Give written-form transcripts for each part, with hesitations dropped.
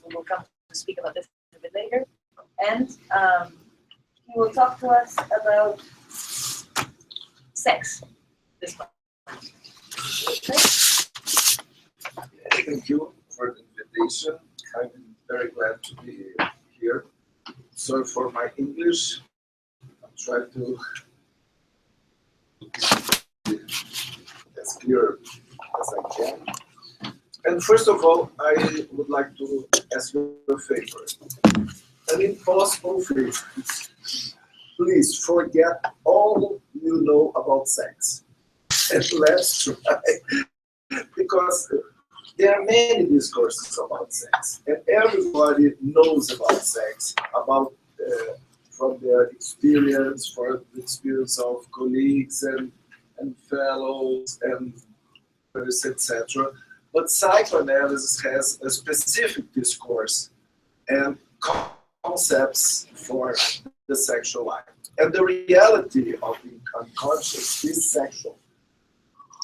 who will come to speak about this a bit later. And he will talk to us about sex this month. Okay? Thank you for the invitation. I'm very glad to be here. Sorry for my English. I'll try to be as clear as I can. And first of all, I would like to ask you a favor. An impossible favor. Please forget all you know about sex. And let's try. Because there are many discourses about sex, and everybody knows about sex, about from their experience, for the experience of colleagues and fellows and etc. But psychoanalysis has a specific discourse and concepts for the sexual life. And the reality of the unconscious is sexual.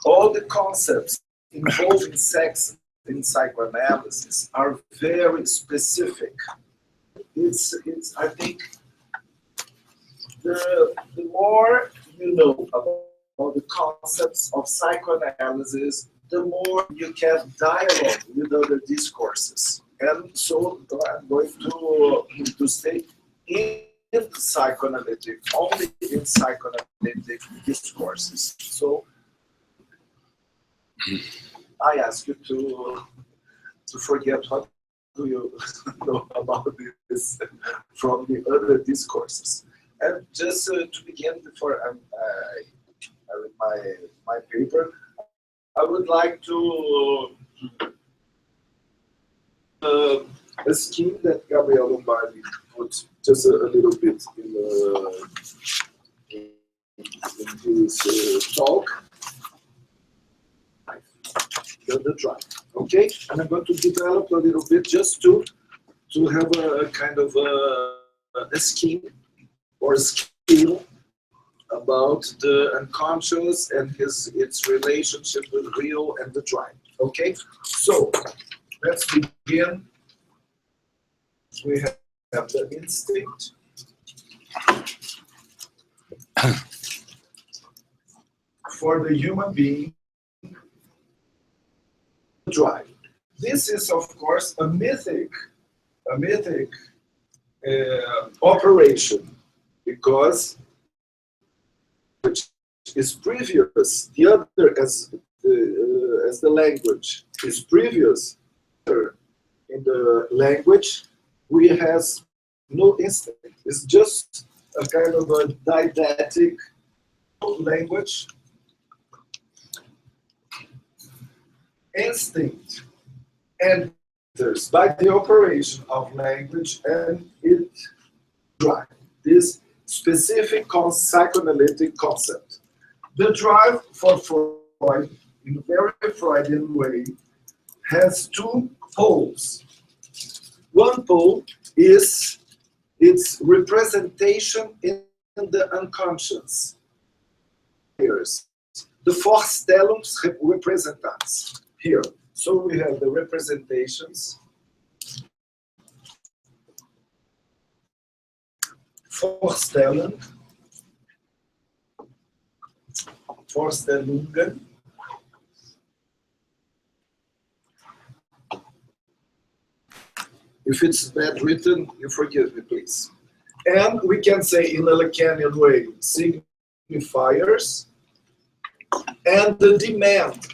All the concepts involving sex in psychoanalysis are very specific. It's I think, the more you know about the concepts of psychoanalysis, the more you can dialogue with other discourses. And so I'm going to stay in psychoanalytic, only in psychoanalytic discourses. So I ask you to forget what do you know about this from the other discourses. And just to begin, before I read my paper, I would like to a scheme that Gabriela put just a little bit in his talk. The drive, okay? And I'm going to develop a little bit just to have a kind of a scheme or a skill about the unconscious and its relationship with real and the drive, okay? So let's begin. We have the instinct. For the human being, drive. This is, of course, a mythic operation, because which is previous. The other, as the language is previous in the language, we has no instinct. It's just a kind of a didactic language. Instinct enters by the operation of language, and it drives this specific psychoanalytic concept. The drive for Freud, in a very Freudian way, has two poles. One pole is its representation in the unconscious. The Vorstellungsrepresentanz. Here. So we have the representations. Vorstellungen. If it's bad written, you forgive me, please. And we can say in a Lacanian way, signifiers. And the demand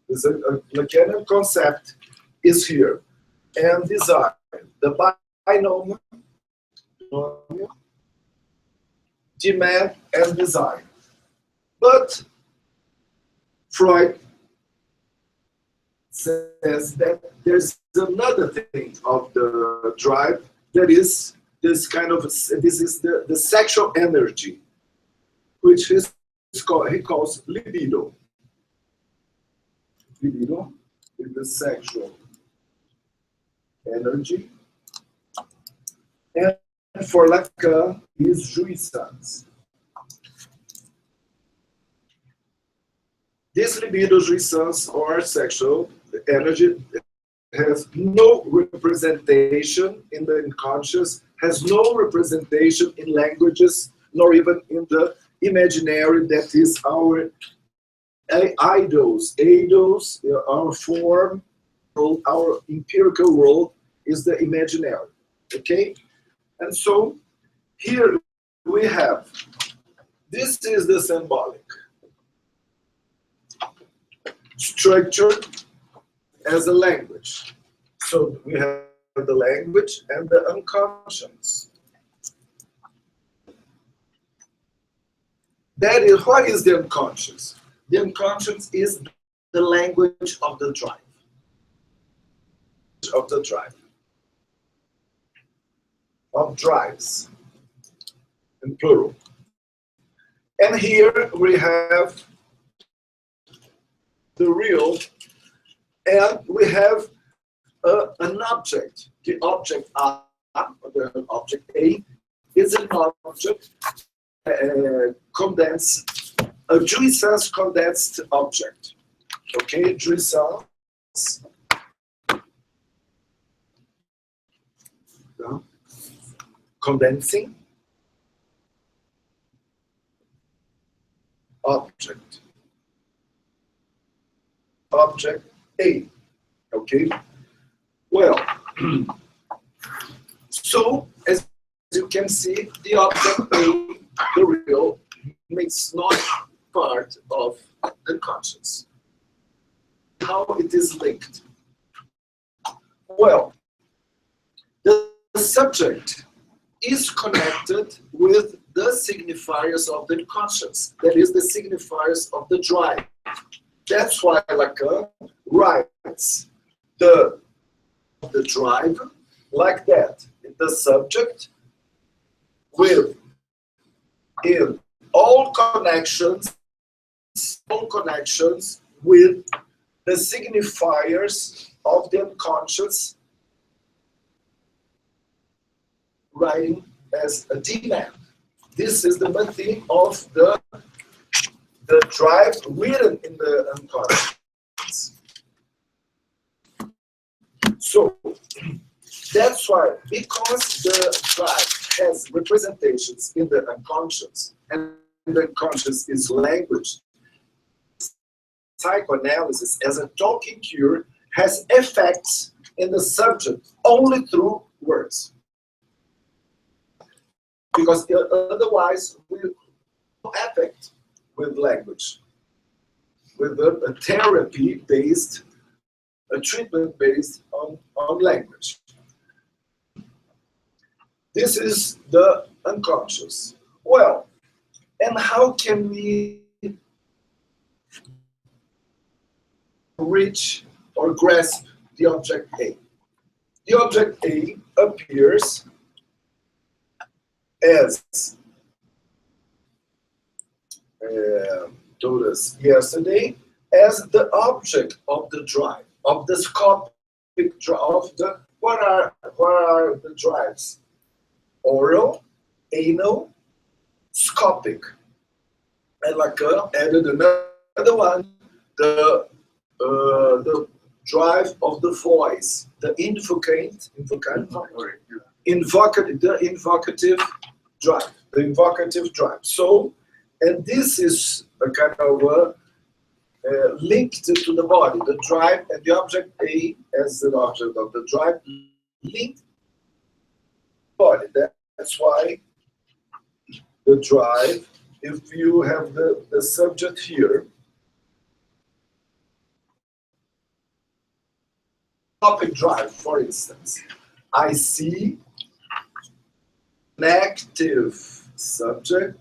is a Lacanian concept, is here. And desire, the binomial, demand and desire. But Freud says that there's another thing of the drive that is this kind of, this is the sexual energy, which he calls libido. Libido is the sexual energy. And for Lacan is jouissance. This libido, jouissance, or sexual energy has no representation in the unconscious, has no representation in languages, nor even in the imaginary that is our idols, our form, our empirical world is the imaginary, okay? And so here we have, this is the symbolic structure as a language. So we have the language and the unconscious. That is, what is the unconscious? The unconscious is the language of the drive. Of the drive. Of drives, in plural. And here we have the real, and we have an object. The object R, the object A, is an object condensed, a jouissance condensed object. Okay, jouissance. Condensing object. Object A. Okay. Well, so as you can see, the object A, the real, makes not part of the conscious. How it is linked? Well, the subject is connected with the signifiers of the conscious, that is the signifiers of the drive. That's why Lacan writes the drive like that. The subject with in all connections with the signifiers of the unconscious, writing as a demand. This is the main theme of the drive written in the unconscious. So that's why, because the drive has representations in the unconscious, and the unconscious is language, psychoanalysis as a talking cure has effects in the subject only through words. Because otherwise we affect with language, with a therapy based, a treatment based on language. This is the unconscious. Well, and how can we reach or grasp the object A? The object A appears as told us yesterday, as the object of the drive, of the scopic drive, of the what are the drives? Oral, anal, scopic. And Lacan added another one, the drive of the voice, the invocative drive, the invocative drive. So, and this is a kind of linked to the body, the drive and the object A as an object of the drive linked to the body. That's why the drive, if you have the subject here, topic drive, for instance, I see an active subject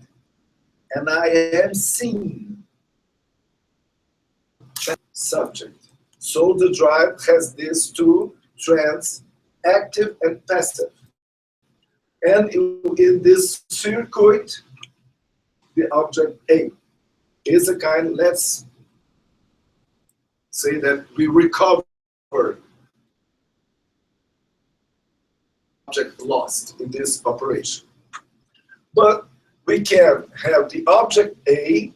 and I am seen subject. So the drive has these two trends, active and passive. And in this circuit, the object A is a kind, let's say that we recover object lost in this operation. But we can have the object A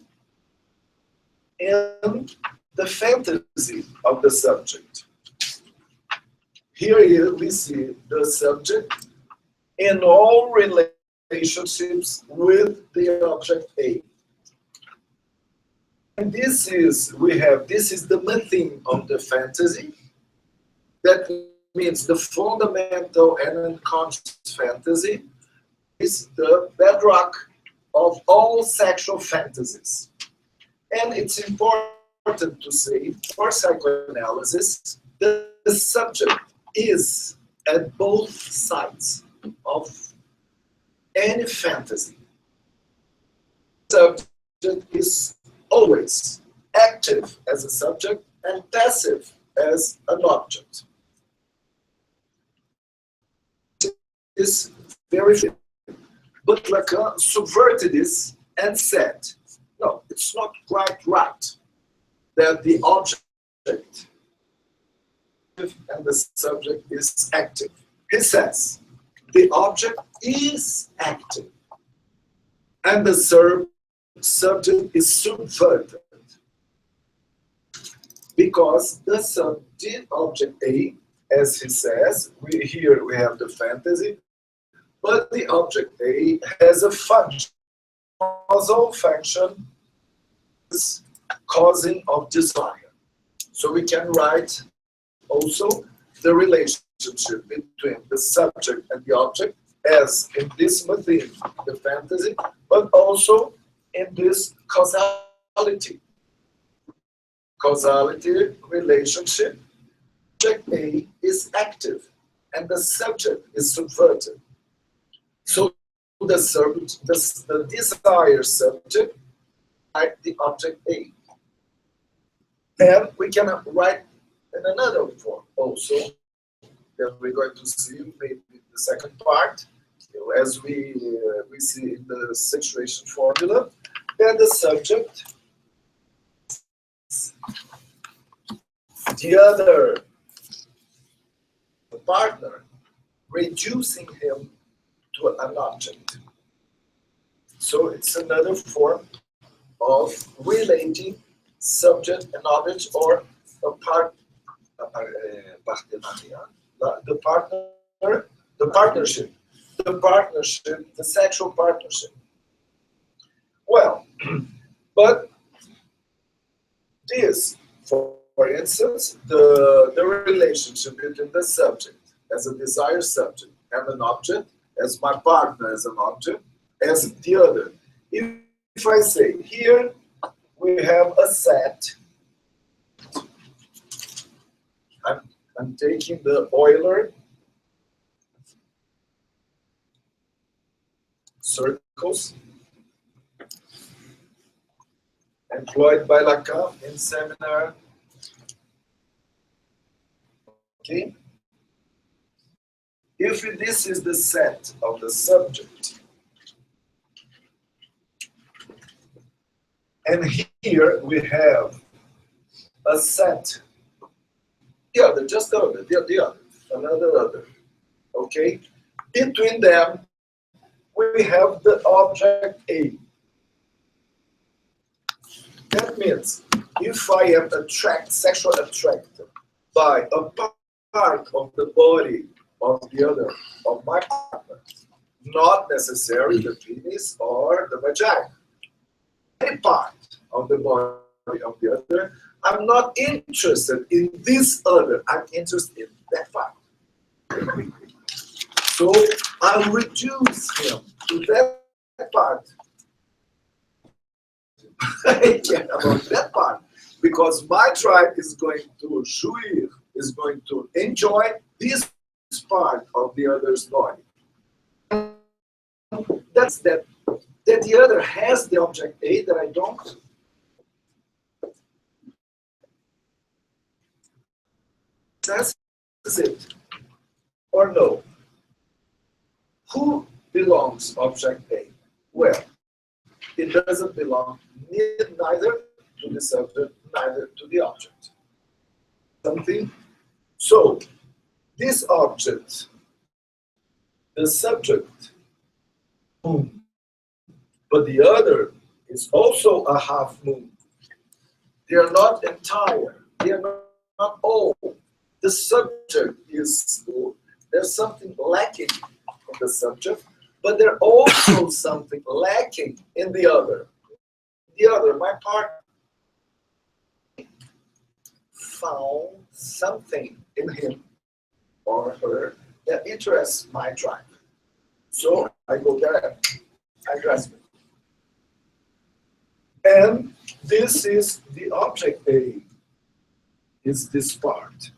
and the fantasy of the subject. Here we see the subject in all relationships with the object A. And this is the main theme of the fantasy. That means the fundamental and unconscious fantasy is the bedrock of all sexual fantasies. And it's important to say, for psychoanalysis, the subject is at both sides of any fantasy. The subject is always active as a subject and passive as an object. Is very fit. But Lacan subverted this and said, no, it's not quite right that the object and the subject is active. He says, the object is active and the subject is subverted because the object A, as he says, here we have the fantasy, but the object A has a function. Causal function is causing of desire. So we can write also the relationship between the subject and the object as in this theme, the fantasy, but also in this causality. Causality relationship, object A is active and the subject is subverted. So the desired subject by the object A. And we can write in another form also that we're going to see maybe in the second part, as we see in the situation formula, that the subject, the partner, reducing him to an object. So it's another form of relating subject and object, or a the sexual partnership. Well, but this, for instance, the relationship between the subject as a desired subject and an object, as my partner as an object, as the other. If I say here we have a set, I'm taking the Euler circles employed by Lacan in seminar. Okay. If this is the set of the subject, and here we have a set, the other, just the other, another other, okay? Between them, we have the object A. That means if I am sexually attracted by a part of the body of the other, of my partner, not necessarily the penis or the vagina, any part of the body of the other, I'm not interested in this other, I'm interested in that part. So I'll reduce him to that part. I care about that part because my tribe is going to jouir, is going to enjoy this part of the other's body. That's that the other has the object A that I don't. That's it. Or no? Who belongs object A? Well, it doesn't belong neither to the subject, neither to the object. Something. So, this object, the subject, moon, but the other is also a half moon. They are not entire. They are not all. the subject is, there's something lacking in the subject, but there's also something lacking in the other. The other, my partner, found something in him or her that interests my tribe. So I go there, I grasp it. And this is the object A, is this part,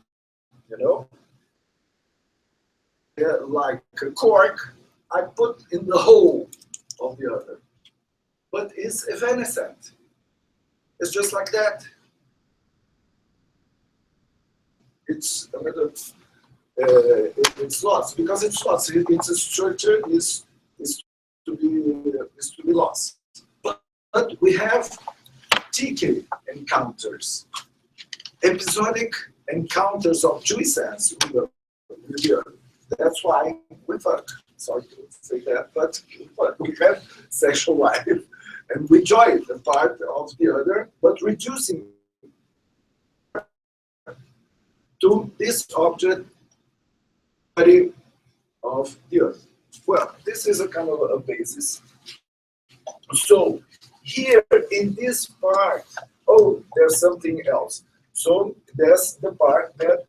you know? Yeah, like a cork, I put in the hole of the other. But it's evanescent. It's just like that. It's another, it's lost, because it's lost. Its structure is to be lost. But we have TK encounters, episodic encounters of two essence with the other. That's why we fuck. Sorry to say that, but we have sexual life and we join the part of the other, but reducing to this object body of the other. Well, this is a kind of a basis. So here in this part, oh, there's something else. So there's the part that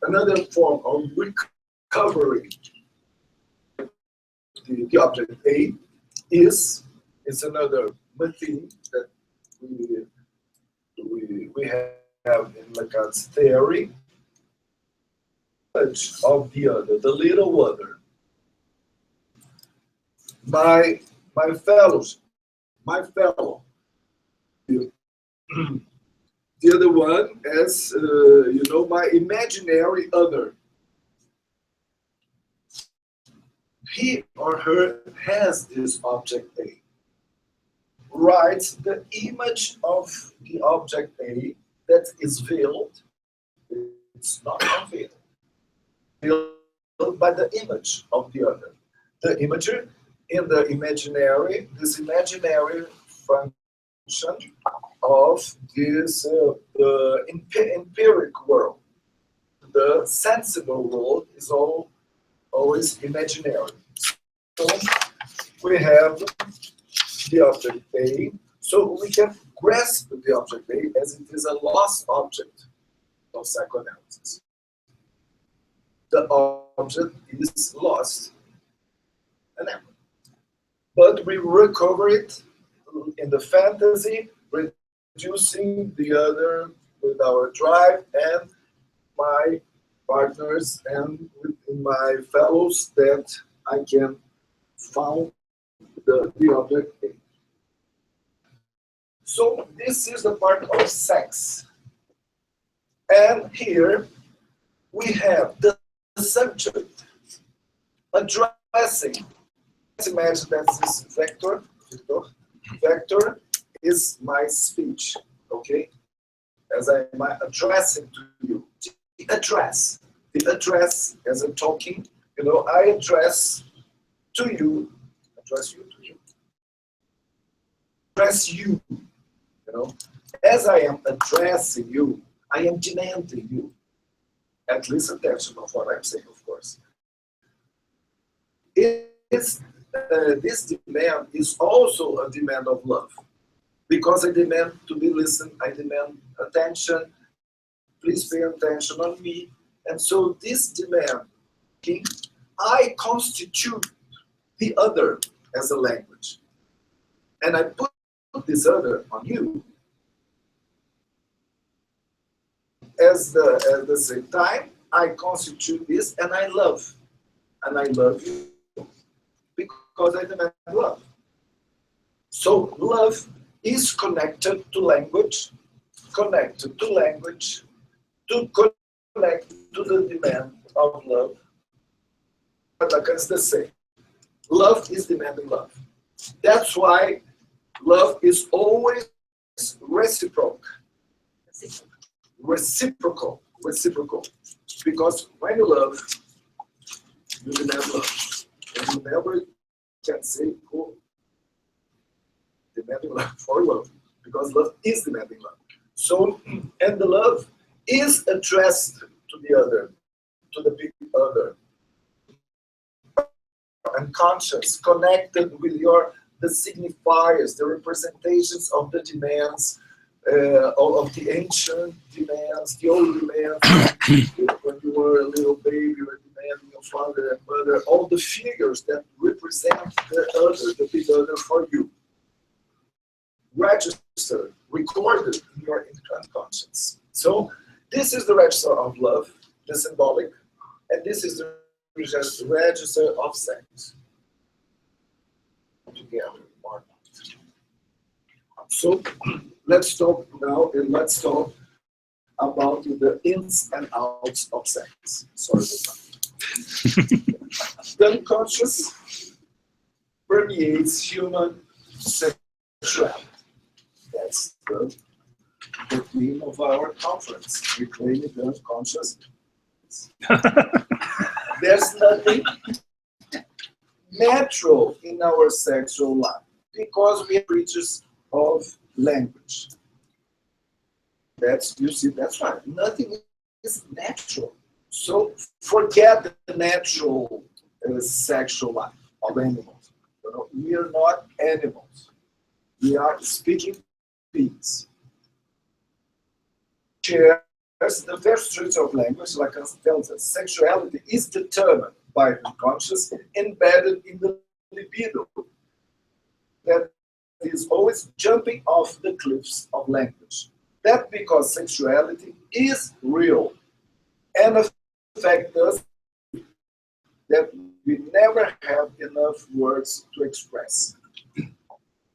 another form of recovery. The object A is another theme that we have in Lacan's theory of the other, the little other. My fellow, the other one as you know, my imaginary other. He or her has this object A, writes the image of the object A that is veiled. It's not unveiled. Veiled by the image of the other. The imager in the imaginary, this imaginary function of this empiric world. The sensible world is always imaginary. So we have the object A, so we can grasp the object A as it is a lost object of psychoanalysis. The object is lost, but we recover it in the fantasy, reducing the other with our drive and my partners and with my fellows that I can found the object A. So this is the part of sex. And here we have the subject addressing. Let's imagine that this vector is my speech, okay? As I'm addressing to you. The address as I'm talking, you know, I address to you, address you, you know. As I am addressing you, I am demanding you at least attention of what I'm saying, of course. This demand is also a demand of love, because I demand to be listened, I demand attention, please pay attention on me. And so this demand, I constitute the other as a language. And I put this other on you at the same time, I constitute this and I love. And I love you because I demand love. So love is connected to language, to connect to the demand of love. But it's the same. Love is demanding love. That's why love is always reciprocal. Because when you love, you demand love. And you never can say, oh, demanding love for love. Because love is demanding love. So, and the love is addressed to the other, to the big other. Unconscious, connected with the signifiers, the representations of the demands, of the ancient demands, the old demands. When you were a little baby, you were demanding your father and mother, all the figures that represent the other, the big other for you. Registered, recorded in your unconscious. So this is the register of love, the symbolic, and this is the register of sex. Together. So let's talk now, and let's talk about the ins and outs of sex. Sorry about that. The unconscious permeates human sexuality. That's the theme of our conference, reclaiming the unconscious. There's nothing natural in our sexual life because we are creatures of language. You see, that's right. Nothing is natural. So forget the natural sexual life of animals. You know, we are not animals. We are speaking beings. Shares the first truth of language, like tells us, sexuality is determined by the unconscious, embedded in the libido that is always jumping off the cliffs of language. That because sexuality is real and affects us that we never have enough words to express.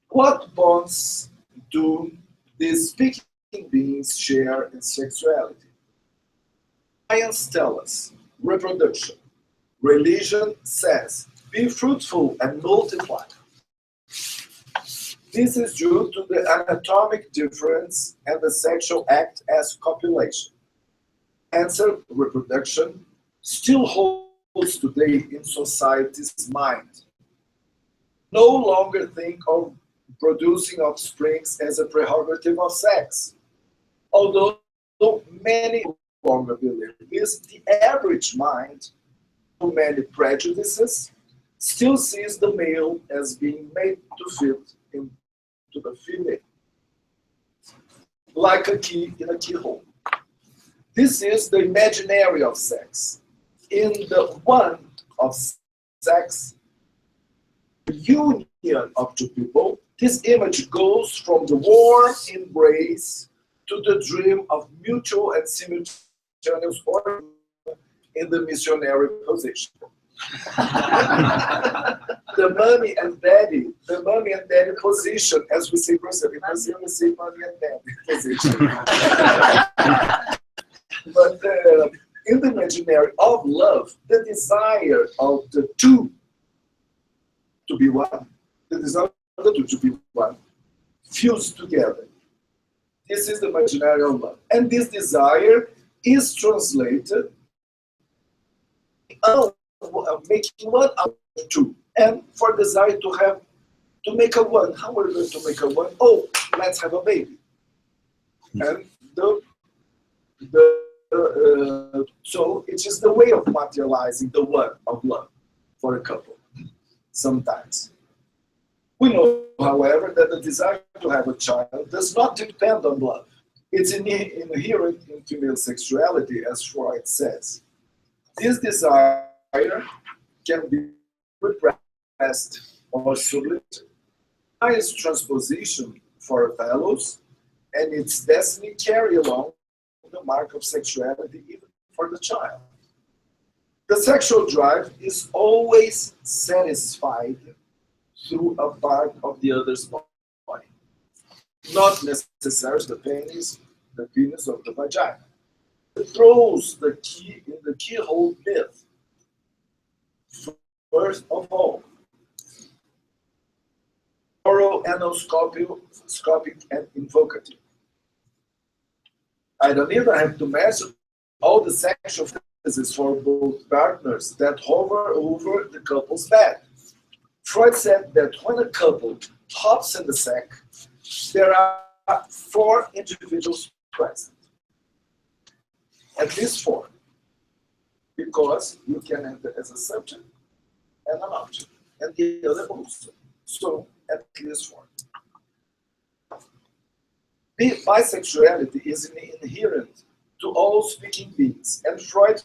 What bonds do these speaking beings share in sexuality? Science tells us reproduction. Religion says, be fruitful and multiply. This is due to the anatomic difference and the sexual act as copulation. Answer, reproduction, still holds today in society's mind. No longer think of producing offspring as a prerogative of sex. Although many no longer believe this, the average mind, many prejudices, still sees the male as being made to fit into the female, like a key in a keyhole. This is the imaginary of sex. In the one of sex, the union of two people, this image goes from the warm embrace to the dream of mutual and simultaneous order in the missionary position. the mommy and daddy position, as we say in Brazil we say mommy and daddy position. But in the imaginary of love, the desire of the two to be one, the desire of the two to be one, fused together. This is the imaginary of love. And this desire is translated making one out of two. And for desire to make a one, how are we going to make a one? Oh, let's have a baby. And so it is the way of materializing the one of love for a couple, sometimes. We know, however, that the desire to have a child does not depend on love. It's inherent in female sexuality, as Freud says. This desire can be repressed or sublimated. Highest transposition for fellows, and its destiny carry along the mark of sexuality even for the child. The sexual drive is always satisfied through a part of the other's body, not necessarily the penis of the vagina. It throws the key in the keyhole myth. First of all, oral, anoscopic, and invocative. I don't even have to mention all the sexual fantasies for both partners that hover over the couple's bed. Freud said that when a couple hops in the sack, there are 4 individuals present. At least 4. because you can enter as a subject and an object, and the other also. So, at least one. Bisexuality is inherent to all speaking beings, and Freud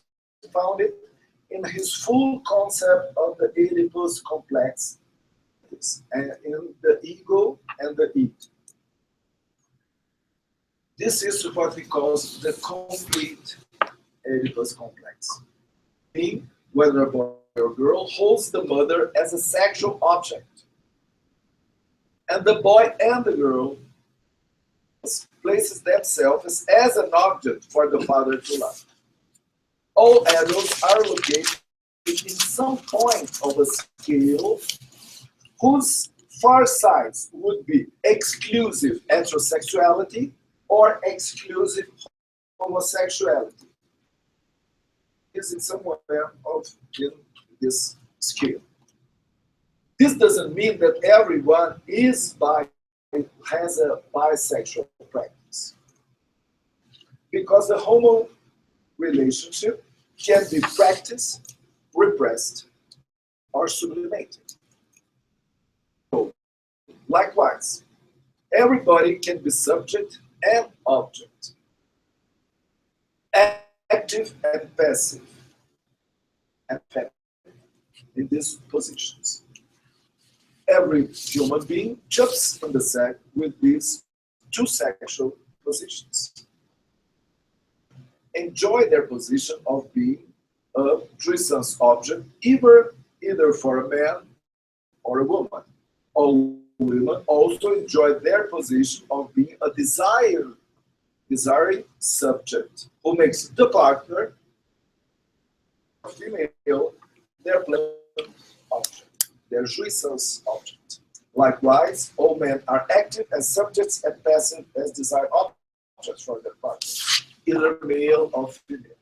found it in his full concept of the Oedipus complex, and in the ego and the id. This is what we call the complete Oedipus complex. Being, whether a boy or girl, holds the mother as a sexual object, and the boy and the girl places themselves as an object for the father to love. All adults are located in some point of a scale whose far sides would be exclusive heterosexuality or exclusive homosexuality. Is in somewhere in this scale. This doesn't mean that everyone has a bisexual practice, because the homo relationship can be practiced, repressed, or sublimated. So, likewise, everybody can be subject and object, active and passive, and feminine in these positions. Every human being jumps in the sack with these two sexual positions. Enjoy their position of being a jouissance object, either for a man or a woman. All women also enjoy their position of being a desiring subject, who makes the partner, female, their pleasure object, their jouissance object. Likewise, all men are active as subjects and passive as desired objects for their partner, either male or female.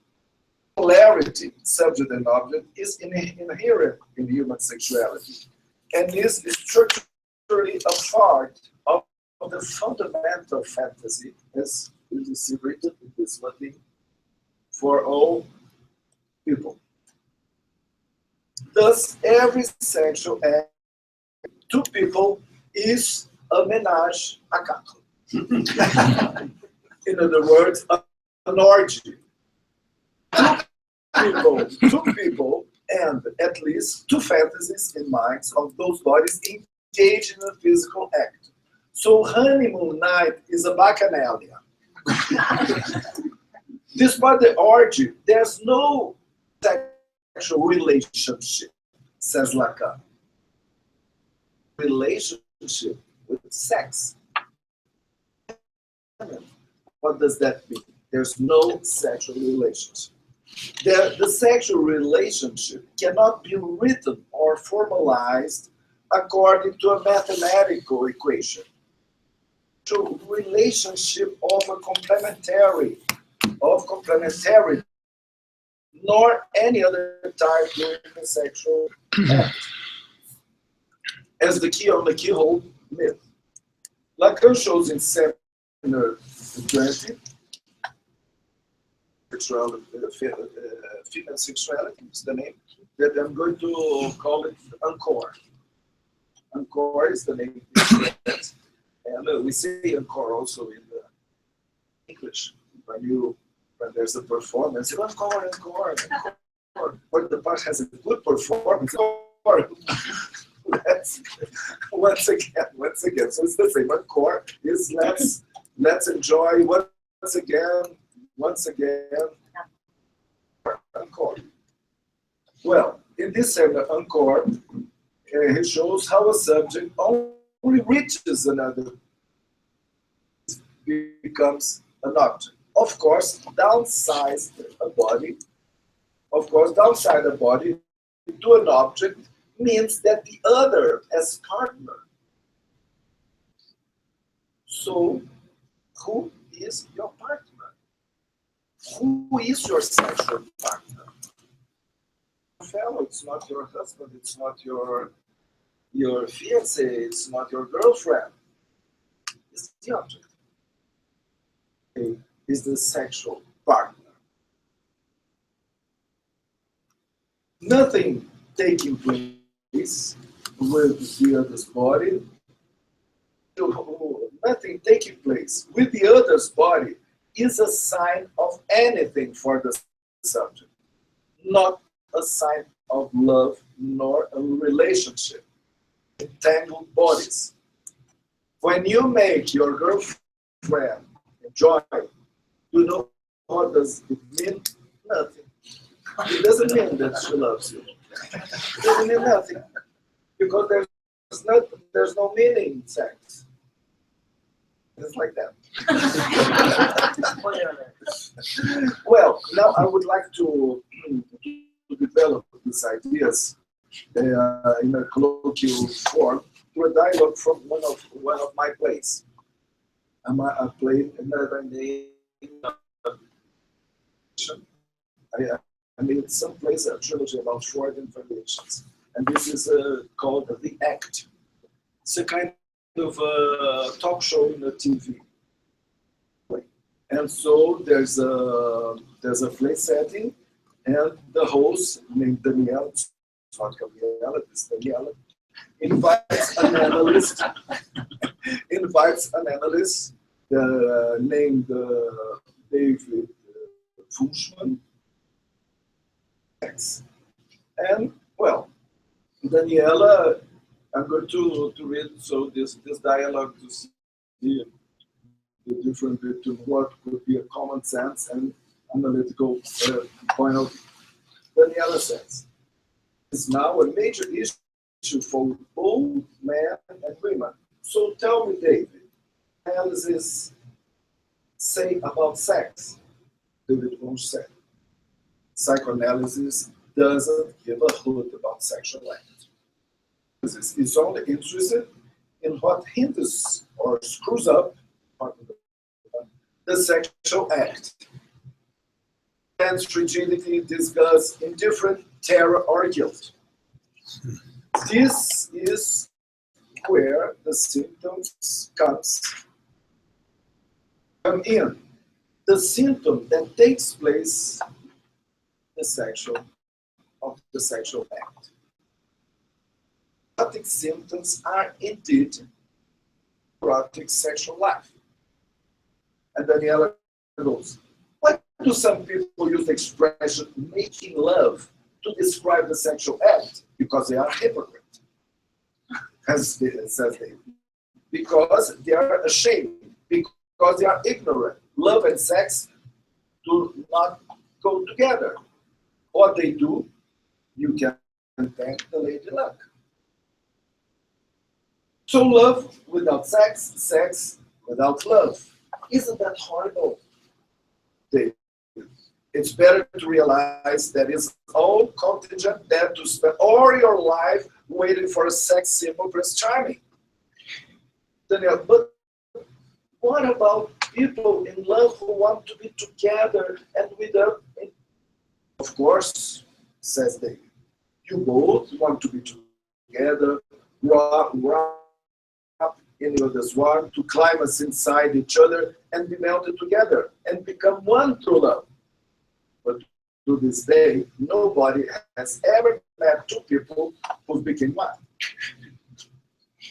Polarity, subject and object, is inherent in human sexuality and is structurally a part of the fundamental fantasy, as is written in this Latin, for all people. Thus, every sexual act to people is a ménage à quatre. In other words, an orgy. Two people, and at least two fantasies in minds of those bodies engaged in a physical act. So honeymoon night is a bacchanalia. Despite the orgy, there's no sexual relationship, says Lacan. Relationship with sex. What does that mean? There's no sexual relationship. The sexual relationship cannot be written or formalized according to a mathematical equation. So relationship of complementary, nor any other type during the sexual act. As the key on the keyhole myth. Lacan shows in Seminar 20, female sexuality is the name, that I'm going to call it encore. Encore is the name, and we say encore also in the English. When there's a performance, encore, encore, encore. But the part has a good performance, encore. Let's, once again. So it's the same. Encore is let's enjoy once again. Encore. Well, in this encore, he shows how a subject only reaches another, becomes an object. Of course, downside a body to an object means that the other as partner. So, who is your partner? Who is your sexual partner? Fellow, it's not your husband, it's not your fiancé, it's not your girlfriend. It's the object. It is the sexual partner. Nothing taking place with the other's body, nothing taking place with the other's body is a sign of anything for the subject, not a sign of love nor a relationship. Entangled bodies. When you make your girlfriend enjoy, you know what does it mean? Nothing. It doesn't mean that she loves you. It doesn't mean nothing. Because there's no meaning in sex. It's like that. Well, now I would like to develop these ideas in a colloquial form through a dialogue from one of my plays. I played another name. I made some plays, a trilogy about 4 variations, and this is called The Act. It's a kind of talk show in a TV. And so there's a play setting, and the host named Daniela, it's not Gabriela, it's Daniela, invites an analyst, named David Fuchsman. And well, Daniela, I'm going to read so this dialogue to see the difference between what could be a common sense and analytical point of view. Daniela says, "It's now a major issue for both men and women. So tell me, David, analysis say about sex?" David won't say. Psychoanalysis doesn't give a hoot about sexual act. It's only interested in what hinders or screws up the sexual act. Tense rigidity, disgust, indifferent, terror, or guilt. This is where the symptoms come in. The symptom that takes place the sexual act. Erotic symptoms are indeed erotic sexual life. And Daniela goes, why do some people use the expression making love to describe the sexual act? Because they are hypocrites, as says David. Because they are ashamed, because they are ignorant. Love and sex do not go together. What they do, you can thank the lady luck. So love without sex, sex without love. Isn't that horrible? David? It's better to realize that it's all contingent than to spend all your life waiting for a sex symbol Prince Charming. Daniel, but what about people in love who want to be together and without? Of course, says David. You both want to be together, wrap in the swarm, to climb us inside each other and be melted together and become one through love. But to this day, nobody has ever met two people who became one.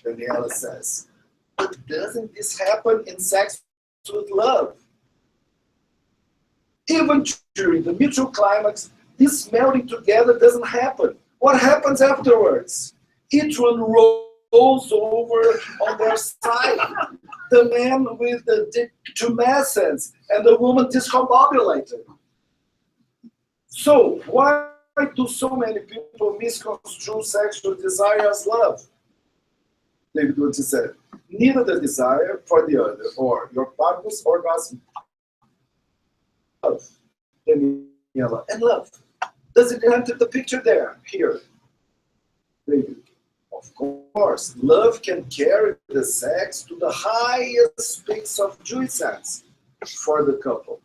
Daniela says, but doesn't this happen in sex with love? Even during the mutual climax, this melting together doesn't happen. What happens afterwards? Each one rolls over on their side. The man with the tumescence and the woman discombobulated. So why do so many people misconstrue sexual desire as love? David Wood said, neither the desire for the other or your partner's orgasm. Love, Daniela, and love. Does it enter the picture there, here? David, of course, love can carry the sex to the highest peaks of jouissance for the couple.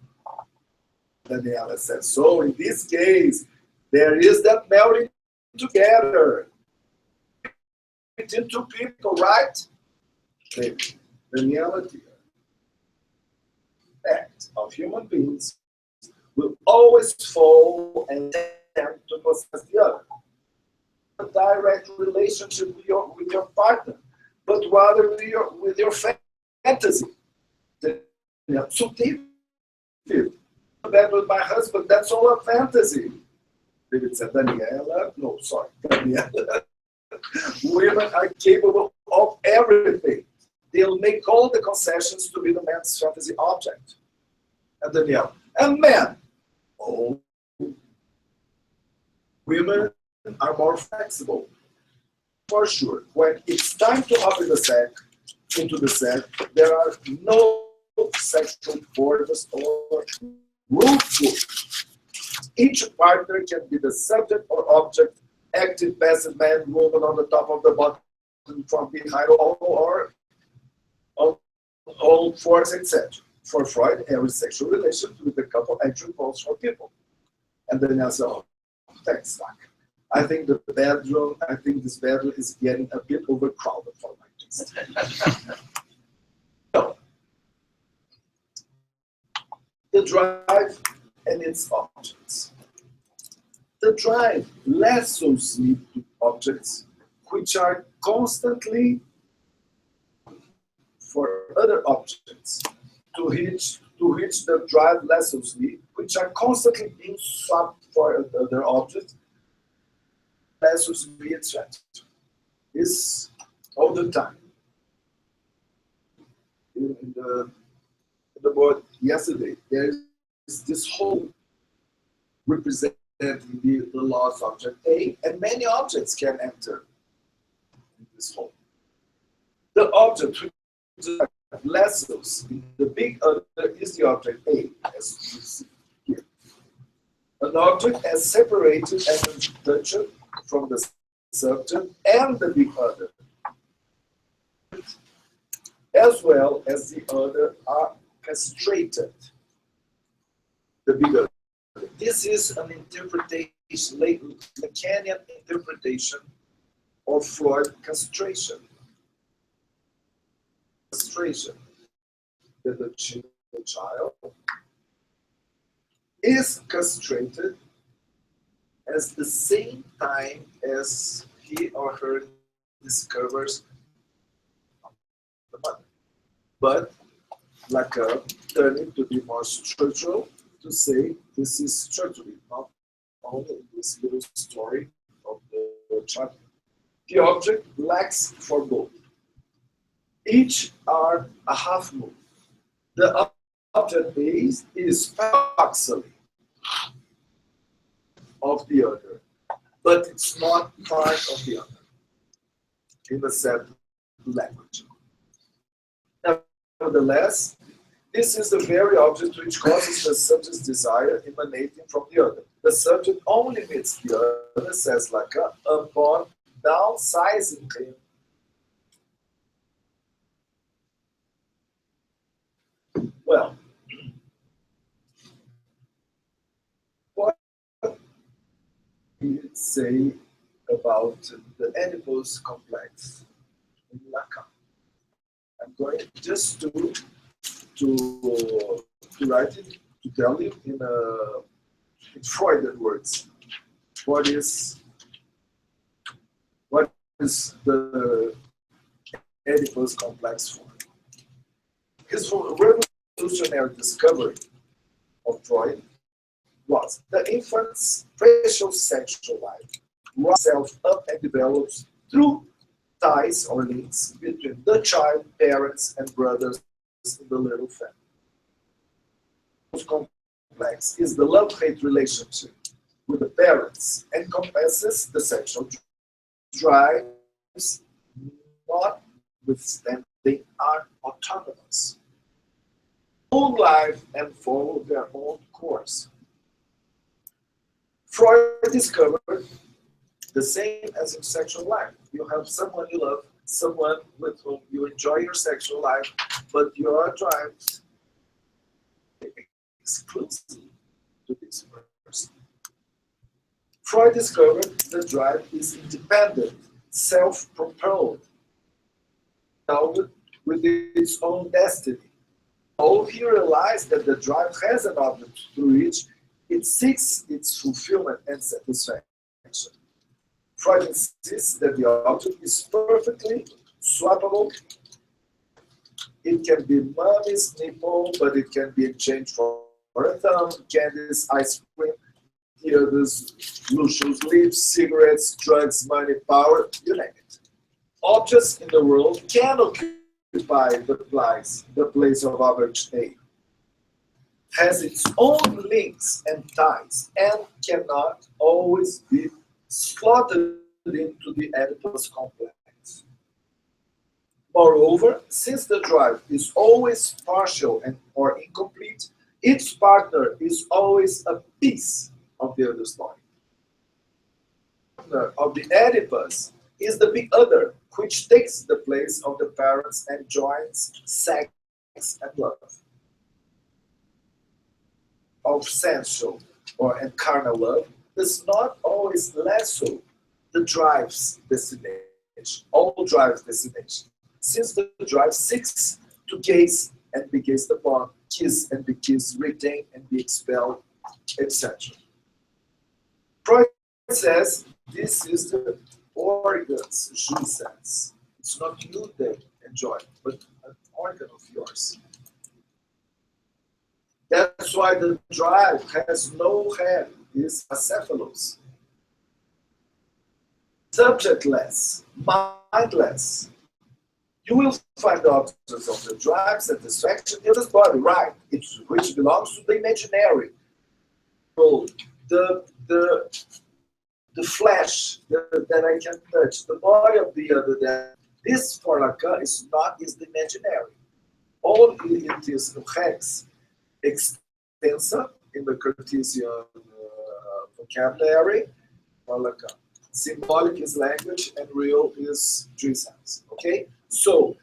Daniela said, so in this case, there is that melting together between two people, right? David, Daniela, dear, act of human beings will always fall and tend to possess the other. A direct relationship with your partner, but rather with your fantasy. So David, bed with my husband, that's all a fantasy. David said, Daniela, no, sorry, Gabriela. Women are capable of everything. They'll make all the concessions to be the man's fantasy object. And Danielle, and men, oh, women are more flexible. For sure, when it's time to hop into the sack, there are no sexual borders or rules. Each partner can be the subject or object, active, passive, man, woman on the top of the bottom, from behind, or all fours, etc. For Freud, every sexual relation with the couple actually calls for people. And then I said, oh, thanks, Doc. I think this bedroom is getting a bit overcrowded for my taste. So, the drive and its objects. The drive lassos me to objects which are constantly for other objects to reach the drive lassos me, which are constantly being swapped for other objects. Lassos me etc. Is all the time. In the board yesterday, there is this whole representing the lost object A, and many objects can enter in this whole. The object which is lassos in the big other is the object A, as you see here. An object as separated as a structure from the subject and the big other, as well as the other, are castrated. The big other. This is an interpretation, Lacanian interpretation of Freud castration. Castration. That the child is castrated at the same time as he or her discovers the mother. But Lacan turning to be more structural, to say this is structurally, not only this little story of the child. The object lacks for both. Each are a half moon. The object base is paradoxically of the other, but it's not part of the other in the said language. Nevertheless, this is the very object which causes the subject's desire emanating from the other. The subject only meets the other, says Lacan, upon downsizing him. Well, what do you say about the Oedipus complex in Lacan? I'm going just to write it, to tell you in Freudian words. What is the Oedipus complex for? His revolutionary discovery of Freud was the infant's precious sexual life rises itself up and develops through ties or links between the child, parents, and brothers in the little family. Most complex is the love-hate relationship with the parents, encompasses the sexual drives, notwithstanding they are autonomous, own life and follow their own course. Freud discovered the same as in sexual life. You have someone you love, someone with whom you enjoy your sexual life, but your drives exclusive to this person. Freud discovered the drive is independent, self-propelled, endowed with its own destiny. Although he realized that the drive has an object through which it seeks its fulfillment and satisfaction. Freud insists that the object is perfectly swappable. It can be mommy's nipple, but it can be exchanged for a thumb, candies, ice cream, theaters, Lucius lips, cigarettes, drugs, money, power, you name it. Objects in the world can occupy the place of object A. Has its own links and ties and cannot always be slotted into the Oedipus complex. Moreover, since the drive is always partial and or incomplete, its partner is always a piece of the other story. The partner of the Oedipus is the big other, which takes the place of the parents and joins sex and love. Of sensual and carnal love does not always lasso the drive's destination, all drive's destination. Since the drive seeks to gaze and be gazed upon, kiss and be kissed, retain and be expelled, etc. Freud says this is the organ's jouissance. It's not you that enjoy, but an organ of yours. That's why the drive has no head, is acephalous. Subjectless, mindless. You will find the objects of the drive satisfaction in this body, right? Which belongs to the imaginary world, the flesh that I can touch, the body of the other. That this for Lacan is the imaginary. All it is hex, extensa in the Cartesian vocabulary for Lacan. Symbolic is language and real is jouissance. Okay? So,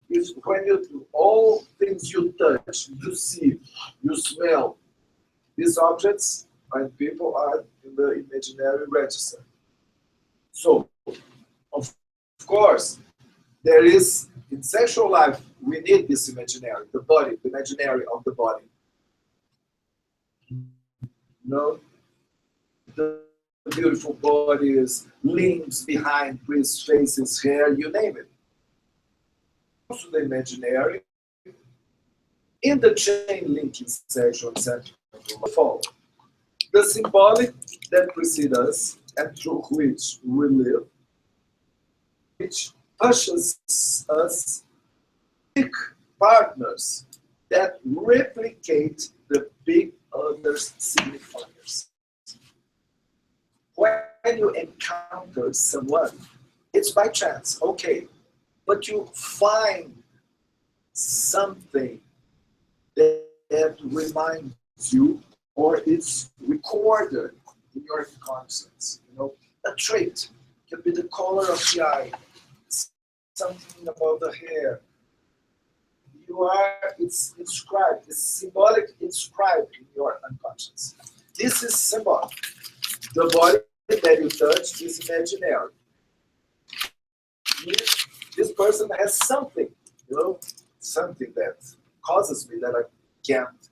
when you do all things you touch, you see, you smell, these objects and people are in the imaginary register. So, of course, there is, in sexual life, we need this imaginary, the body, the imaginary of the body. The beautiful bodies, limbs behind, breasts, faces, hair, you name it. To the imaginary, in the chain linking sexual and sentimental follow. The symbolic that precedes us and through which we live, which pushes us to pick partners that replicate the big other's signifiers. When you encounter someone, it's by chance, okay. But you find something that reminds you, or it's recorded in your conscience. A trait can be the color of the eye, something about the hair. It's inscribed, it's symbolic, inscribed in your unconscious. This is symbolic. The body that you touch is imaginary. This person has something, something that causes me that I can't.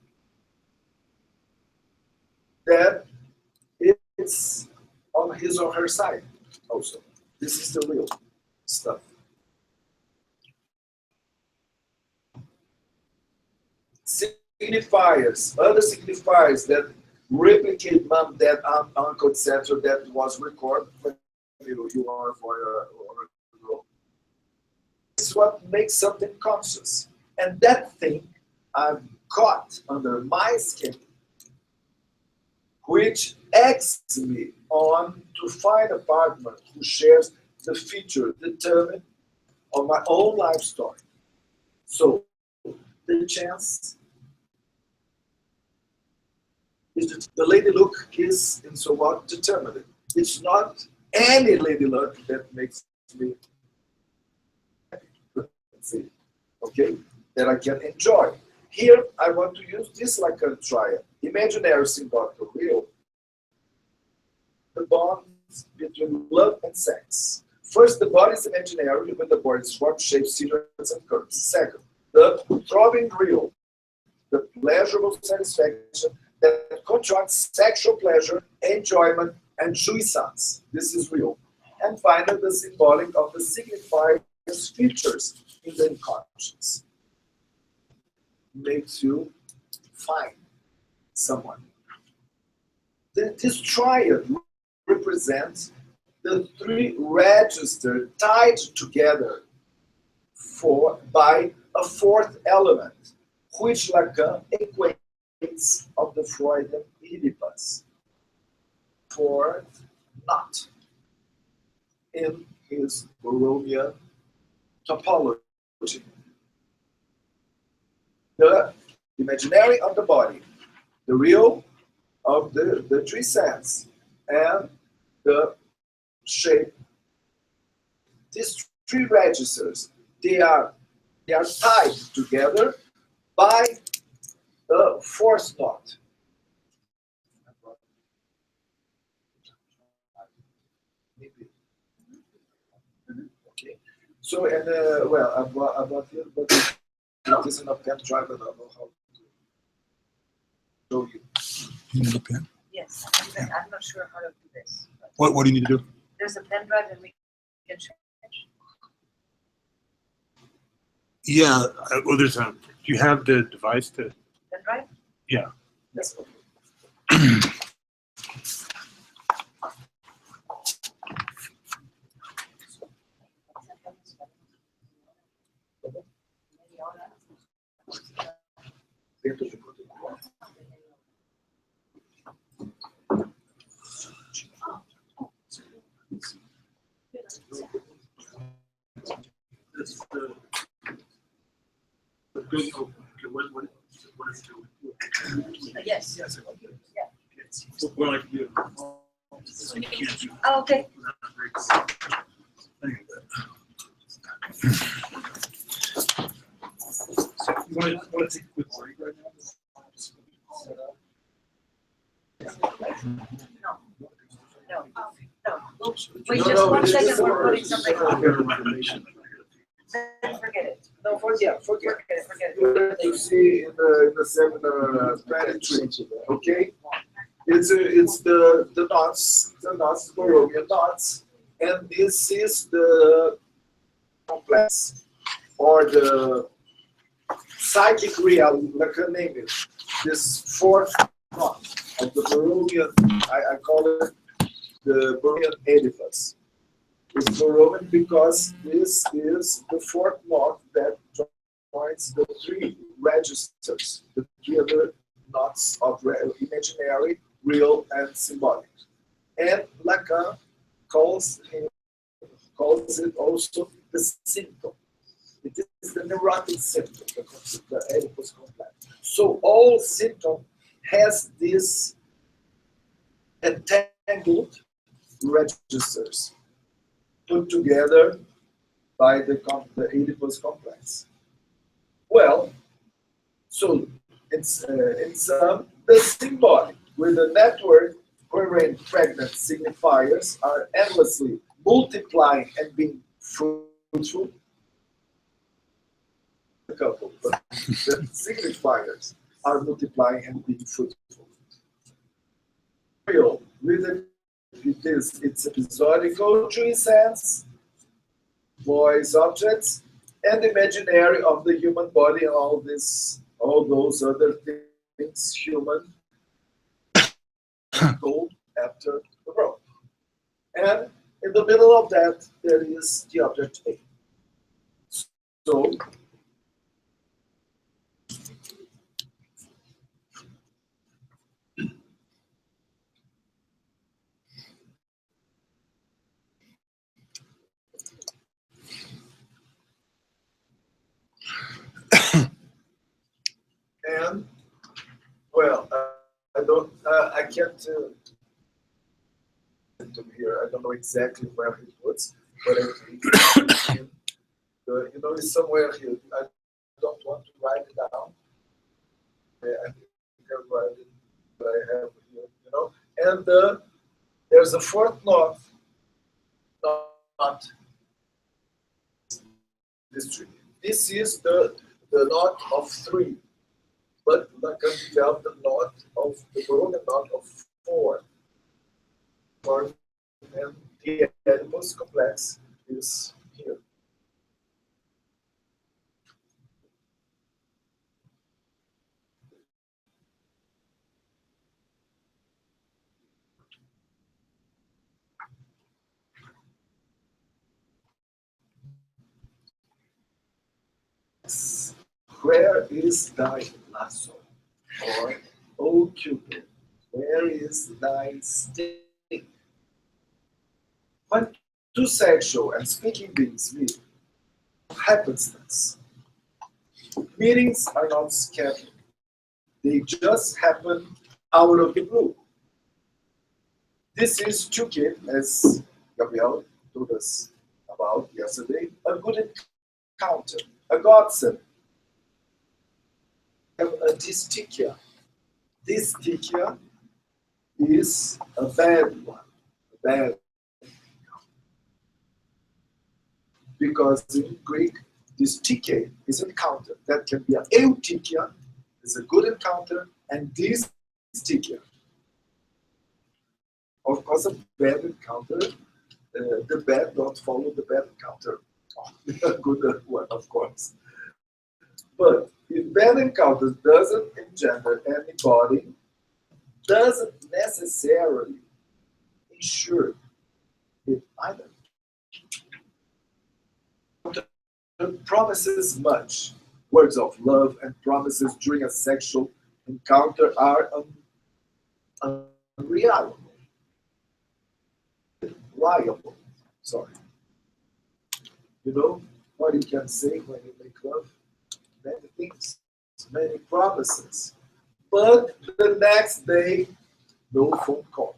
That it's on his or her side also. This is the real stuff. Signifiers, other signifiers that replicate mom, dad, aunt, uncle, etc. that was recorded when you are for a girl. This is what makes something conscious. And that thing I've got under my skin, which asks me on to find a partner who shares the feature determined of my own life story. So the chance is that the lady look is in somewhat determined. It's not any lady look that makes me happy. Okay, that I can enjoy. Here I want to use this like a triad. Imaginary, symbolic, real. The bonds between love and sex. First, the body is imaginary with the body's form, shape, silhouettes, and curves. Second, the throbbing real, the pleasurable satisfaction that conjoins sexual pleasure, enjoyment, and jouissance. This is real. And finally, the symbolic of the signifiers features in the unconscious. Makes you find someone. This triad represents the three registers tied together by a fourth element, which Lacan equates of the Freudian Oedipus. Fourth knot in his Borromean topology. The imaginary of the body, the real of the three sense, and the shape. These three registers, they are tied together by a fourth knot. Okay. So, and well, about here, but it isn't a pen drive, but I don't know how to show you. You need a pen? Yes, I'm not sure how to do this. What do you need to do? There's a pen drive and we can change. Yeah. Well, there's a. Do you have the device to? Pen drive? Yeah. Yes, okay. Dentro de protocolo. This the good. Okay, what is it doing? Yes. Yes, okay. Yeah. Well, like you. Oh, okay. You want to take a quick break right now? No. Wait, just 1 second, we're putting something on. Then forget it. No, forget it. Forget it. You see in the seminar 23, okay? It's the knots, Borromean knots, and this is the complex or the psychic reality, like I name it. This fourth knot of the Borromean, I call it the Borromean Oedipus. It's Borromean because this is the fourth knot that joins the three registers, the three other knots of imaginary, real, and symbolic. And Lacan calls it also the symptom. It is the neurotic symptom, the Oedipus complex. So all symptom has these entangled registers put together by the Oedipus complex. Well, so it's the symbolic with a network wherein pregnant signifiers are endlessly multiplying and being fruitful. A couple, but the signifiers are multiplying and being fruitful. Real with its episodical tree sense, voice objects, and imaginary of the human body and all those other things human go after the world. And in the middle of that, there is the object A. So, and well, I can't here. I don't know exactly where he puts, but I think it's somewhere here. I don't want to write it down. I think I write it, but I have here, And there's a fourth knot. This is the knot of three, but Lacan developed the knot of the Borromean knot of four. form, and the Oedipus complex is here. Where is thy lasso? Or, O Cupid, where is thy sting? When two sexual and speaking beings meet, happenstance. Meetings are not scheduled. They just happen out of the blue. This is Cupid, as Gabriela told us about yesterday, a good encounter, a godsend. A dystichia. Dystichia is a bad one, a bad, because in Greek, dystike is encounter. That can be an eutichia, is a good encounter, and dystichia. Of course, a bad encounter, the bad don't follow the bad encounter. A good one, of course. But if bad encounter doesn't engender anybody, doesn't necessarily ensure it either. Promises much. Words of love and promises during a sexual encounter are unreliable. Liable. Sorry. You know what you can say when you make love? Many things, many promises. But the next day, no phone call.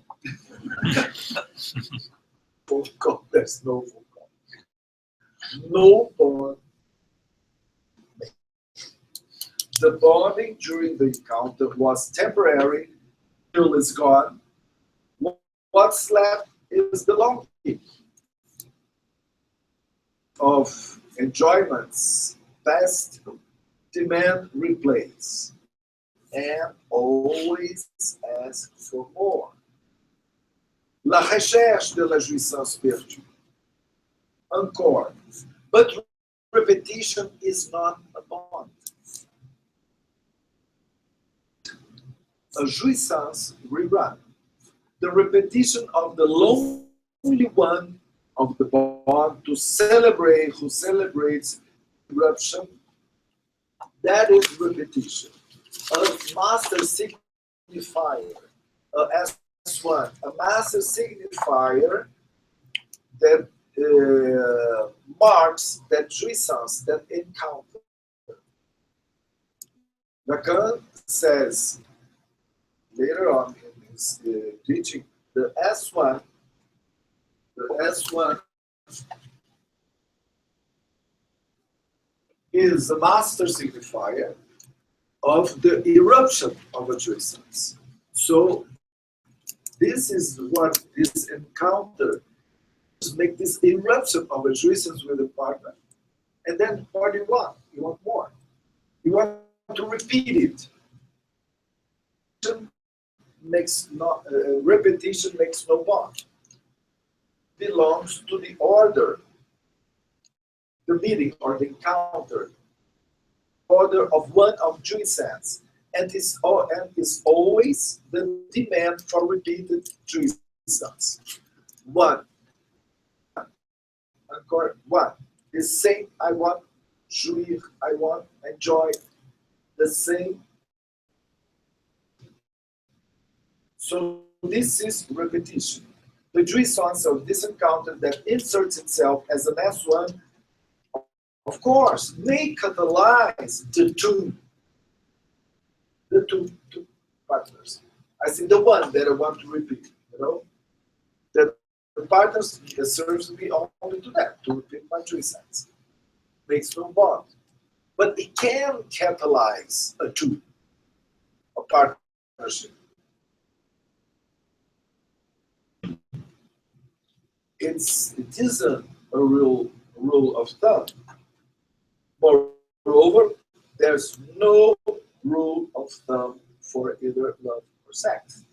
Phone call, there's no phone call. No bond. The bonding during the encounter was temporary, till it's gone. What's left is the longing of enjoyments, past, demand replace, and always ask for more. La recherche de la jouissance perdue. Encore. But repetition is not a bond. A jouissance rerun. The repetition of the lonely one of the bond to celebrate, who celebrates eruption, that is repetition. A master signifier, a S1, a master signifier that marks that jouissance, that encounter. Lacan says later on in his teaching, the S1 is the master signifier of the eruption of a jouissance. So this is what this encounter make this eruption of a jouissance with a partner. And then what do you want? You want more. You want to repeat it. Repetition makes no bond. Belongs to the order, the meeting or the encounter, order of one of jouissance, and is always the demand for repeated jouissance. One. The same, I want jouir, I want enjoy, the same. So this is repetition. The jouissance of this encounter that inserts itself as an S1, of course, may catalyze the two partners. I say the one that I want to repeat, that the partners serves me only to that, to repeat my jouissance. Makes no bond. But it can catalyze a partnership. It isn't a rule of thumb. Moreover, there's no rule of thumb for either love or sex.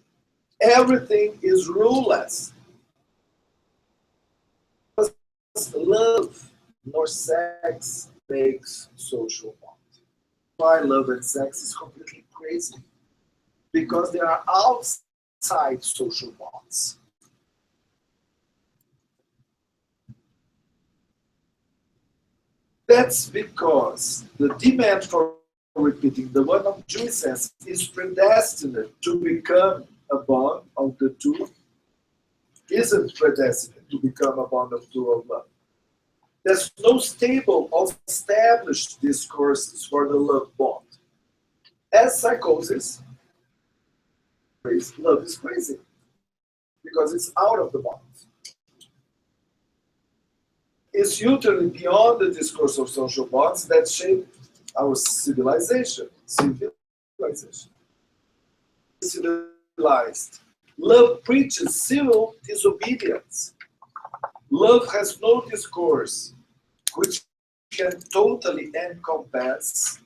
Everything is ruleless. love nor sex makes social bond. Why love and sex is completely crazy? Because they are outside social bonds. That's because the demand for repeating the one of Jewish sense is predestined to become a bond of the two, isn't predestined to become a bond of two of love. There's no stable or established discourses for the love bond. As psychosis, love is crazy because it's out of the bond. It's usually beyond the discourse of social bonds that shape our civilization. Civilized. Love preaches civil disobedience. Love has no discourse which can totally encompass,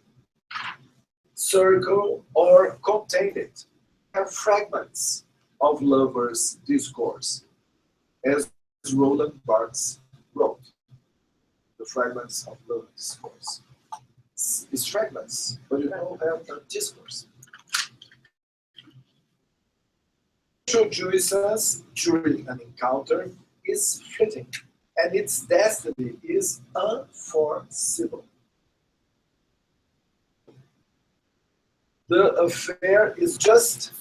circle, or contain it. Have fragments of lovers' discourse, as Roland Barthes wrote. The fragments of lovers' discourse. It's fragments, but you don't have a discourse. Jewish sense during an encounter is fleeting, and its destiny is unforeseeable. The affair is just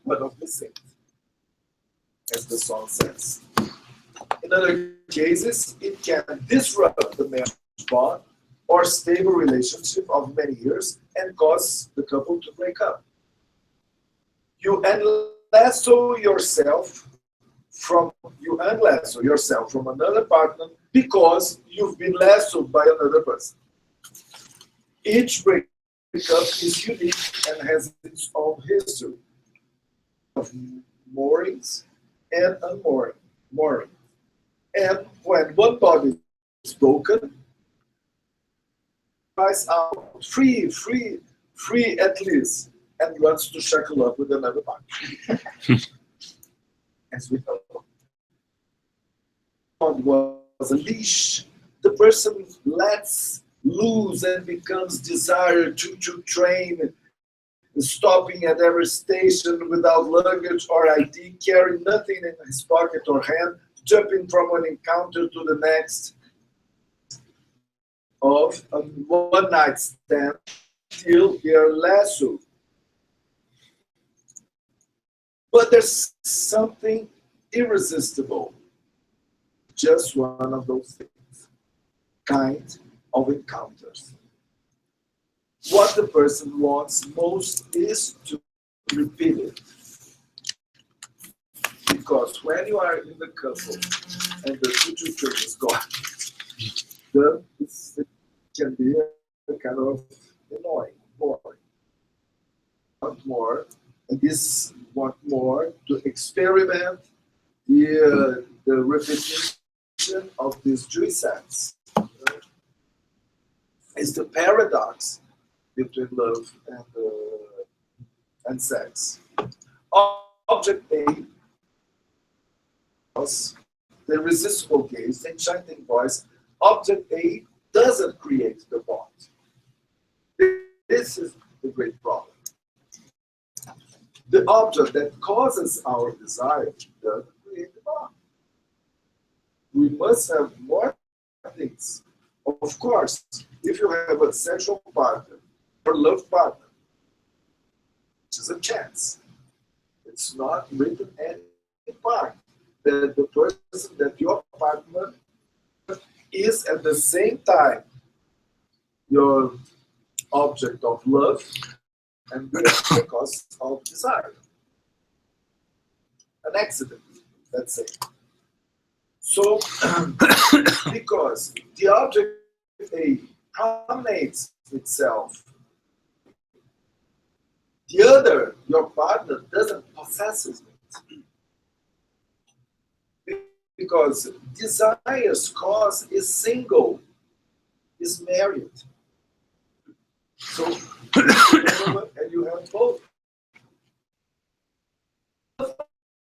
one of the things, as the song says. In other cases, it can disrupt the marriage bond or stable relationship of many years and cause the couple to break up. You unlasso yourself from another partner because you've been lassoed by another person. Each breakup is unique and has its own history of moorings and unmooring. And when one body is broken, cries out, free, free, free at least, and runs to shackle up with another body. As we know. God was a leash. The person lets loose and becomes desired to train, stopping at every station without luggage or ID, carrying nothing in his pocket or hand, jumping from one encounter to the next of a one-night stand till they are lassoed. But there's something irresistible, just one of those things, kind of encounters. What the person wants most is to repeat it. Because when you are in the couple and the future is gone, then it can be a kind of annoying, boring. Want more, and this want more to experiment the repetition of this Jewish sense. It's the paradox between love and sex. Object A was the irresistible gaze, the enchanting voice. Object A doesn't create the bond. This is the great problem. The object that causes our desire doesn't create the bond. We must have more things. Of course, if you have a sexual partner or love partner, which is a chance, it's not written any part that the person that your partner is at the same time your object of love and the cause of desire. An accident, let's say. So, because the object A prominates itself, the other, your partner, doesn't possess it. Because desire's cause is single, is married. So, and you have both.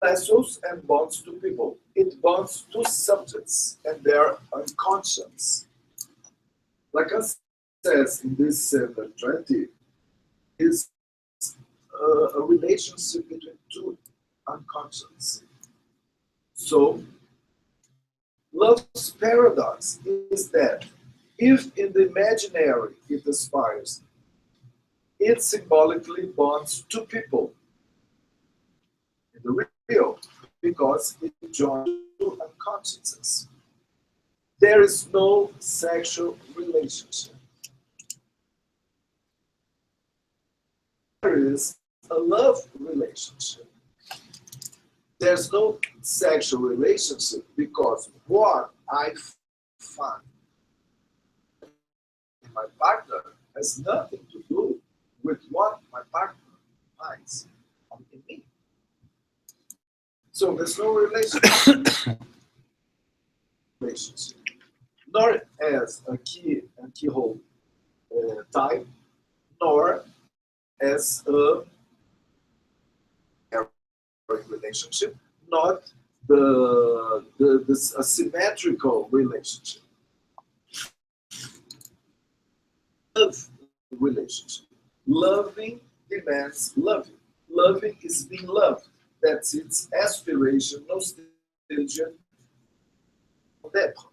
vessels and bonds to people. It bonds two subjects and their unconscious. Lacan says in this 20 is a relationship between two unconscious. So, love's paradox is that if in the imaginary it aspires, it symbolically bonds two people in the real, because it joins two unconsciouses. There is no sexual relationship. There is a love relationship. There's no sexual relationship because what I find in my partner has nothing to do with what my partner finds in me. So there's no relationship, nor as a keyhole type, nor as a relationship, not this asymmetrical relationship. Love relationship. Loving demands loving. Loving is being loved. That's its aspiration, nostalgia, depth.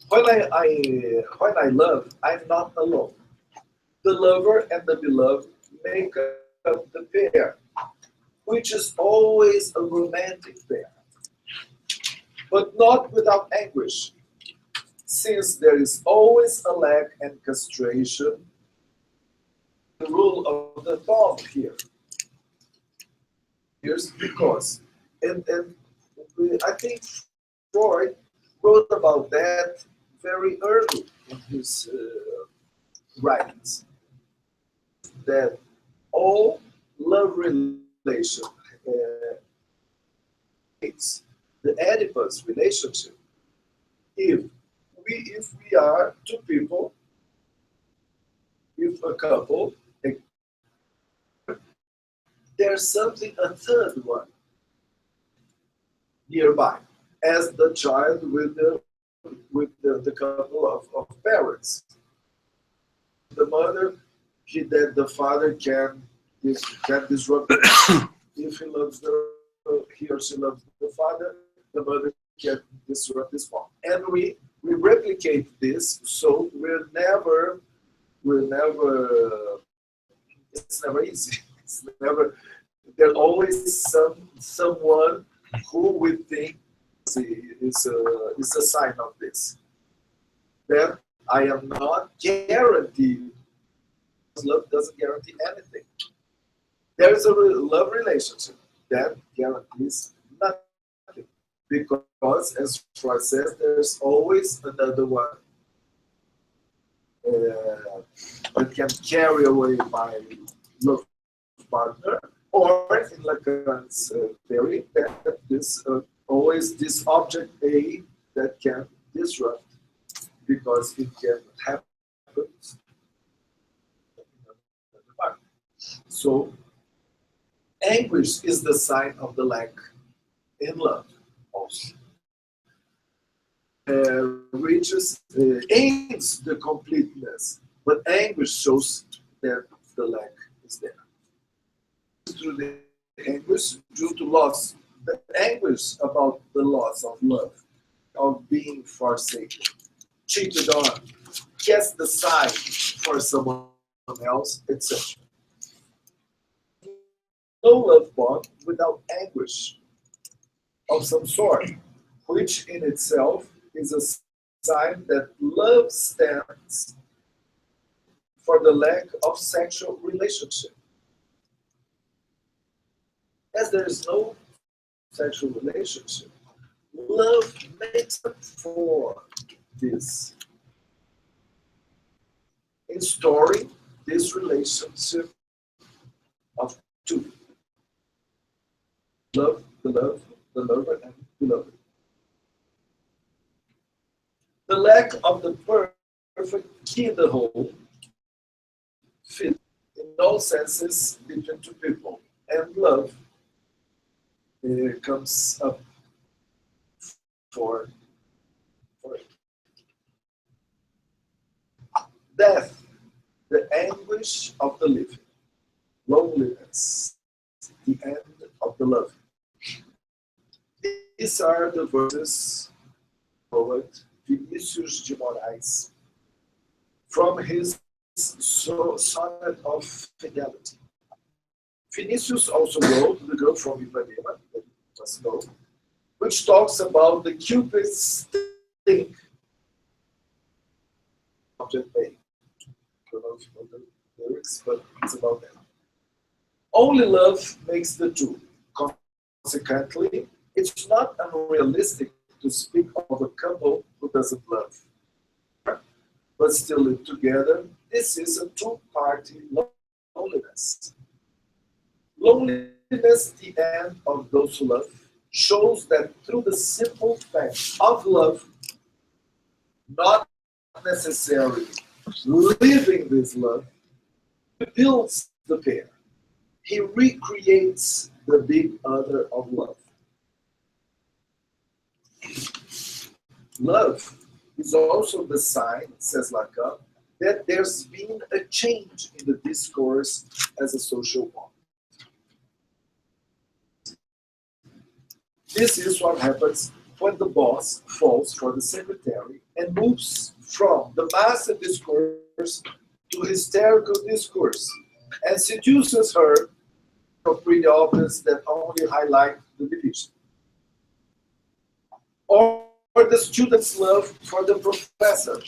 When I love, I'm not alone. The lover and the beloved make up the pair, which is always a romantic pair, but not without anguish, since there is always a lack and castration, the rule of the thumb here. Here's because, and I think Freud wrote about that very early in his writings, that all love relation, it's the Oedipus relationship. If we are two people, if a couple, there's something, a third one nearby, as the child with the couple of parents. The mother, that the father can disrupt. If he loves he or she loves the father, the mother can disrupt this one. And we replicate this, so we're never. It's never easy. It's never. There's always someone who we think is a sign of this. Then I am not guaranteed. Love doesn't guarantee anything. There is a love relationship that guarantees nothing, because, as Freud says, there's always another one that can carry away my love partner, or in Lacan's theory, that this always this object A that can disrupt, because it can happen. So, anguish is the sign of the lack in love, also. Aims the completeness, but anguish shows that the lack is there. Through the anguish due to loss, the anguish about the loss of love, of being forsaken, cheated on, cast aside for someone else, etc. No love bond without anguish of some sort, which in itself is a sign that love stands for the lack of sexual relationship. As there is no sexual relationship, love makes up for this, in storing this relationship of two. Love, the lover, and beloved. The lack of the perfect key in the whole fit in all senses between two people, and love comes up for it. Death, the anguish of the living, loneliness, the end of the loving. These are the verses poet Vinicius de Moraes from his sonnet of fidelity. Vinicius also wrote The Girl from Ipanema, that you must know, which talks about the Cupid's sting. Object A. I don't know if you know the lyrics, but it's about that. Only love makes the two. Consequently, it's not unrealistic to speak of a couple who doesn't love, but still live together. This is a two-party loneliness. Loneliness, the end of those who love, shows that through the simple fact of love, not necessarily living this love, he builds the pair. He recreates the big other of love. Love is also the sign, says Lacan, that there's been a change in the discourse as a social one. This is what happens when the boss falls for the secretary and moves from the massive discourse to hysterical discourse and seduces her for pretty obvious that only highlight the division. Or the student's love for the professor.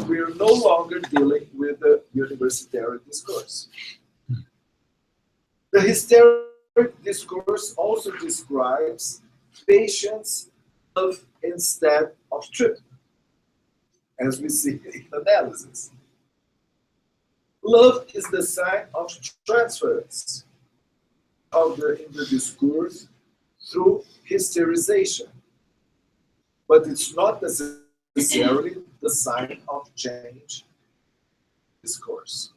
We are no longer dealing with the universitary discourse. The hysterical discourse also describes patients' love instead of treatment, as we see in analysis. Love is the sign of transference in the discourse through hysterization, but it's not necessarily the sign of change discourse.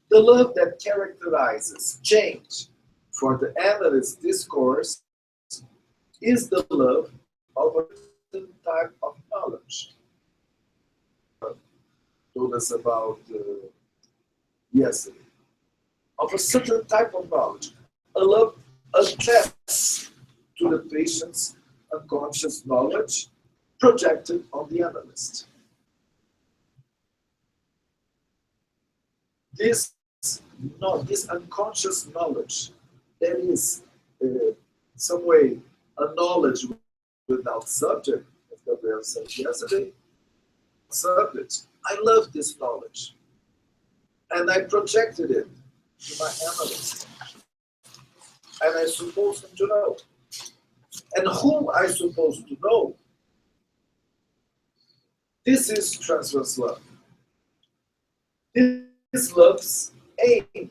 The love that characterizes change for the analyst discourse is the love of a certain type of knowledge. Told us about yesterday. Of a certain type of knowledge. A love attests to the patient's unconscious knowledge projected on the analyst. This unconscious knowledge, there is some way a knowledge without subject, as Gabriela said yesterday. Subject. I love this knowledge. And I projected it to my analyst. And I supposed him to know. And whom I supposed to know. This is transverse love. This love's aim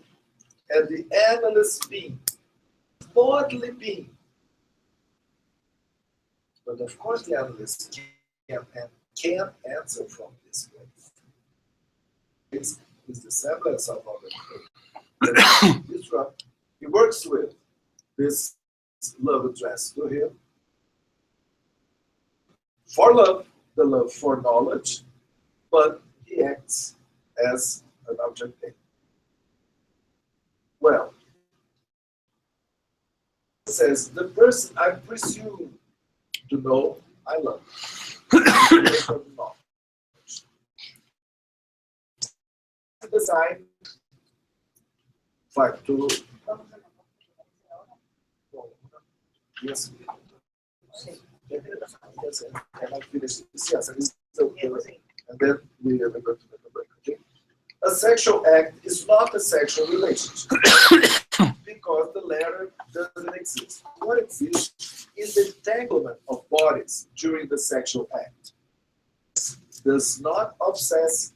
at the analyst being, bodily being. But of course the analyst can't answer from this place. It's the semblance of our he works with this love addressed to him. For love, the love for knowledge, but he acts as an object A. Well, it says, the person I presume to know, I love. The sign 5 2. Yes. Yes, and I finish this. Yes, and then we are going to make a break. Okay. A sexual act is not a sexual relationship because the latter doesn't exist. What exists is the entanglement of bodies during the sexual act. Does not obsess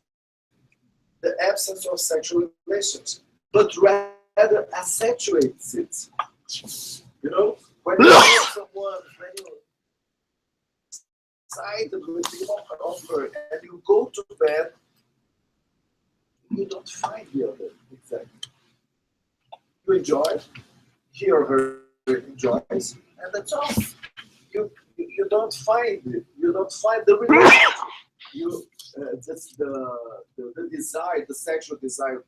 the absence of sexual relations, but rather accentuates it. You know, when you meet someone, when you're excited with the offer and you go to bed, you don't find the other exactly. You enjoy he or her enjoys, and that's all. You don't find it. You don't find the relation. That's the desire, the sexual desire.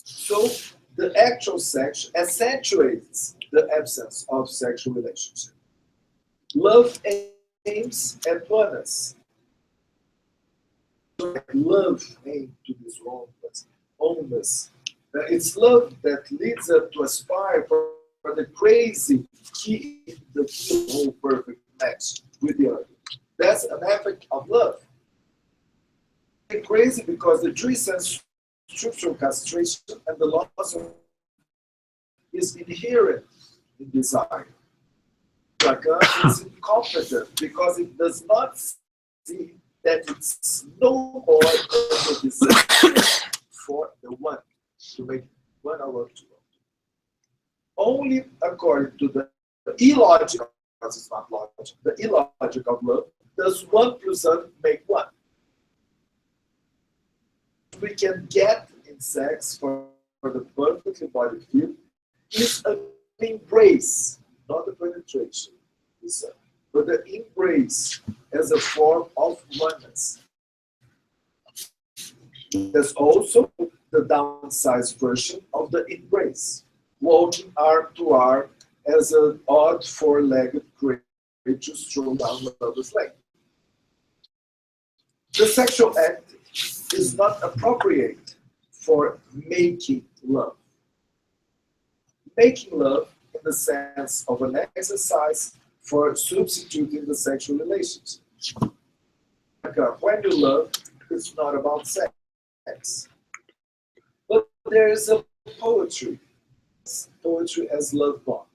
So the actual sex accentuates the absence of sexual relationship. Love aims at oneness. Love aims to this oneness. It's love that leads us to aspire for the crazy the whole perfect match with the other. That's an effect of love. It's crazy because the true sense structural castration and the loss of is inherent in desire. Lacan is incompetent because it does not see that it's no more than the desire for the one to make one or two. Only according to the illogic, because it's not logic, the illogic of love, does 1 + 1 make 1. We can get in sex for the perfectly body feel is an embrace, not a penetration, but the embrace as a form of oneness. There's also the downsized version of the embrace, walking arm to arm as an odd four-legged creature stroll down lover's lane. The sexual act is not appropriate for making love. Making love in the sense of an exercise for substituting the sexual relationship. When you love, it's not about sex. But there is a poetry as love bond.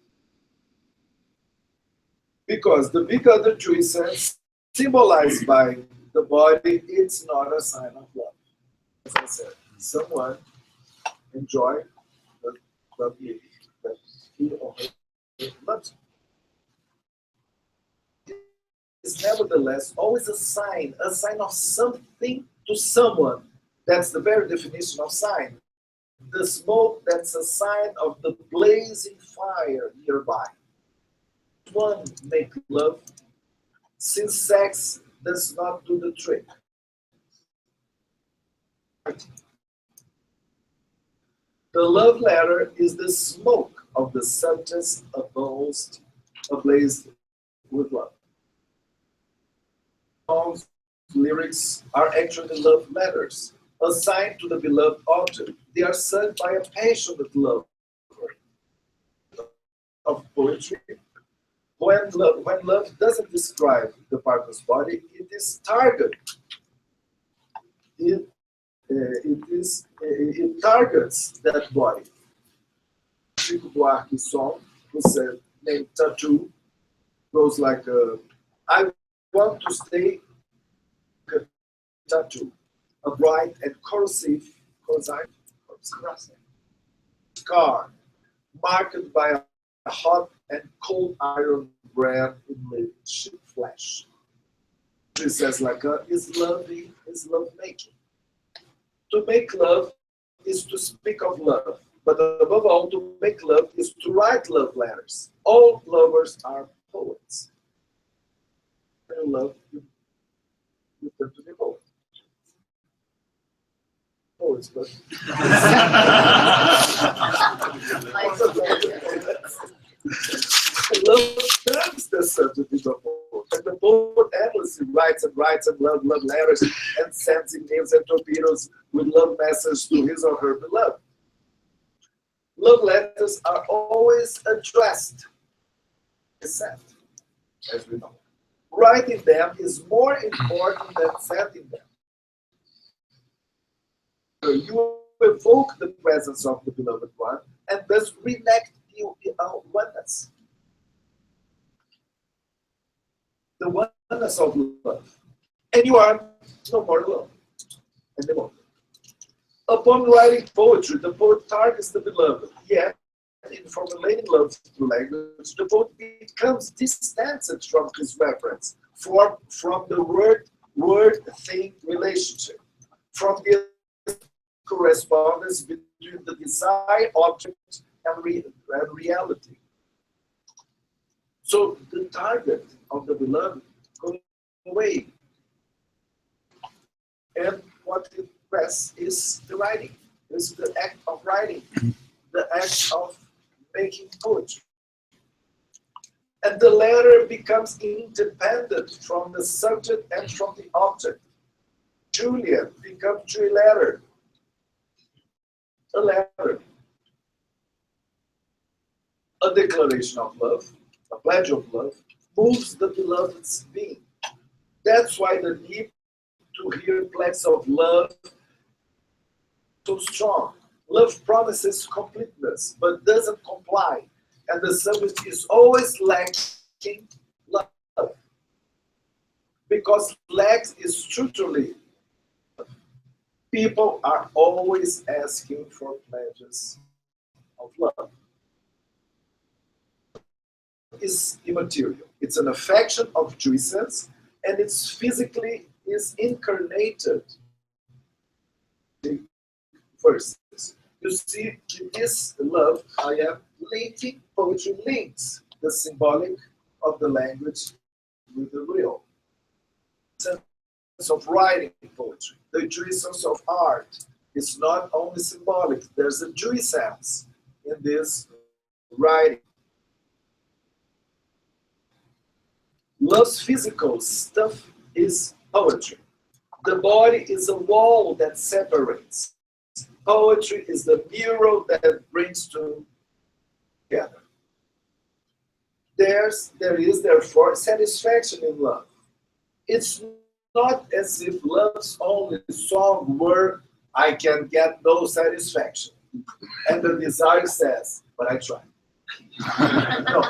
Because the big other tree sense symbolized by the body, it's not a sign of love. As I said, someone enjoy the behavior that he or her loves. It's nevertheless always a sign of something to someone. That's the very definition of sign. The smoke, that's a sign of the blazing fire nearby. One make love, since sex does not do the trick. The love letter is the smoke of the substance ablaze with love. Songs, lyrics are actually love letters, assigned to the beloved object. They are sung by a passionate lover. Of poetry, when love doesn't describe the partner's body, it is targeted. It targets that body. Chico Buarque's song, who said, named Tattoo, goes like, I want to stay a tattoo, a bright and corrosive scar, marked by a hot and cold iron brand in living flesh. She says, like, is loving, is love making. To make love is to speak of love, but above all, to make love is to write love letters. All lovers are poets. When you love, you turn to be poet. Poets, but love turns the subject into a poet. And the poet endlessly writes and love letters and sends emails and torpedoes with love messages to his or her beloved. Love letters are always addressed, sent, as we know. Writing them is more important than sending them. You evoke the presence of the beloved one and thus reenact the oneness. The oneness of love. And you are no more alone anymore. Upon writing poetry, the poet targets the beloved. Yet, in formulating love through language, the poet becomes distanced from his reference, from the word-thing relationship, from the correspondence between the desired object and reality. So the target of the beloved goes away. And what it rests is the writing, is the act of writing, the act of making poetry. And the letter becomes independent from the subject and from the object. Juliet becomes Juliet, a letter, a declaration of love, a pledge of love, moves the beloved's being. That's why the need to hear pledges of love so strong. Love promises completeness, but doesn't comply. And the subject is always lacking love. Because lack is structurally, people are always asking for pledges of love. It's immaterial. It's an affection of juices, and it's physically is incarnated. Verses. You see, in this love, I am linking poetry links the symbolic of the language with the real. Sense of writing poetry, the Jewish sense of art is not only symbolic. There's a Jewish sense in this writing. Love's physical stuff is poetry. The body is a wall that separates. Poetry is the mirror that brings together. There is therefore satisfaction in love. It's not as if love's only song were I can get no satisfaction. And the desire says, but I try. No.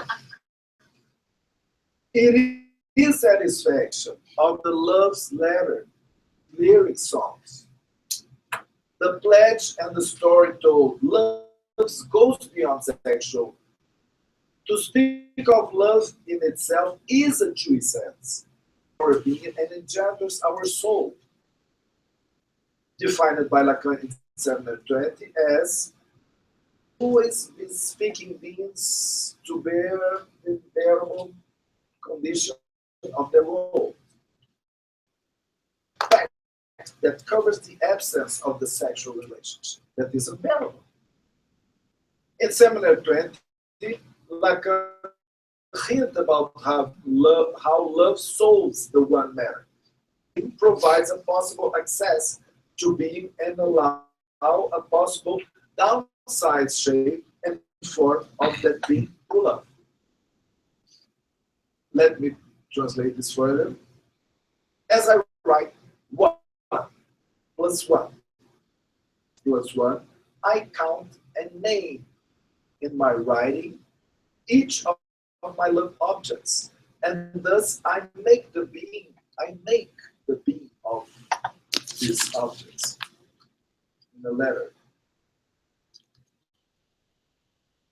It is satisfaction of the love's letter, lyric songs. The pledge and the story told. Love goes beyond sexual. To speak of love in itself is a true sense. Our being and engenders our soul. Defined by Lacan in 720 as always speaking beings to bear the bearable condition of the role. That covers the absence of the sexual relationship that is unbearable. In similar 20, Lacan hint about how love solves the one matter. It provides a possible access to being and allow a possible downside shape and form of that being to love. Let me translate this further. As I write, 1 plus 1 plus 1, I count and name in my writing each of my love objects, and thus I make the being of these objects in the letter.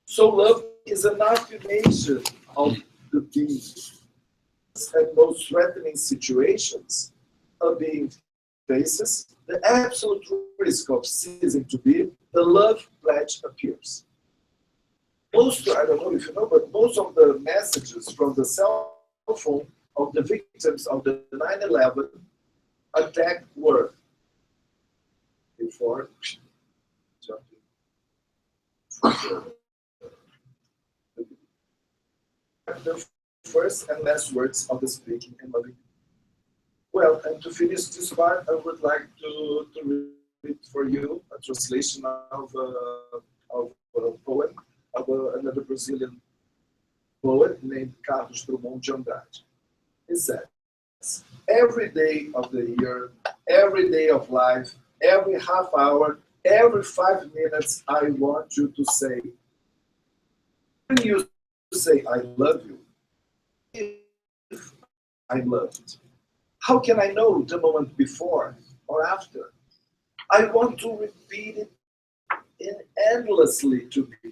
So love is an affirmation of the being. And most threatening situations, a being faces the absolute risk of ceasing to be, the love pledge appears. Most, I don't know if you know, but most of the messages from the cell phone of the victims of the 9/11 attack were before jumping. The first and last words of the speaking and loving. Well, and to finish this part, I would like to read for you a translation of a poem of another Brazilian poet named Carlos Drummond de Andrade. He says, every day of the year, every day of life, every half hour, every 5 minutes, I want you to say, when you say, I love you, if I'm loved. How can I know the moment before or after? I want to repeat it endlessly to be.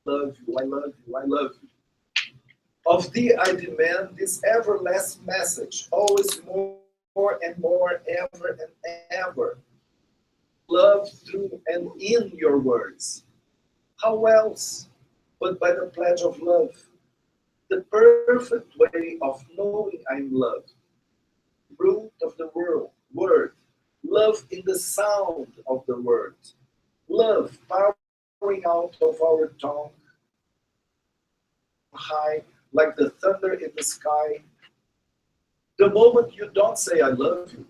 Love you, I love you, I love you. Of thee I demand this everlasting message, always more and more, ever and ever. love through and in your words. How else but by the pledge of love? The perfect way of knowing I'm loved. Root of the word. Love in the sound of the word. Love pouring out of our tongue, high like the thunder in the sky. The moment you don't say I love you,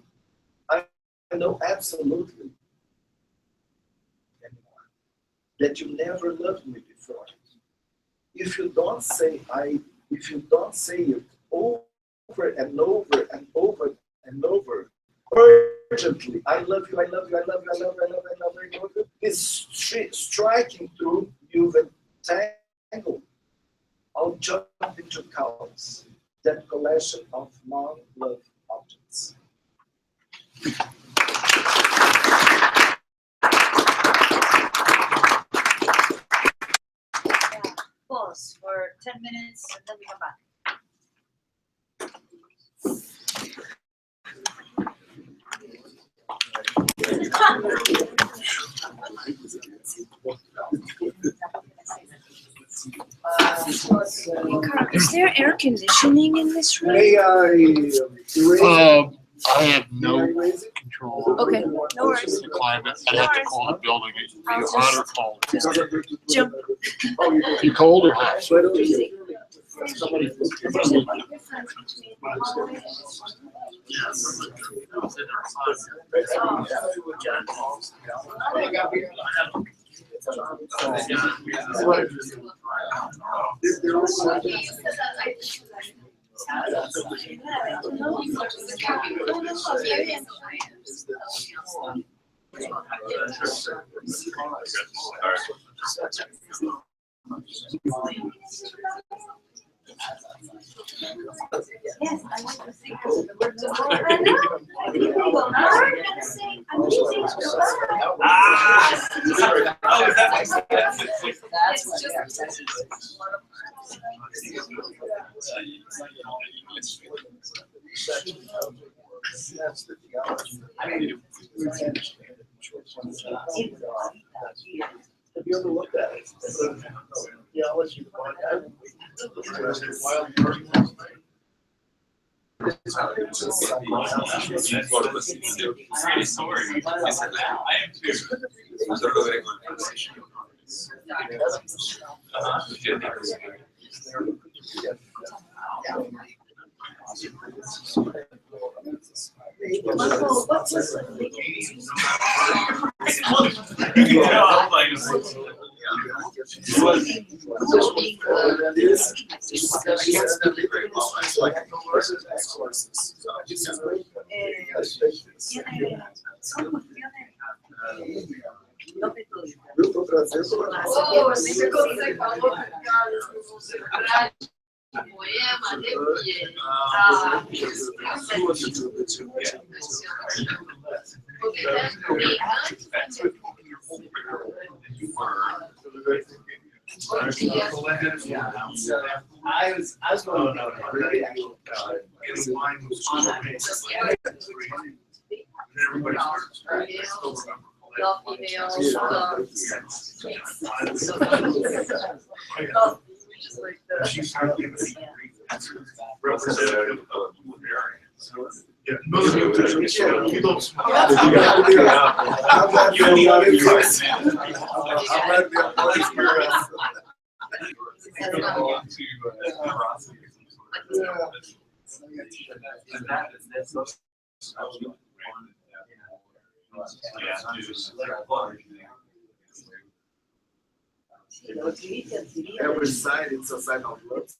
I know absolutely anymore that you never loved me before. If you don't say it over and over and over and over, urgently, I love you, I love you, I love you, I love you, I love you, I love you, I love you, is striking through you've entangled. I'll jump into chaos, that collection of non-love objects. Pause for 10 minutes and then we come back. Is there air conditioning in this room? May I raise it? I have no May I raise it? control Okay, no worries. of the climate. I'd have to call the building. It'd be I'll hot or just- cold. Jump. You cold or hot? Easy. There's a big difference between Yes, I want to see because the word tomorrow. I know. I'm gonna say, I'm using it. It's just. Have you ever looked at it? Yeah, I'll let you. Michael, what's this? Eu tô trazendo Oh, sempre quando você falou que poema, devia. I was going really actual Getting wine was on that basis. Everybody starts. She's representative of the area. Yeah, most of you don't smoke. I'm Every sign is a sign of love.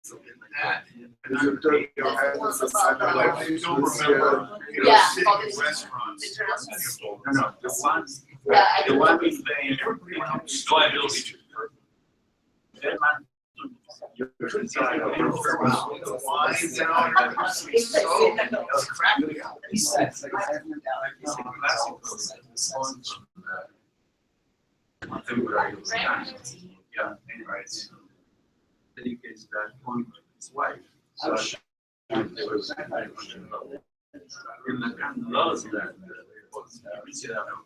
Something like that. If you turn your head, it's a sign of Like, love. you don't remember, Yeah, sitting all in this- restaurants. No, The one, Yeah, the one we say, everybody comes, liability. You're inside of the wine down. Yeah, anyways. Dedicates that point to his wife. So there was. In the loves that.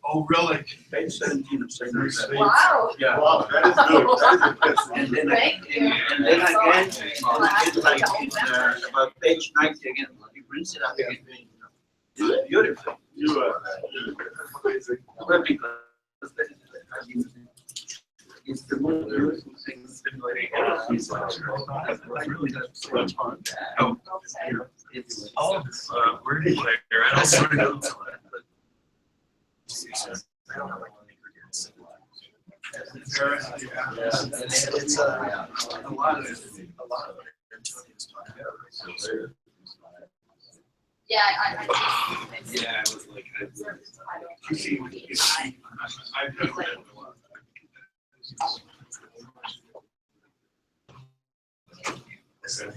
Oh, really? Page 17 of Psychoanalytic. Wow. Yeah. Wow, that is good. That is And then, Thank you. and then again, like about page 90 again, he brings it up again. Beautiful. You are amazing. Well, because it's the most beautiful thing stimulating all of these really so much fun. Oh, It's where do you play? I don't sort of know. I don't know. it's a lot of Antonio's talking about. Yeah, I. Yeah, I was like, you see, I've never read a lot. So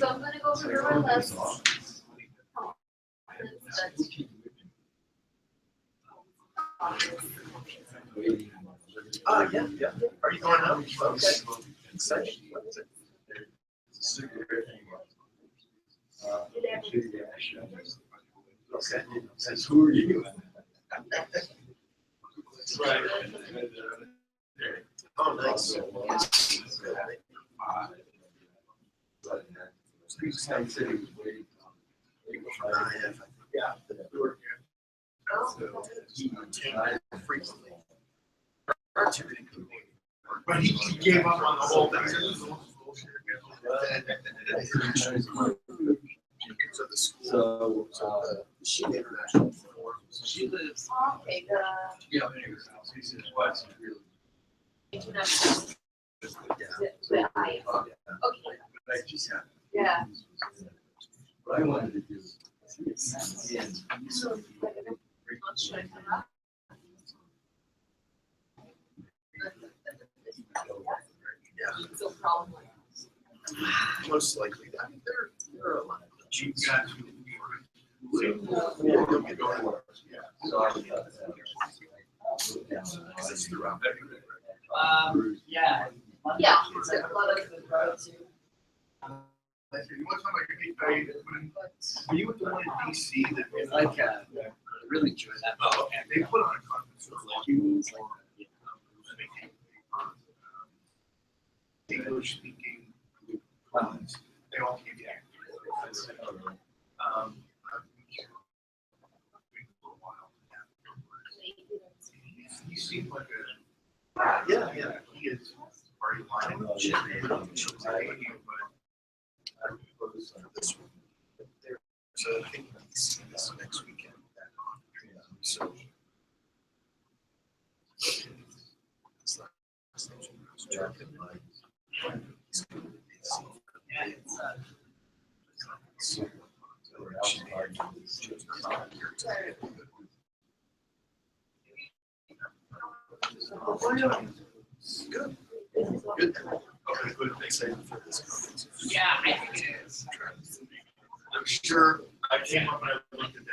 I'm gonna go through our list. Yeah, yeah. Are you going out? Okay. Exciting. What is it? Okay. Says, who are you? Right. Oh, nice. Yeah. Frequently. But he gave up on the whole thing. So the school, she international forum. She lives. Okay, Yeah, he says, what's really? international. The I. Okay. Yeah. What I wanted to do. Should I come up? Yeah, So problem. most likely. I mean, there are a lot of You cheats. got It's throughout. Yeah. Yeah, it's a lot of the road too. One time were you with the one in DC that was Like, really enjoy that. oh, and they put on a conference for like English speaking clowns. They all came back. He seemed like a Yeah. he is already lying. This one. There's a thing that's this next weekend. So. It's not- it's not- it's talking like- Good. Good. Okay, good. Excited for this conference. Yeah, I think it is. I'm sure I came up and I looked at that.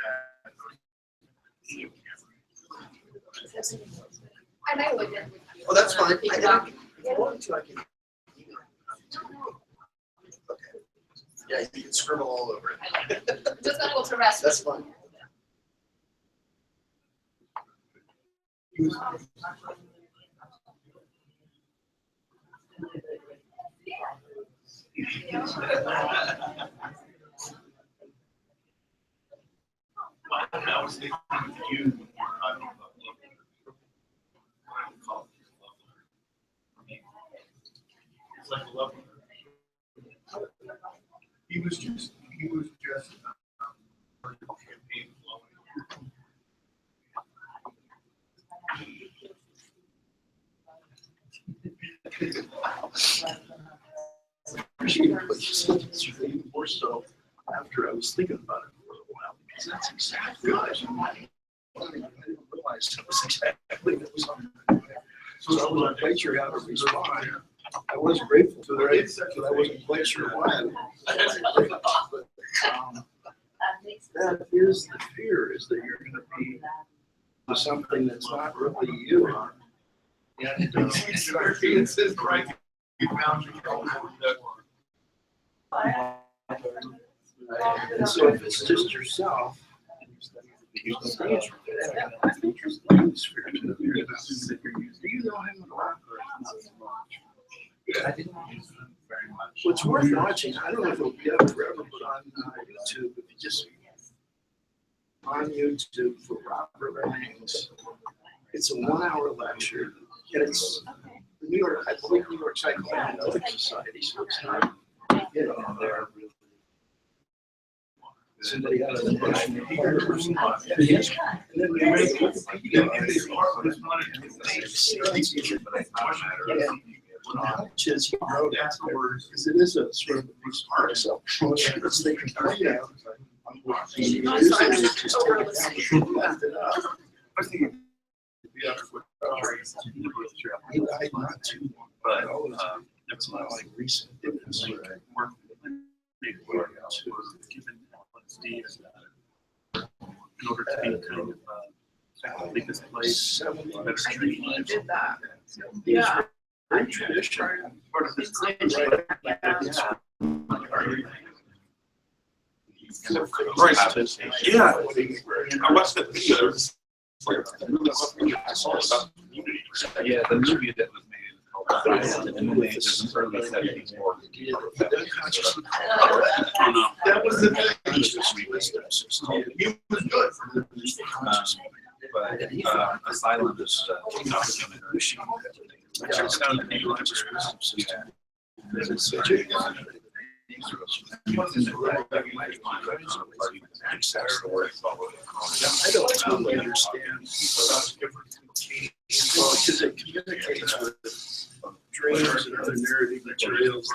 I might look at. Oh, that's fine. Pick I it up. can, if you want to, I can. Okay. Yeah, you can scribble all over it. I like it. I'm just gonna go to rest. That's fine. I was thinking of you. It's like a love. He was just campaign flowing. Appreciate what you said. It's really more so after I was thinking about it for a while, because that's exactly what I didn't realize that was exactly what was on. So I wasn't quite sure how to respond. I was grateful to the right, but I wasn't quite sure why. But, that is the fear, is that you're gonna be something that's not really you. And, It says right. You found your and so if it's just yourself, I didn't use them very much. What's worth watching, I don't know if it'll be ever forever, but on YouTube, if you just on YouTube for Robert Langs, it's a 1-hour lecture, and it's the New York, I believe New York Psychoanalytic Society, so it's not, you know, they're somebody out of the nation. And then they make which is he wrote afterwards, because it is a sort of a piece of art. So let's think about it. I think He died not too long, but it's not like recent. It was work given LSD in order to be kind of make this place better treated. He did that. Yeah. Very traditional. Part of this Right. Yeah. I watched that video. Yeah, the movie that was made is called Silent, and then they did some early 70s more. That was the thing. He was good. But Asylum is a documentary. It's down in the library. I don't totally understand because it communicates with dreams and other narrative materials.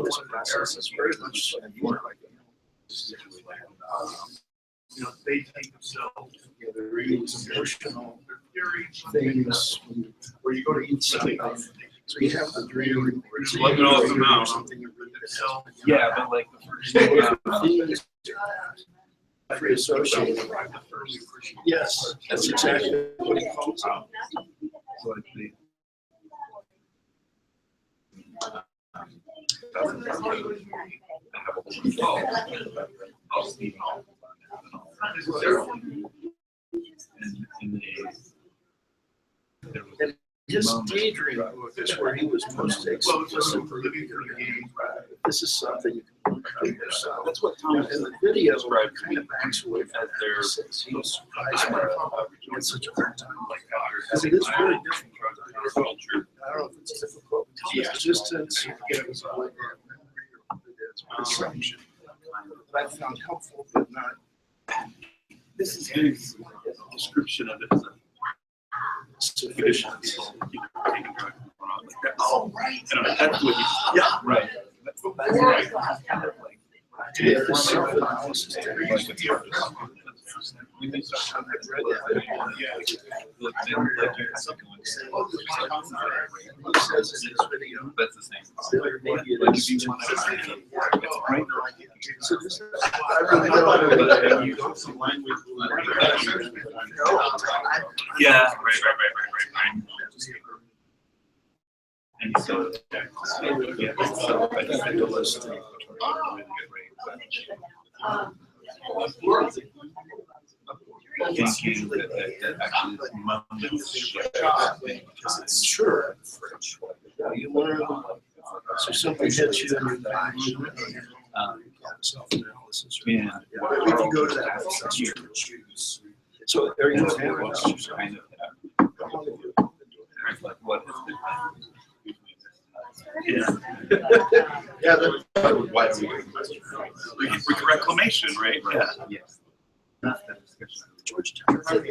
This process is very much you know, they take themselves together, use emotional things where you go to eat something. So you have the dream. Just let it all come out. Yeah, but like the first Free associated. Yes, that's exactly what he calls it. And his daydream book is where he was most explicit. This is something you can look at yourself. That's what Tom in the video kind of backs away from their. He was surprised by he had such a hard time because it is very difficult. I don't know if it's difficult. Resistance, it was all perception that I found helpful, but not. This is his description of it as a sufficient people taking drugs and whatnot like that. Oh, right. I don't know, that's what he, yeah, right. That's kind of like, The self-analysis. He says in his video, that's the same. maybe it is. So this is, I really Yeah, right. And so, yeah, so I think the list. Thinking that actually this moment is because it's sure. You learn. So something hits you in your back. Self-analysis. Yeah. We can go to that. So there you go. Kind of like what has been. Yeah. Yeah. Why are we reclamation, right? Yeah. Yes. Georgetown. Maybe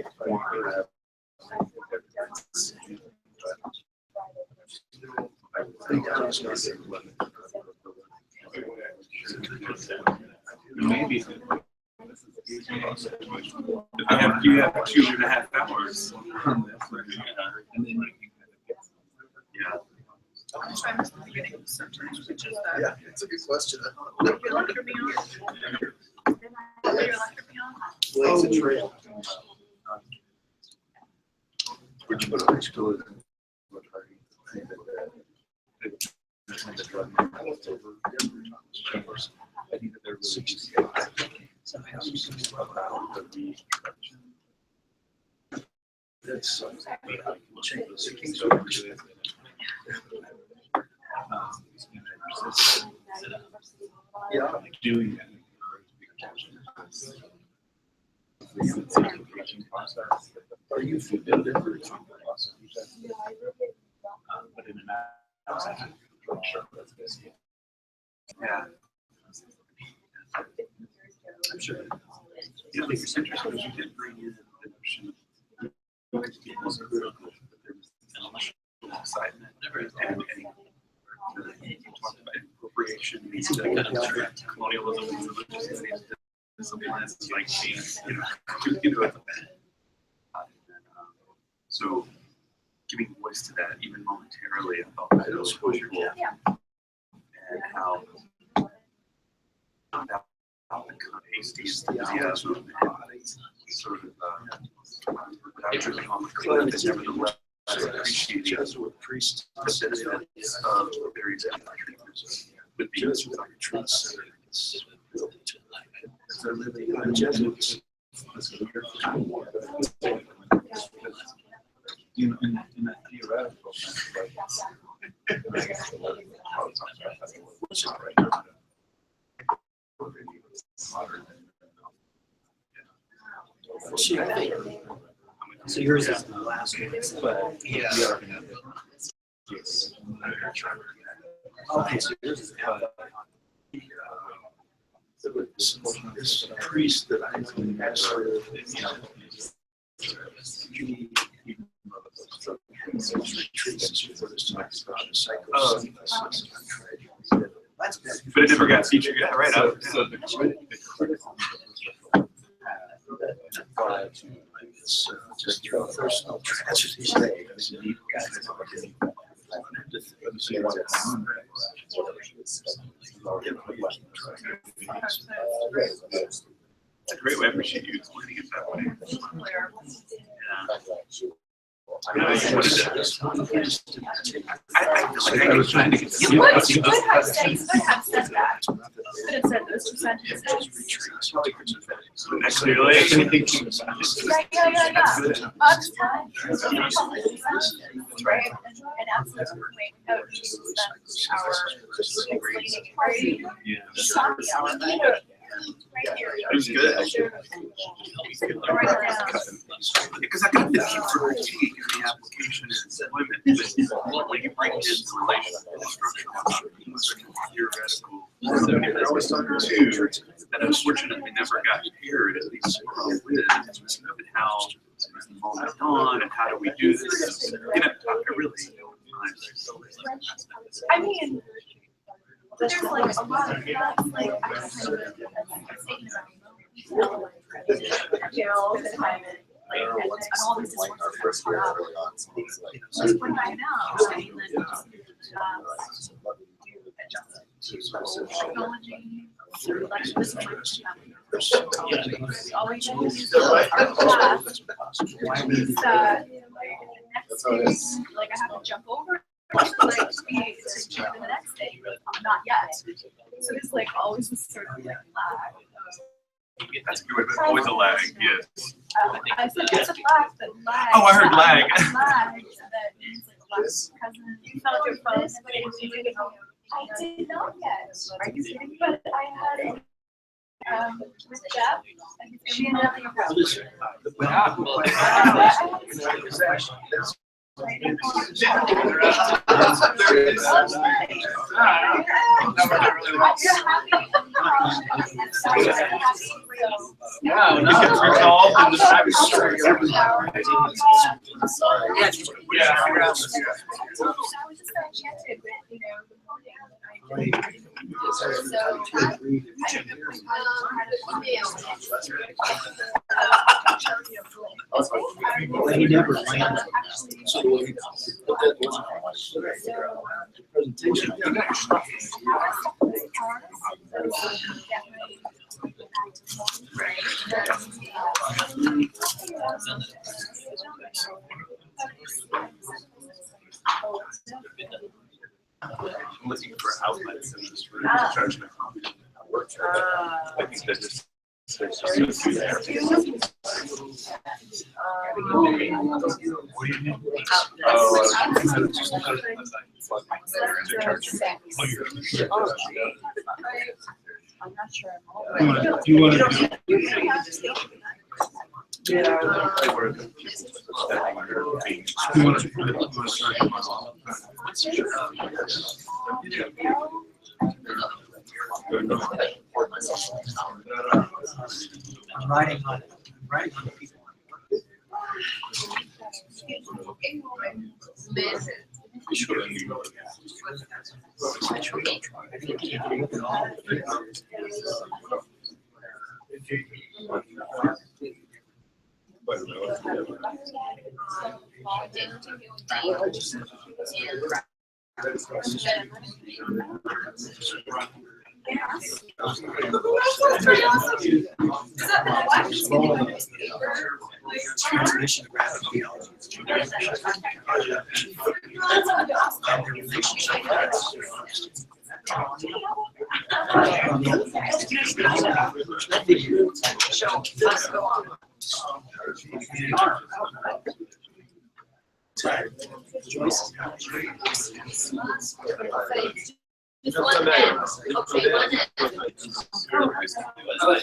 you have 2.5 hours on this, and then you can yeah. I missed the beginning of the sentence, which is that. Yeah, it's a good question. Would you like to be on? Would you like to be on? Blaze a trail. Would you put a picture of it? I think that they're really So how do you feel about the reconstruction? That's changes. It keeps going to it. Yeah. Doing that. Are you familiar with But in an yeah. I'm sure. Yeah, I think it's interesting because you did bring in the notion of it was critical, but there was an emotional excitement and you talked about appropriation needs to kind of colonialism and religious needs to something that's like being, so giving voice to that even momentarily, I thought that was really cool. And how the kind of hasty enthusiasm and sort of without tripping on the cliff, but nevertheless appreciating Jesuit priest the benefits of various treatments with the Jesuit retreat center? They're living on Jesuits. In that theoretical sense, So yours is the last one, but yeah. Okay, so yours is this priest that I retreats before this talks about psychoanalysis. but it never got featured. Yeah, right. So the critical it's just your personal transition. It's a great way. I appreciate you explaining it that way. I feel like I was trying to get You could have said that. Could have said those two sentences. clearly. Yeah. Right. And absolutely without explaining our It was good. Because I got the need for critique in the application and employment, but when you bring in the relational instructional, theoretical, that unfortunately never got paired, at least with and how is the moment on and how do we do this? And I really I mean, there's like a lot of that's like I kind of statement about all the time and all these discourses just when I know saying that technology this always like I have to jump over. Like it's the next day, not yet. So it's like always this sort of like lag. that's a good way, but always a lag, yes. I said it's a lag, but lag. Oh, I heard lag. Lag. That means like last cousin. You found your phone. I did not yet. Are you kidding? But I had with Jeff and his family Wow, no, it's resolved in the cybersecurity. He never landed. So but that wasn't the presentation. I'm looking for outlets in this room. Judgment. I think that just I'm not sure. You want to do you want to I'm writing on people. Transmission graphic theology. And the relationship.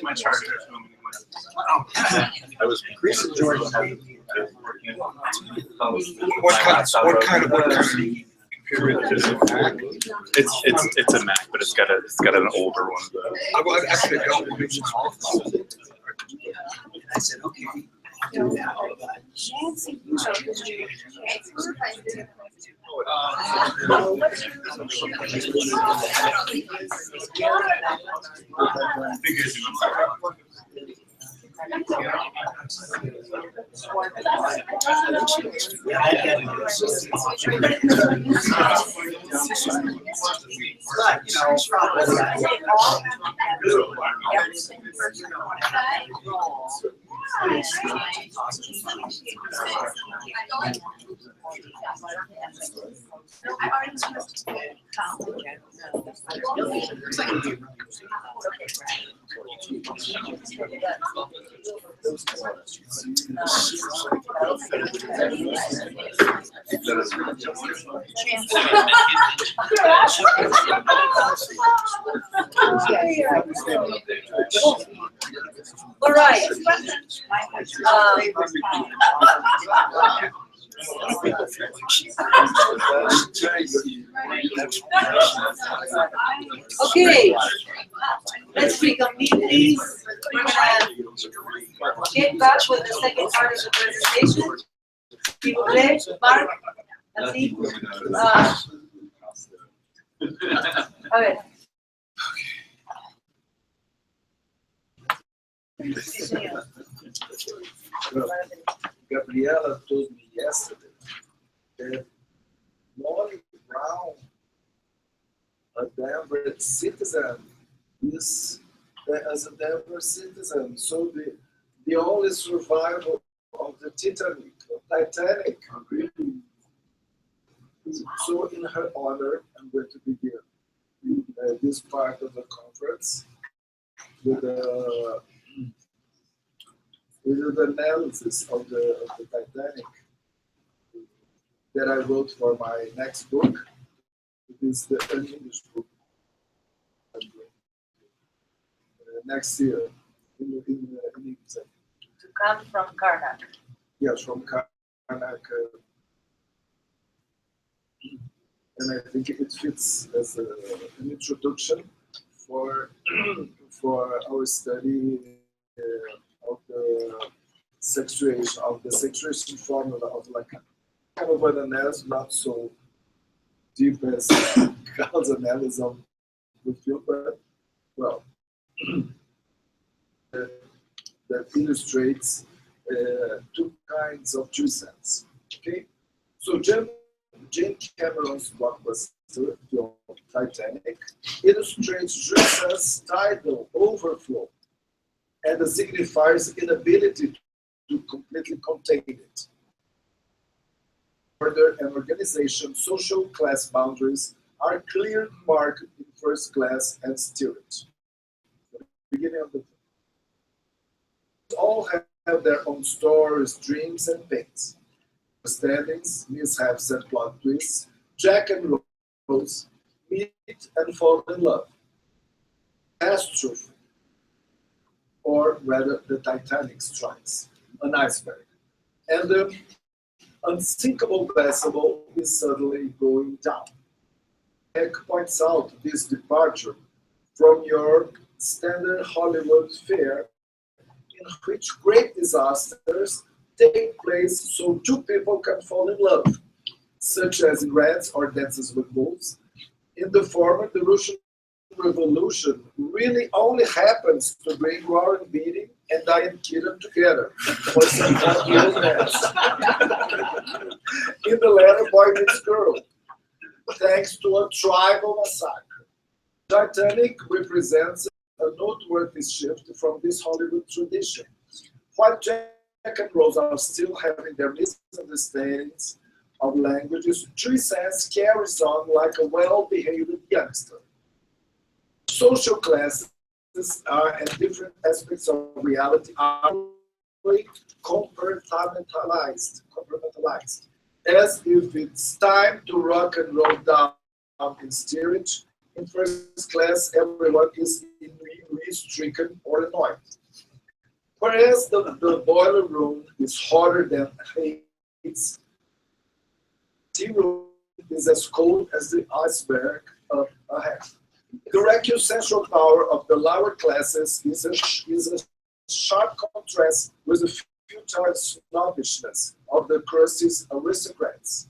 my charger. I was increasing Jordan. What kind of computer is it? Mac? It's a Mac, but it's got an older one. I've actually got one. I said, okay. All right. Okay, let's reconvene, please. We're gonna get back with the second part of the presentation. People play, Mark, así. A ver. Gabriela told me yesterday that Molly Brown, a Denver citizen, is as a Denver citizen. So the only survival of the Titanic. So in her honor, I'm going to begin this part of the conference with the analysis of the Titanic that I wrote for my next book. It is the English book. Next year in English. To come from Karnak. Yes, from Karnak. And I think it fits as an introduction for our study of the sexuation formula of Lacan. Kind of an analysis, not so deep as Kant's analysis of the field, but well, that illustrates two kinds of transcendence. Okay, so Jane Cameron's blockbuster film Titanic illustrates Drusa's tidal overflow and the signifier's inability to completely contain it. Order and organization, social class boundaries are clearly marked in first class and steerage. Beginning of the all have their own stories, dreams, and pains. Understandings, mishaps, and plot twists. Jack and Rose meet and fall in love. Catastrophe, or rather the Titanic strikes, an iceberg. And the unsinkable vessel is suddenly going down. Heck points out this departure from your standard Hollywood fare in which great disasters take place so two people can fall in love, such as in Rats or Dances with Wolves. In the former, the Russian Revolution really only happens to bring Warren Beatty and Diane Keaton together for some 4 years next. In the latter, boy meets girl, thanks to a tribal massacre. Titanic represents a noteworthy shift from this Hollywood tradition. While Jack and Rose are still having their misunderstandings of languages, Juice carries on like a well-behaved youngster. Social classes are and different aspects of reality are compartmentalized, as if it's time to rock and roll down in steerage. In first class, everyone is stricken or annoyed. Whereas the boiler room is hotter than Hades, tea room is as cold as the iceberg up ahead. The recusential power of the lower classes is a sharp contrast with the futile snobbishness of the crusty aristocrats.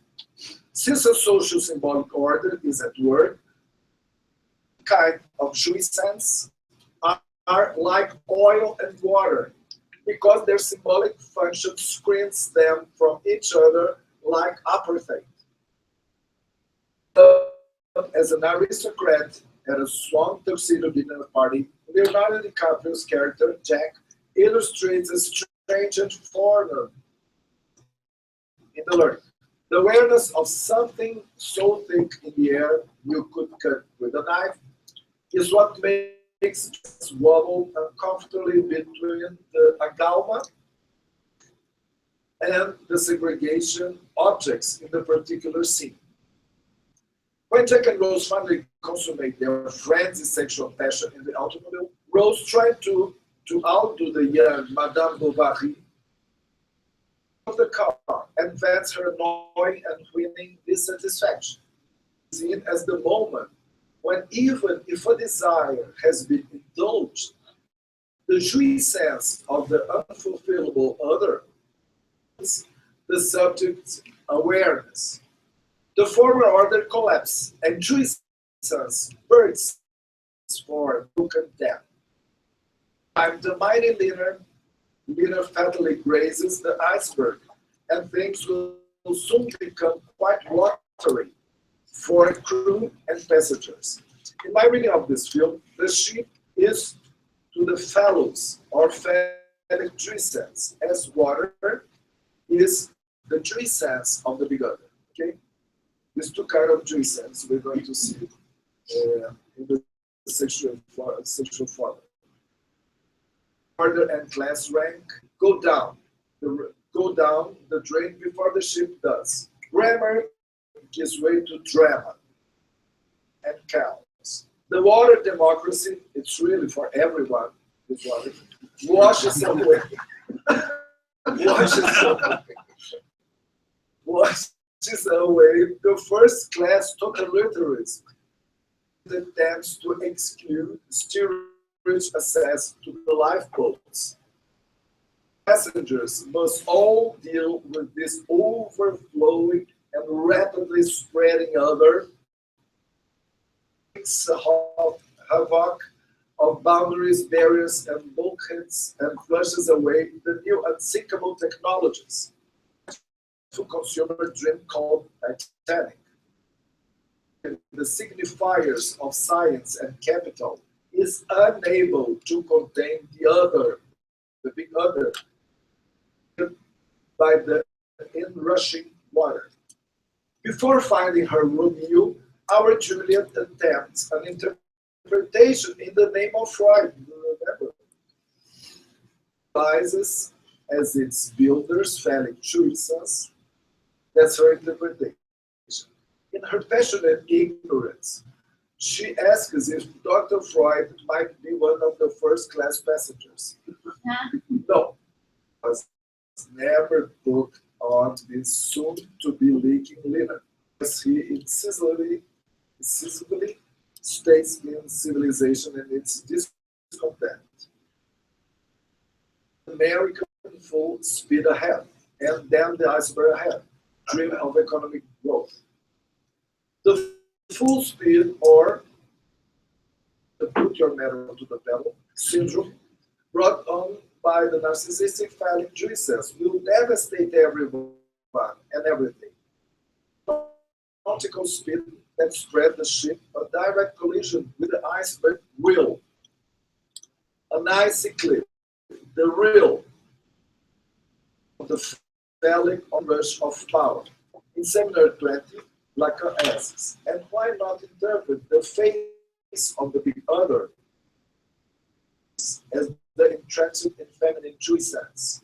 Since a social symbolic order is at work, kind of jouissance are like oil and water, because their symbolic function screens them from each other like apartheid. As an aristocrat at a swan tuxedo dinner party, Leonardo DiCaprio's character, Jack, illustrates a strange and foreigner in the learning. The awareness of something so thick in the air you could cut with a knife is what makes us wobble uncomfortably between the agalma and the segregation objects in the particular scene. When Jack and Rose finally consummate their frenzied sexual passion in the automobile, Rose tried to outdo the young Madame Bovary of the car and vents her annoying and winning dissatisfaction. Seen as the moment when even if a desire has been indulged, the jouissance of the unfulfillable other is the subject's awareness. The former order collapses, and jouissance bursts for broken down. And the mighty liner fatally grazes the iceberg, and things will soon become quite watery for crew and passengers. In my reading of this film, the ship is to the fellows or phallic jouissance, as water is the jouissance of the big other. Okay? These two kinds of jouissance we're going to see in the sexual form. Order and class rank go down the drain before the ship does. Grammar gives way to drama and counts. The water democracy, it's really for everyone, this water, washes away the first class totalitarism that attempts to exclude steerage access to the lifeboats. Passengers must all deal with this overflowing and rapidly spreading other havoc of boundaries, barriers, and bulkheads, and flushes away the new unsinkable technologies to consumer dream called Titanic. The signifiers of science and capital is unable to contain the big other, by the inrushing water. Before finding her Romeo, our Juliet attempts an interpretation in the name of Freud. You remember? symbolizes as its builders phallic choices. That's her interpretation. In her passionate ignorance, she asks if Dr. Freud might be one of the first-class passengers. No, was never booked on this soon-to-be leaking linen, as he incisively states in Civilization and its discontent. American full speed ahead, and then the iceberg ahead, dream of economic growth. The full speed, or the put your metal to the pedal syndrome, brought on by the narcissistic phallic juices, will devastate everyone and everything. Nautical speed that spread the ship, a direct collision with the iceberg will. An icy cliff, the real of the phallic onrush of power. In Seminar 20, Lacan asks, and why not interpret the face of the big other as the intrinsic and feminine juices?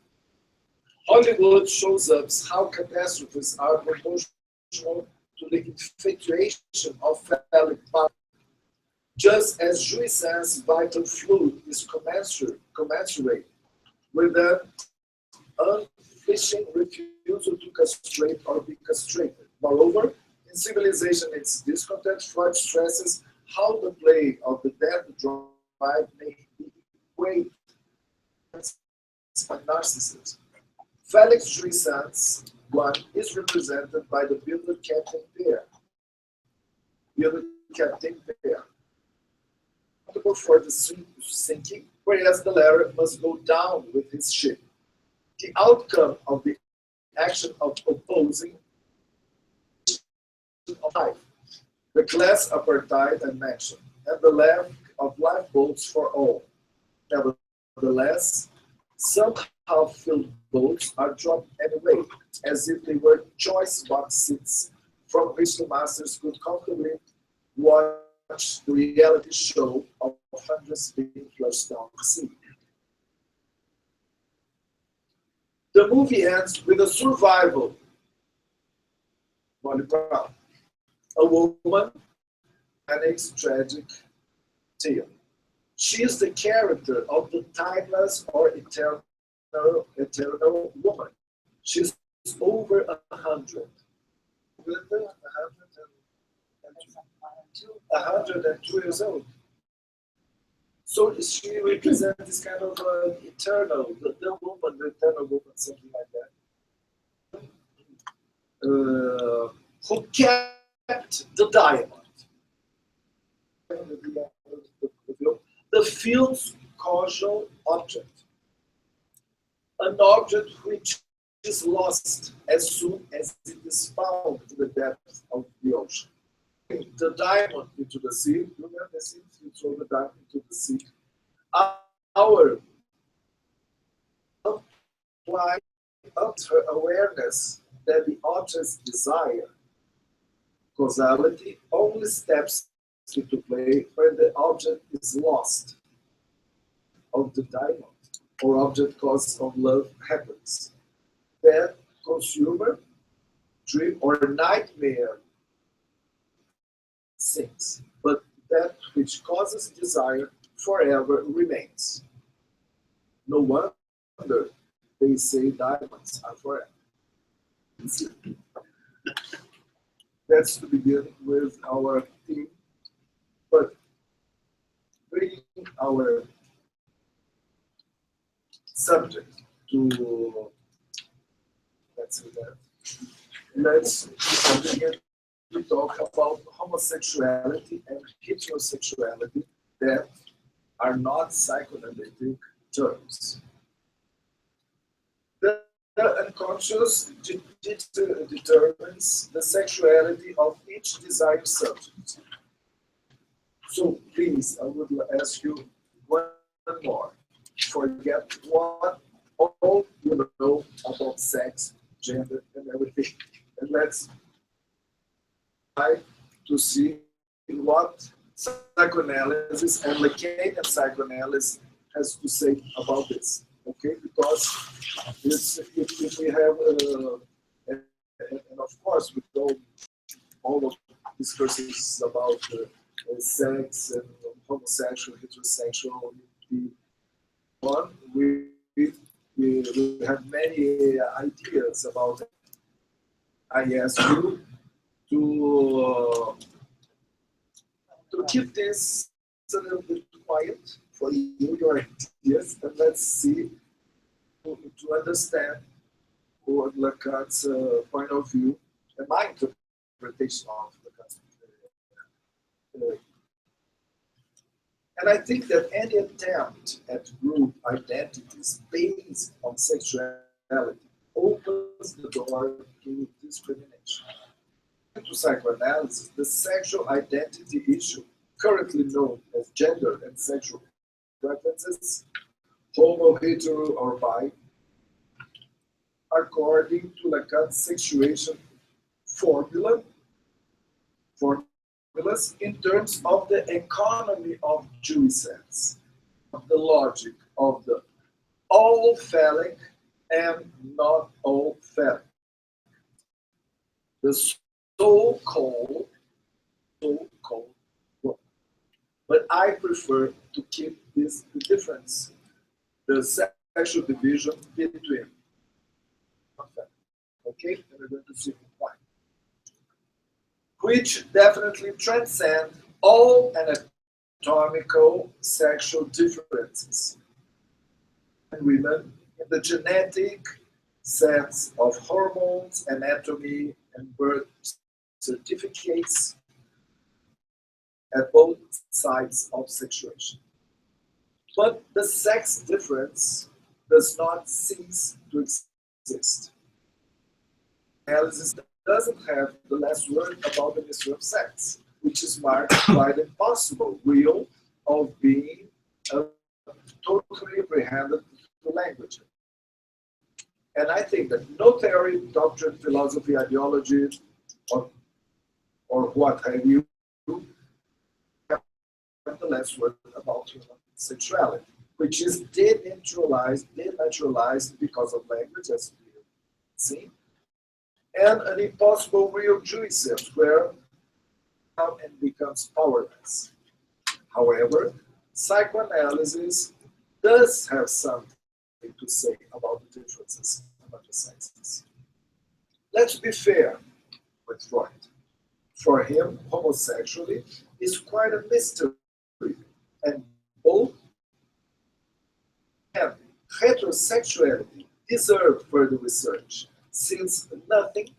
Hollywood shows us how catastrophes are proportional to the infatuation of phallic power. Just as Juicen's vital fluid is commensurate with the unflinching refusal to castrate or be castrated. Moreover, in Civilization and its discontent, Freud stresses how the play of the death drive may be equated with narcissism. Phallic Juicen's one is represented by the builder captain pair. For the sinking, whereas the latter must go down with his ship. The outcome of the action of opposing of life, the class apartheid I mentioned, and the lack of lifeboats for all. Nevertheless, some half-filled boats are dropped anyway, as if they were choice box seats from which the masters could comfortably watch the reality show of hundreds being flushed down the sea. The movie ends with a survival. Molly Brown, a woman, and a tragic tale. She is the character of the timeless or eternal woman. She's over 100. 102 years old. So she represents this kind of eternal, the woman, the eternal woman, something like that. Who kept the diamond. The field's causal object. An object which is lost as soon as it is found in the depths of the ocean. The diamond into the sea, remember the sea, you throw the diamond into the sea. Our apply up her awareness that the object's desire, causality, only steps into play when the object is lost of the diamond, or object cause of love happens. Then consumer, dream, or nightmare sinks, but that which causes desire forever remains. No wonder they say diamonds are forever. That's to begin with our theme, but bringing our subject to, let's say that, let's begin to talk about homosexuality and heterosexuality that are not psychoanalytic terms. The unconscious determines the sexuality of each desired subject. So please, I would ask you one more. Forget what all you know about sex, gender, and everything. And let's try to see what psychoanalysis and Lacanian psychoanalysis has to say about this. okay? Because if we have, and of course, with all of discussions about sex and homosexual, heterosexual, one, we have many ideas about it. I ask you to keep this a little bit quiet for you, your ideas, and let's see to understand what Lacan's point of view and my interpretation of Lacan's. And I think that any attempt at group identities based on sexuality opens the door to discrimination. To psychoanalysis, the sexual identity issue, currently known as gender and sexual preferences, homo, hetero, or bi, according to Lacan's sexuation formulas in terms of the economy of jouissance, of the logic of the all phallic and not all phallic. The so-called, but I prefer to keep this difference, the sexual division between. Okay, and we're going to see why. Which definitely transcend all anatomical sexual differences. And women in the genetic sense of hormones, anatomy, and birth certificates at both sides of sexuation. But the sex difference does not cease to exist. Analysis doesn't have the last word about the mystery of sex, which is marked by the impossible will of being totally apprehended through language. And I think that no theory, doctrine, philosophy, ideology, or what have you, have the last word about human sexuality, which is denaturalized because of language, as we have seen, and an impossible real jouissance where now and becomes powerless. However, psychoanalysis does have something to say about the differences among the sexes. Let's be fair with Freud. For him, homosexuality is quite a mystery, and both and heterosexuality deserve further research, since nothing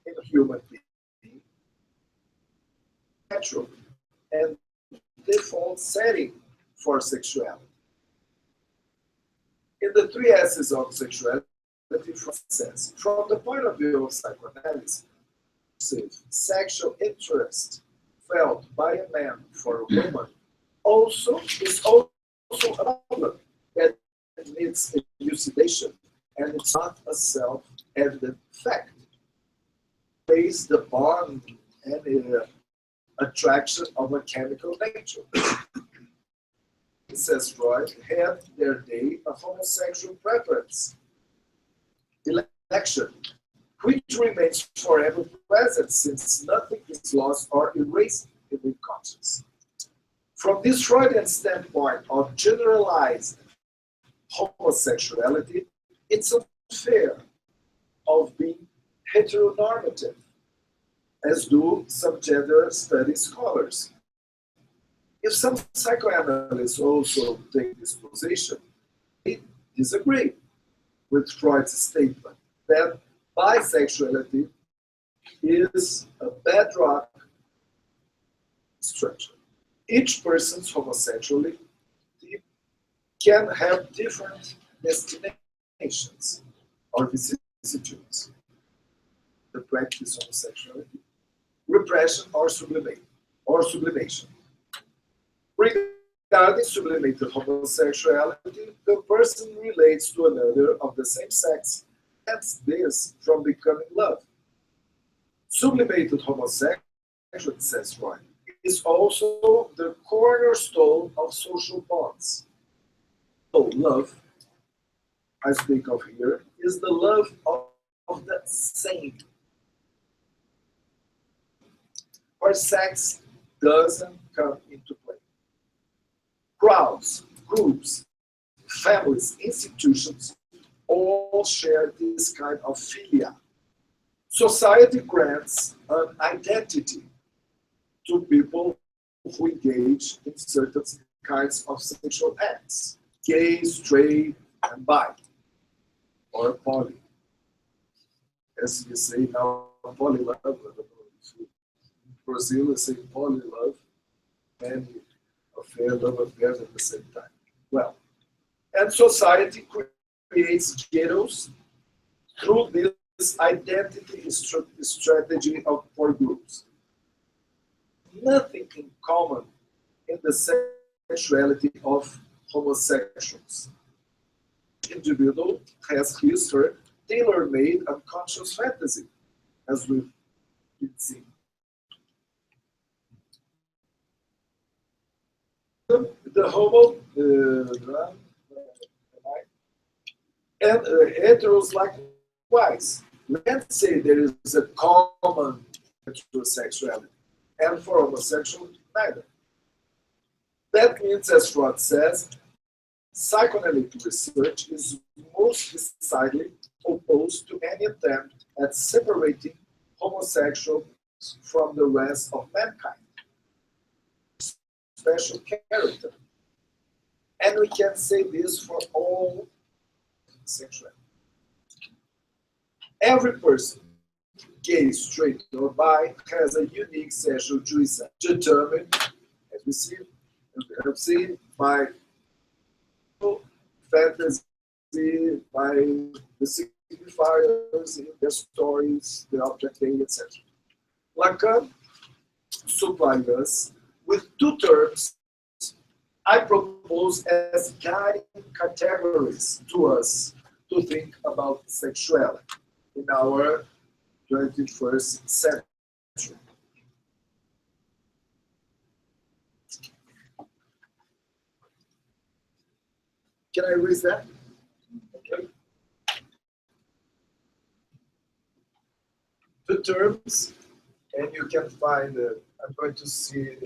in a human being natural and default setting for sexuality. In the three S's of sexuality, Freud says, from the point of view of psychoanalysis, sexual interest felt by a man for a woman is also a problem that needs elucidation, and it's not a self-evident fact. Face the bond and attraction of a chemical nature. Says Freud, had their day a homosexual preference election, which remains forever present since nothing is lost or erased in the conscience. From this Freudian standpoint of generalized homosexuality, it's unfair of being heteronormative, as do some gender studies scholars. If some psychoanalysts also take this position, they disagree with Freud's statement that bisexuality is a bedrock structure. Each person's homosexuality can have different destinations or vicissitudes. The practice of homosexuality, repression, or sublimation. Regarding sublimated homosexuality, the person relates to another of the same sex, hence this from becoming love. Sublimated homosexuality, says Freud, is also the cornerstone of social bonds. So love I speak of here is the love of the same, where sex doesn't come into play. Crowds, groups, families, institutions all share this kind of philia. Society grants an identity to people who engage in certain kinds of sexual acts, gay, straight, and bi, or poly. As we say now, poly love. In Brazil, we say poly love, and affair, love affairs at the same time. Well, and society creates ghettos through this identity strategy of four groups. Nothing in common in the sexuality of homosexuals. Individual has his her tailor-made unconscious fantasy, as we've been seeing. The homo and heteros likewise. Let's say there is a common heterosexuality, and for homosexual, neither. That means, as Freud says, psychoanalytic research is most decidedly opposed to any attempt at separating homosexuals from the rest of mankind. Special character. And we can say this for all sexuality. Every person, gay, straight, or bi, has a unique sexual choice determined, as we see, as we have seen, by fantasy, by the signifiers in their stories, the object A, etc. Lacan supplied us with two terms I propose as guiding categories to us to think about sexuality in our 21st century. Can I erase that? Okay. The terms, and you can find, I'm going to see,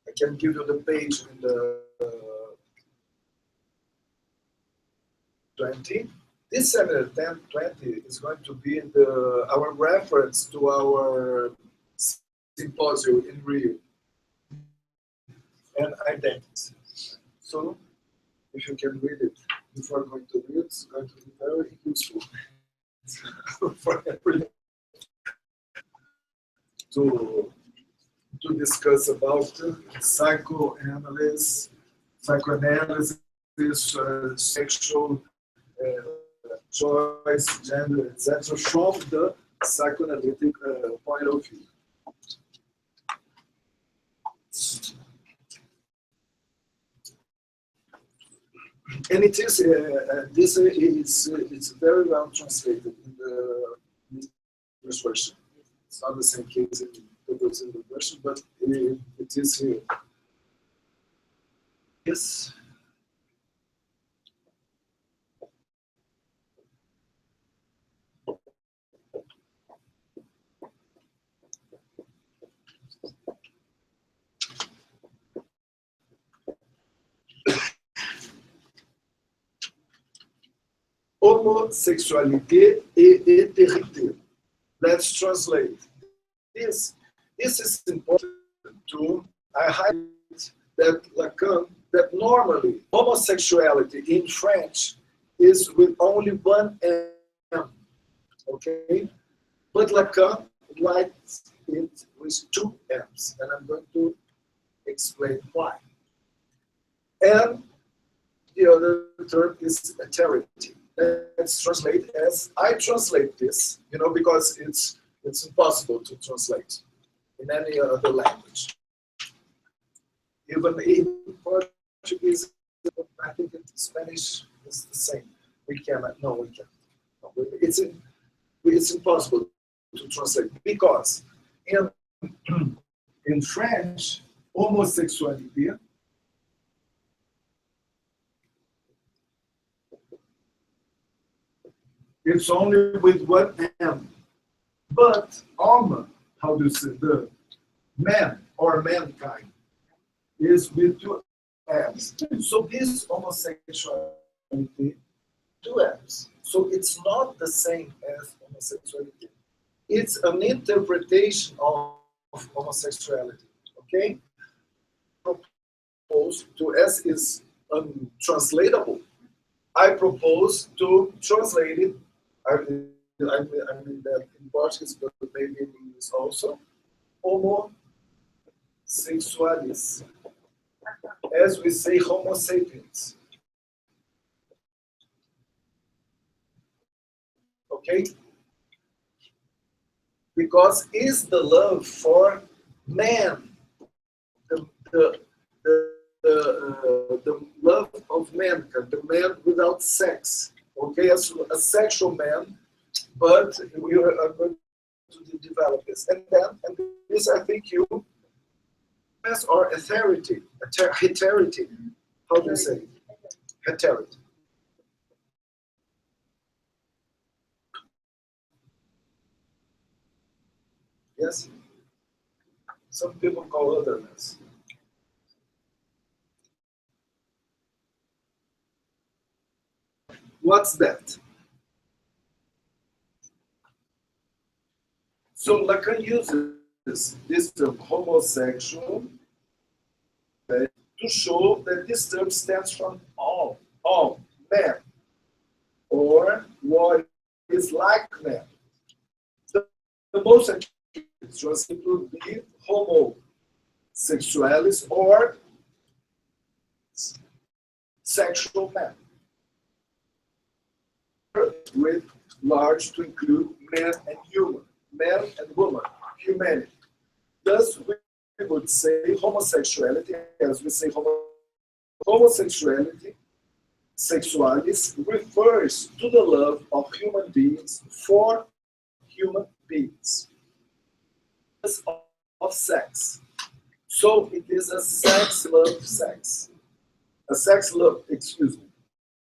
I can give you the page in the 20. This seminar 10-20 is going to be our reference to our symposium in Rio and identity. So, if you can read it before going to read, it's going to be very useful for everyone to discuss about psychoanalysis, sexual choice, gender, etc., from the psychoanalytic point of view. And it is this is it's very well translated in the English version. It's not the same case in the Brazilian version, but it is here. Yes. Homosexualité et hétérité. Let's translate. This is important to highlight that Lacan, that normally homosexuality in French is with only one M, okay? But Lacan likes it with two M's, and I'm going to explain why. And the other term is heterity. Let's translate as I translate this, because it's impossible to translate in any other language. Even in Portuguese, I think in Spanish is the same. We cannot. No, we can't. No, it's impossible to translate because in French, homosexuality It's only with one M. But how do you say, the man or mankind is with two M's. So this homosexuality, two M's. So it's not the same as homosexuality. It's an interpretation of homosexuality. Okay? Propose to, as is untranslatable, I propose to translate it. I mean that in Portuguese, but maybe in English also. Homosexualis. As we say, Homo sapiens. Okay? Because it's the love for man, the love of mankind, the man without sex. Okay, a sexual man, but we are going to develop this. And this, I think you or authority, heterity. How do you say it? Heterity. Yes? Some people call otherness. What's that? So Lacan uses this term homosexual to show that this term stands from all men, or what is like men. The most translation would be homosexualis or sexual men, with large to include man and human, man and woman, humanity. Thus, we would say homosexuality, as we say homosexuality, sexualis, refers to the love of human beings for human beings. Of sex. So it is a sex love sex. A sex love, excuse me.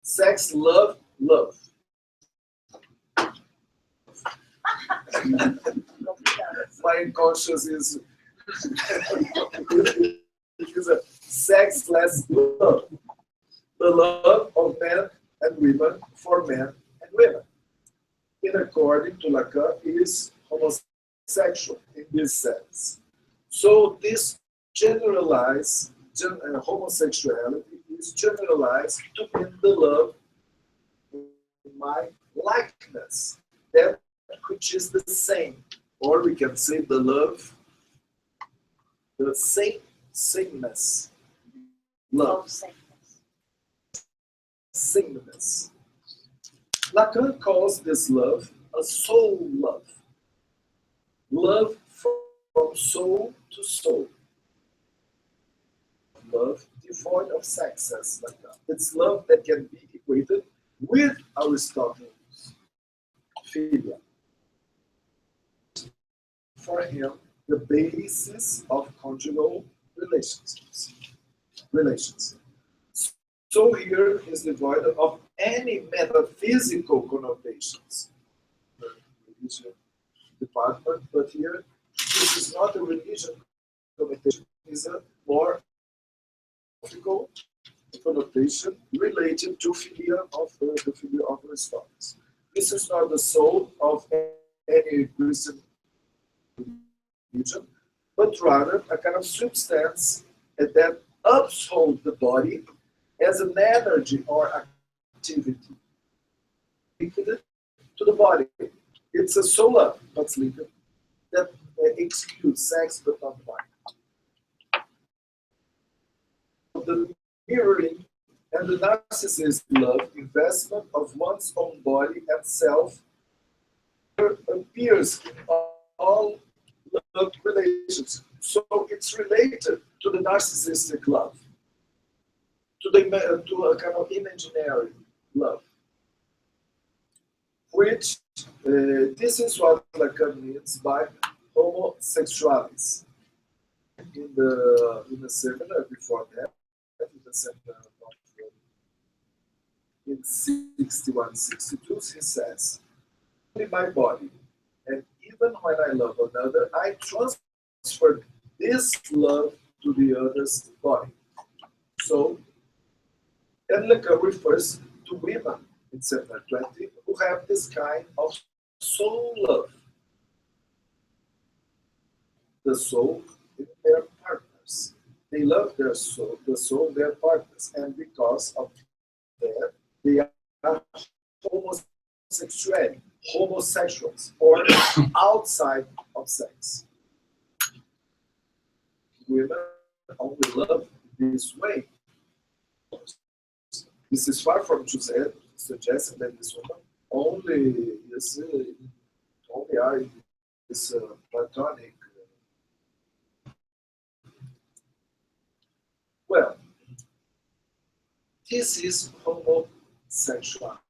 Sex love love. My unconscious is a sexless love. The love of men and women for men and women. In according to Lacan, is homosexual in this sense. So this generalized homosexuality is generalized to mean the love in my likeness, that which is the same, or we can say the love, the sameness, love, sameness. Lacan calls this love a soul love. Love from soul to soul. Love devoid of sex, says Lacan. It's love that can be equated with Aristotle's philia. For him, the basis of conjugal relationships. So here is devoid of any metaphysical connotations. The religion department, but here this is not a religion connotation, it's a more philosophical connotation related to philia of the philia of Aristotle. This is not the soul of any Christian religion, but rather a kind of substance that upholds the body as an energy or activity linked to the body. It's a soul but linked that excludes sex but not the body. The mirroring and the narcissist love investment of one's own body and self appears in all love relations. So it's related to the narcissistic love, to a kind of imaginary love, which this is what Lacan means by homosexualis. In the seminar before that, in the seminar in 61, 62, he says, my body. And even when I love another, I transfer this love to the other's body. So, and Lacan refers to women in 720 who have this kind of soul love. The soul in their partners. They love their soul, the soul, their partners, and because of that, they are homosexuals, or outside of sex. Women only love this way. This is far from suggesting that this woman only is only are in this platonic. Well, this is homosexuality.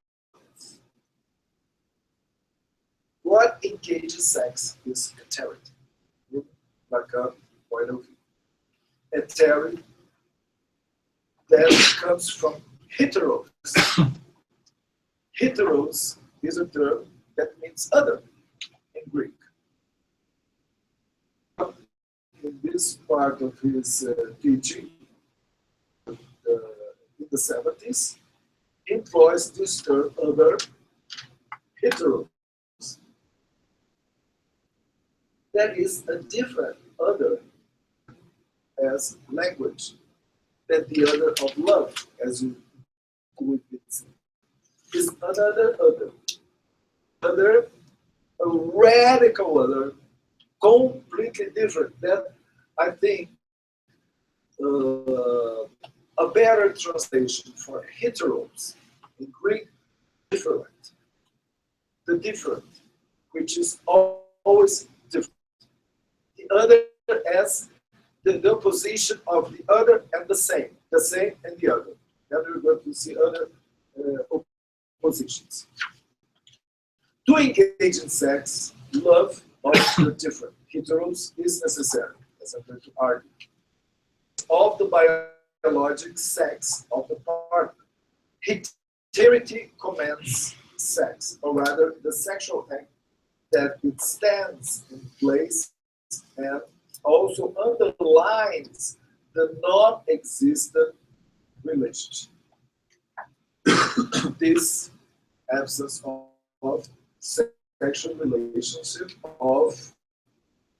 What engages sex is heterity, like a point of view. Hetery that comes from heteros. Heteros is a term that means other in Greek. In this part of his teaching, in the 70s, employs this term other, heteros. That is a different other as language than the other of love, as you would see. Is another other. Other, a radical other, completely different. That I think a better translation for heteros in Greek, different. The different, which is always different. The other as the opposition of the other and the same and the other. Then we're going to see other oppositions. To engage in sex, love of the different heteros is necessary, as I'm going to argue. Of the biologic sex of the partner. Heterity commands sex, or rather the sexual act that it stands in place and also underlines the non-existent relationship. This absence of sexual relationship of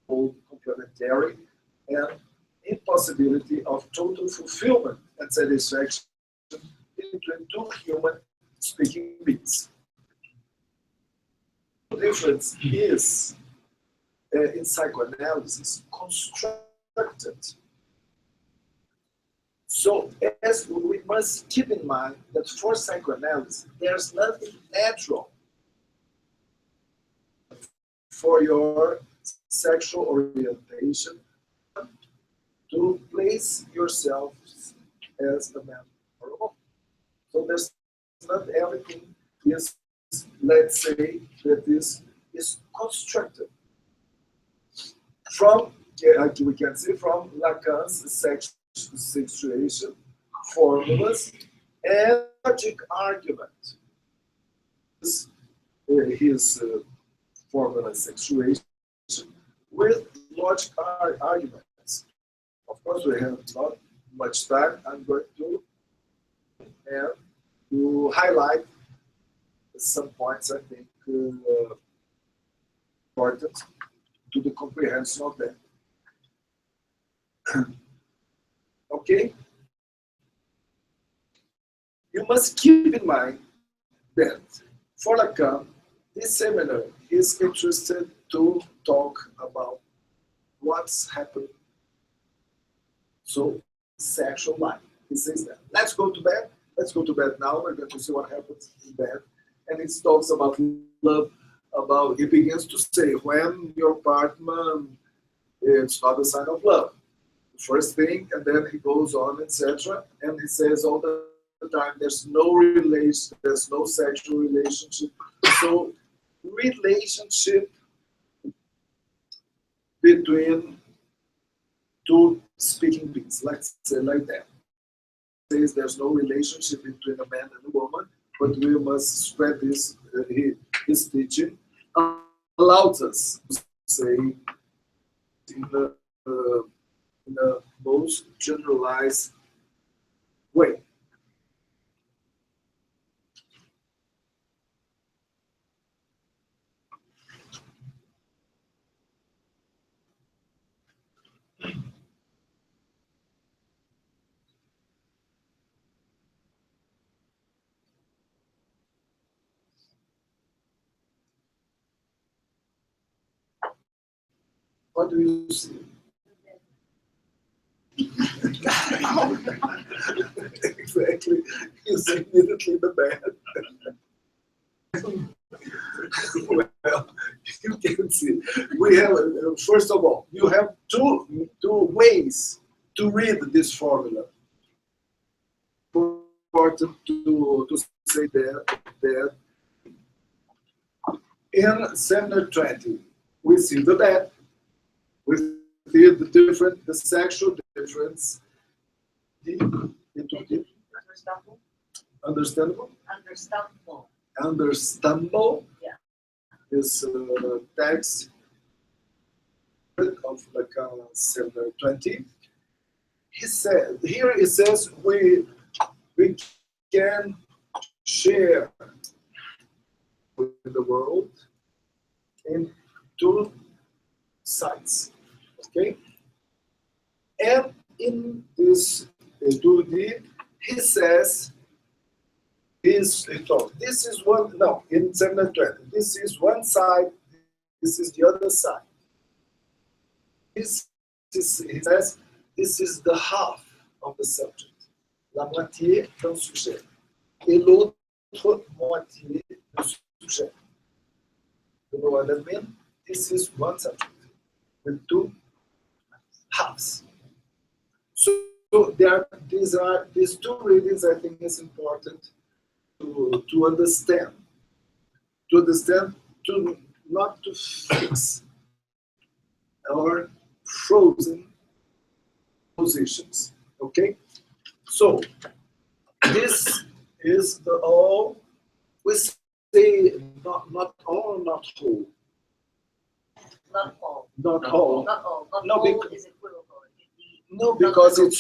both complementary and impossibility of total fulfillment and satisfaction between two human speaking beings. The difference is in psychoanalysis constructed. So as we must keep in mind that for psychoanalysis, there's nothing natural for your sexual orientation to place yourself as a man or a woman. So there's not everything is, let's say, that is constructed. From, we can see from Lacan's sexuation formulas and logic argument. His formula sexuation with logic arguments. Of course, we have not much time. I'm going to highlight some points I think important to the comprehension of that. Okay? You must keep in mind that for Lacan, this seminar is interested to talk about what's happened. So, sexual life. He says that. Let's go to bed. Let's go to bed now. We're going to see what happens in bed. And it talks about love. He begins to say, when your partner, it's not a sign of love. The first thing, and then he goes on, etc. And he says all the time, there's no relation, there's no sexual relationship. So, relationship between two speaking beings, let's say like that. He says there's no relationship between a man and a woman, but we must spread this his teaching allows us to say in the most generalized way. What do you see? Exactly. You see immediately the bed. Well, you can see. We have, first of all, you have two ways to read this formula. Important to say that in seminar 20, we see the bed. We see the sexual difference. Understandable? Understandable. Understandable. Yeah. This text of like seminar 20. He said here it says we can share with the world in two sides. Okay? And in this 2D, he says this is one, no, in seminar 20, this is one side, this is the other side. He says this is the half of the subject. La moitié d'un sujet. Et l'autre moitié du sujet. You know what I mean? This is one subject with two halves. So these two readings I think is important to understand. To understand, not to fix our frozen positions. Okay? So this is the all, we say not all, not whole. Not all. Not all. Not all. Not No, all is equivocal. No, because it's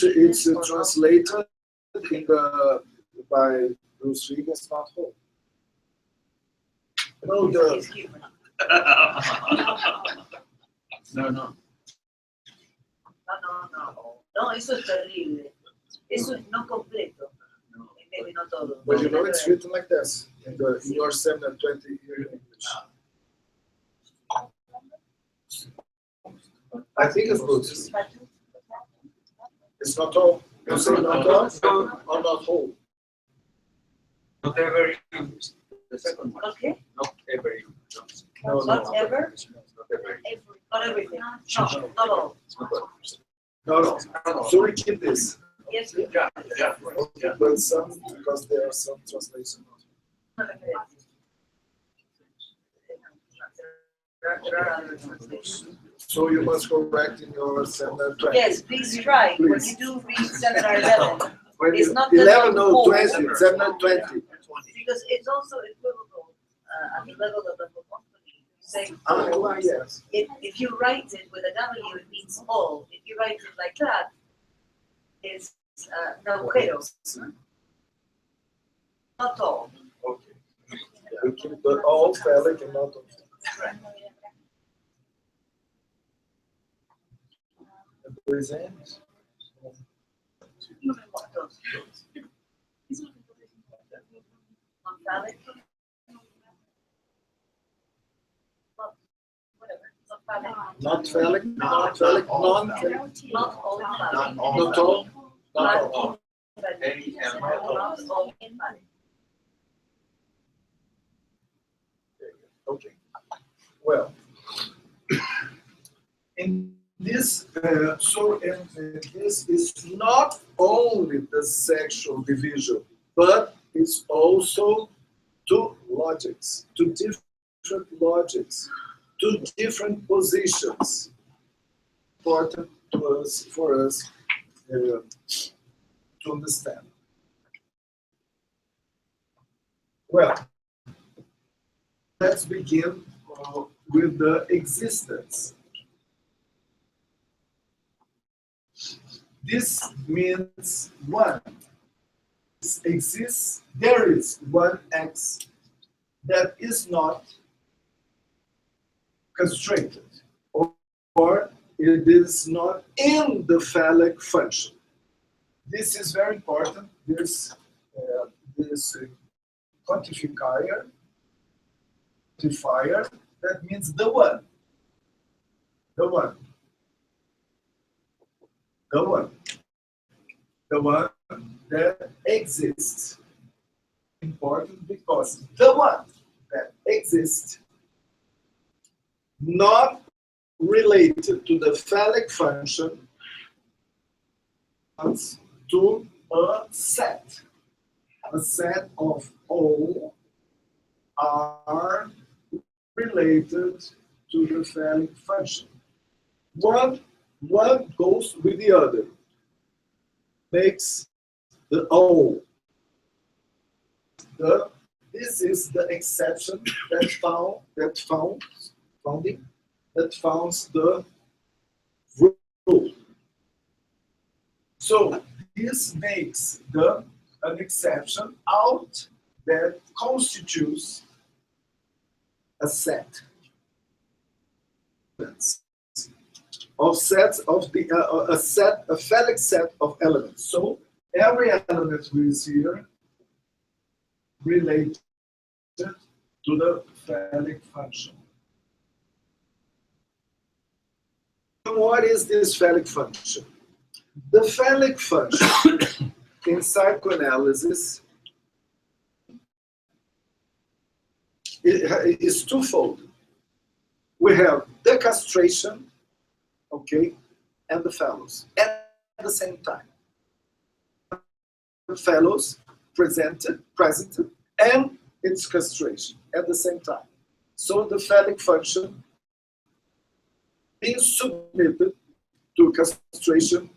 translated in by Bruce Regan's not whole. No, He's human. No. No. No, eso es terrible. Eso es no completo. En vez de no todo. But you know it's written like this in your seminar 20 here in English. I think it's good. It's not all. You say not all or not whole. Not ever used. The second one. Okay. Not ever used. No, Not ever. Not ever used. Not everything. No, not all. No. So we keep this. Yes. Yeah. Okay, but some, because there are some translations. There are other translations. So you must correct in your seminar 20. Yes, please try. When you do read seminar 11, When it's you, not the 11 no whole. 20, seminar 20. Because it's also equivocal at the level of the company. Say, Yes. if you write it with a W, it means all. If you write it like that, it's agujeros. Not all. Okay. We keep the all phallic and not all. Present. Non-phallic. Whatever. Not phallic, not phallic, non-phallic. Not all phallic. Not all. Not all. Not all phallic. Okay. Well, in this, this is not only the sexual division, but it's also two logics, two different logics, two different positions. Important to us, for us to understand. Well, let's begin with the existence. This means one. This exists, there is one X that is not castrated, or it is not in the phallic function. This is very important. This quantifier, that means the one, the one, the one, the one that exists. Important because the one that exists, not related to the phallic function, to a set of all are related to the phallic function. One goes with the other, makes the all. This is the exception that founds the rule. So this makes an exception out that constitutes a set of sets of a phallic set of elements. So every element we see here related to the phallic function. What is this phallic function? The phallic function in psychoanalysis is twofold. We have the castration, okay, and the fellows at the same time. The fellows presented, and its castration at the same time. So the phallic function being submitted to castration,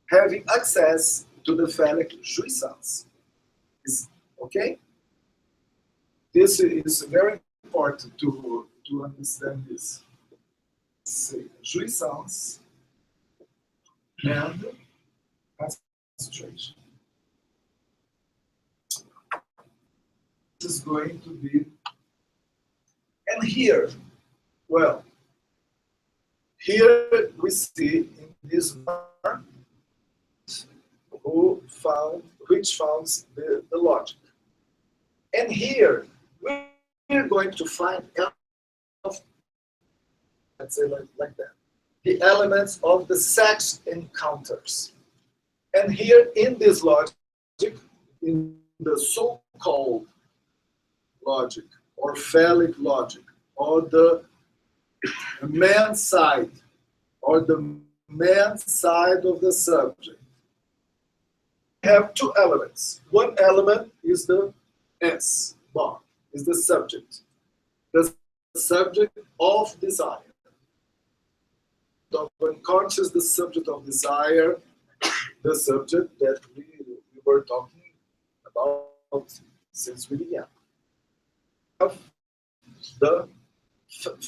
having access to the phallic jouissance. Okay? This is very important to understand this. Jouissance and castration. This is going to be, and here, well, here we see in this mark which founds the logic. And here we're going to find, let's say like that, the elements of the sex encounters. And here in this logic, in the so-called logic or phallic logic, or the man side, or the man side of the subject, we have two elements. One element is the S bar, is the subject of desire. The unconscious, the subject of desire, the subject that we were talking about since we began. The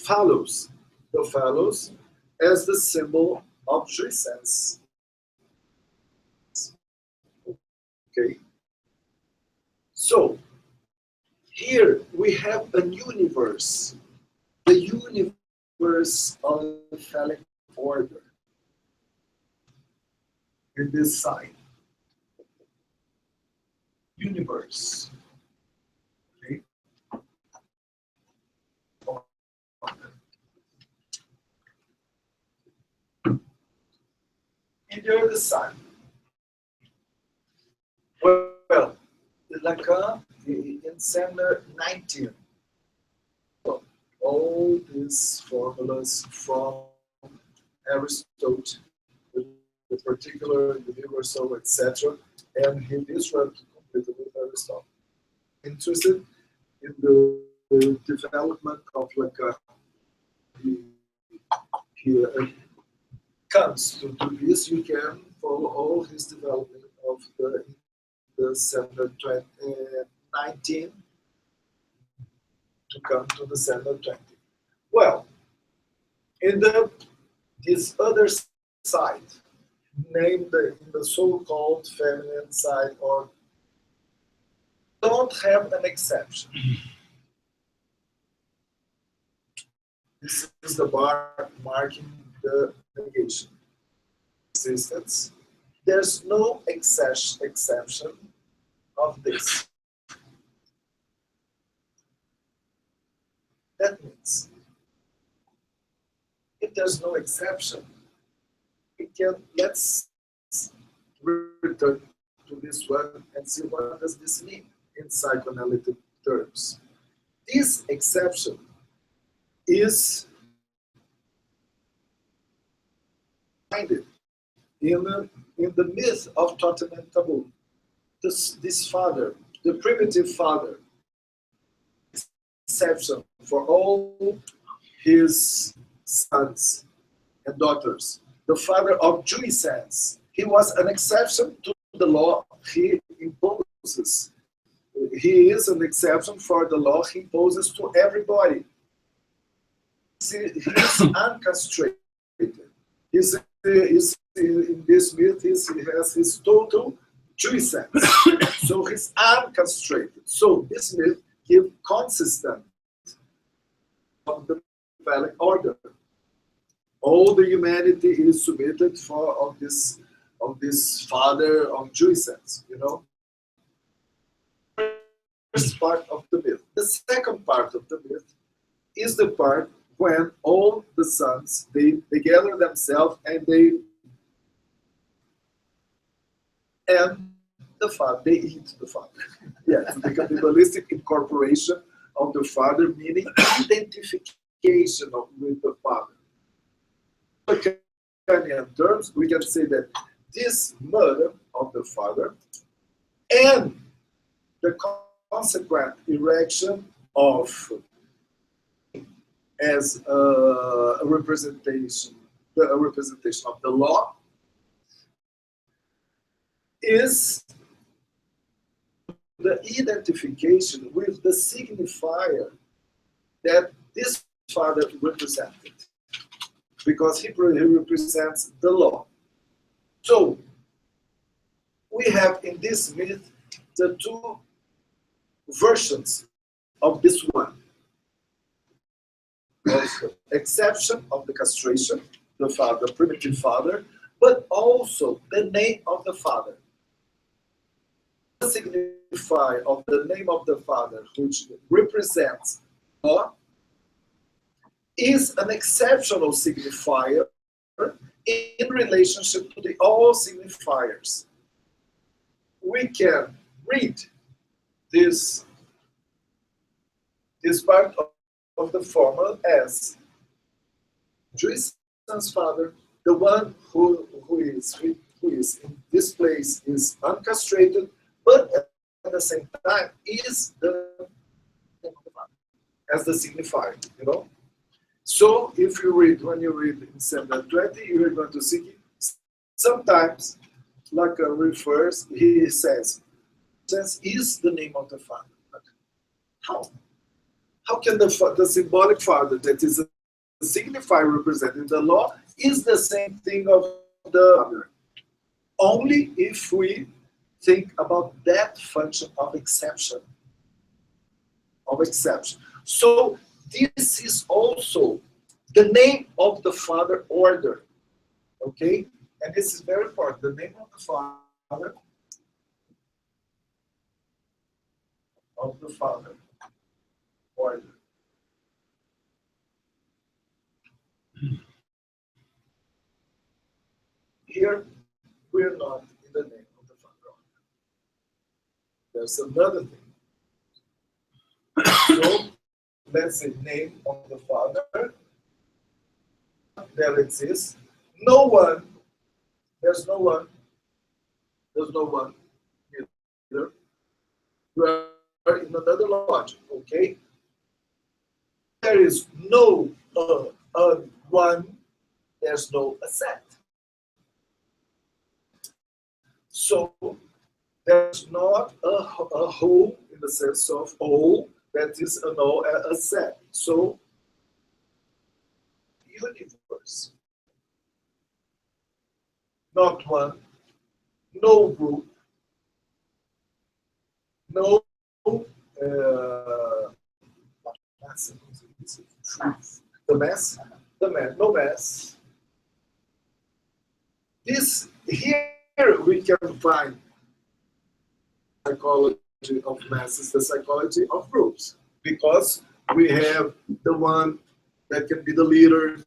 fellows as the symbol of jouissance. Okay. So here we have a universe, the universe of the phallic order in this sign. Universe. Okay. And the other side. Well, Lacan in Semler 19. So, all these formulas from Aristotle, the particular, universal, etc., and he disrupted completely with Aristotle. Interested in the development of Lacan. He comes to this. You can follow all his development of the Semler 19 to come to the Semler 20. Well, in this other side, named in the so-called feminine side, or don't have an exception. This is the bar marking the negation existence. There's no exception of this. That means if there's no exception, let's return to this one and see what does this mean in psychoanalytic terms. This exception is in the myth of Totem and Taboo. This father, the primitive father, exception for all his sons and daughters. The father of jouissance. He was an exception to the law he imposes. He is an exception for the law he imposes to everybody. He is uncastrated. In this myth, he has his total jouissance. So he's uncastrated. So this myth gives consistent of the phallic order. All the humanity is submitted of this father of jouissance, you know. First part of the myth. The second part of the myth is the part when all the sons they gather themselves and the father, they eat the father. Yes, the cannibalistic incorporation of the father, meaning identification with the father. In Lacanian terms, we can say that this murder of the father and the consequent erection of as a representation of the law is the identification with the signifier that this father represented, because he represents the law. So we have in this myth the two versions of this one. Also, exception of the castration, the father, primitive father, but also the name of the father. The signifier of the name of the father, which represents law, is an exceptional signifier in relationship to the all signifiers. We can read this part of the formula as jouissance father, the one who is in this place is uncastrated, but at the same time is the as the signifier, you know. So if you read, when you read in 720, you are going to see sometimes Lacan refers, he says, "Sense is the name of the father." But how? How can the symbolic father, that is a signifier representing the law, is the same thing of the other? Only if we think about that function of exception. So this is also the name of the father order, okay? And this is very important. The name of the father order. Here, we're not in the name of the father order. There's another thing. So, let's say name of the father. There exists. There's no one either. We are in another logic, okay? There is no one, there's no set. So there's not a whole in the sense of all, that is a set. So universe. Not one, no group, no the mass, no mass. This here we can find psychology of masses, the psychology of groups, because we have the one that can be the leader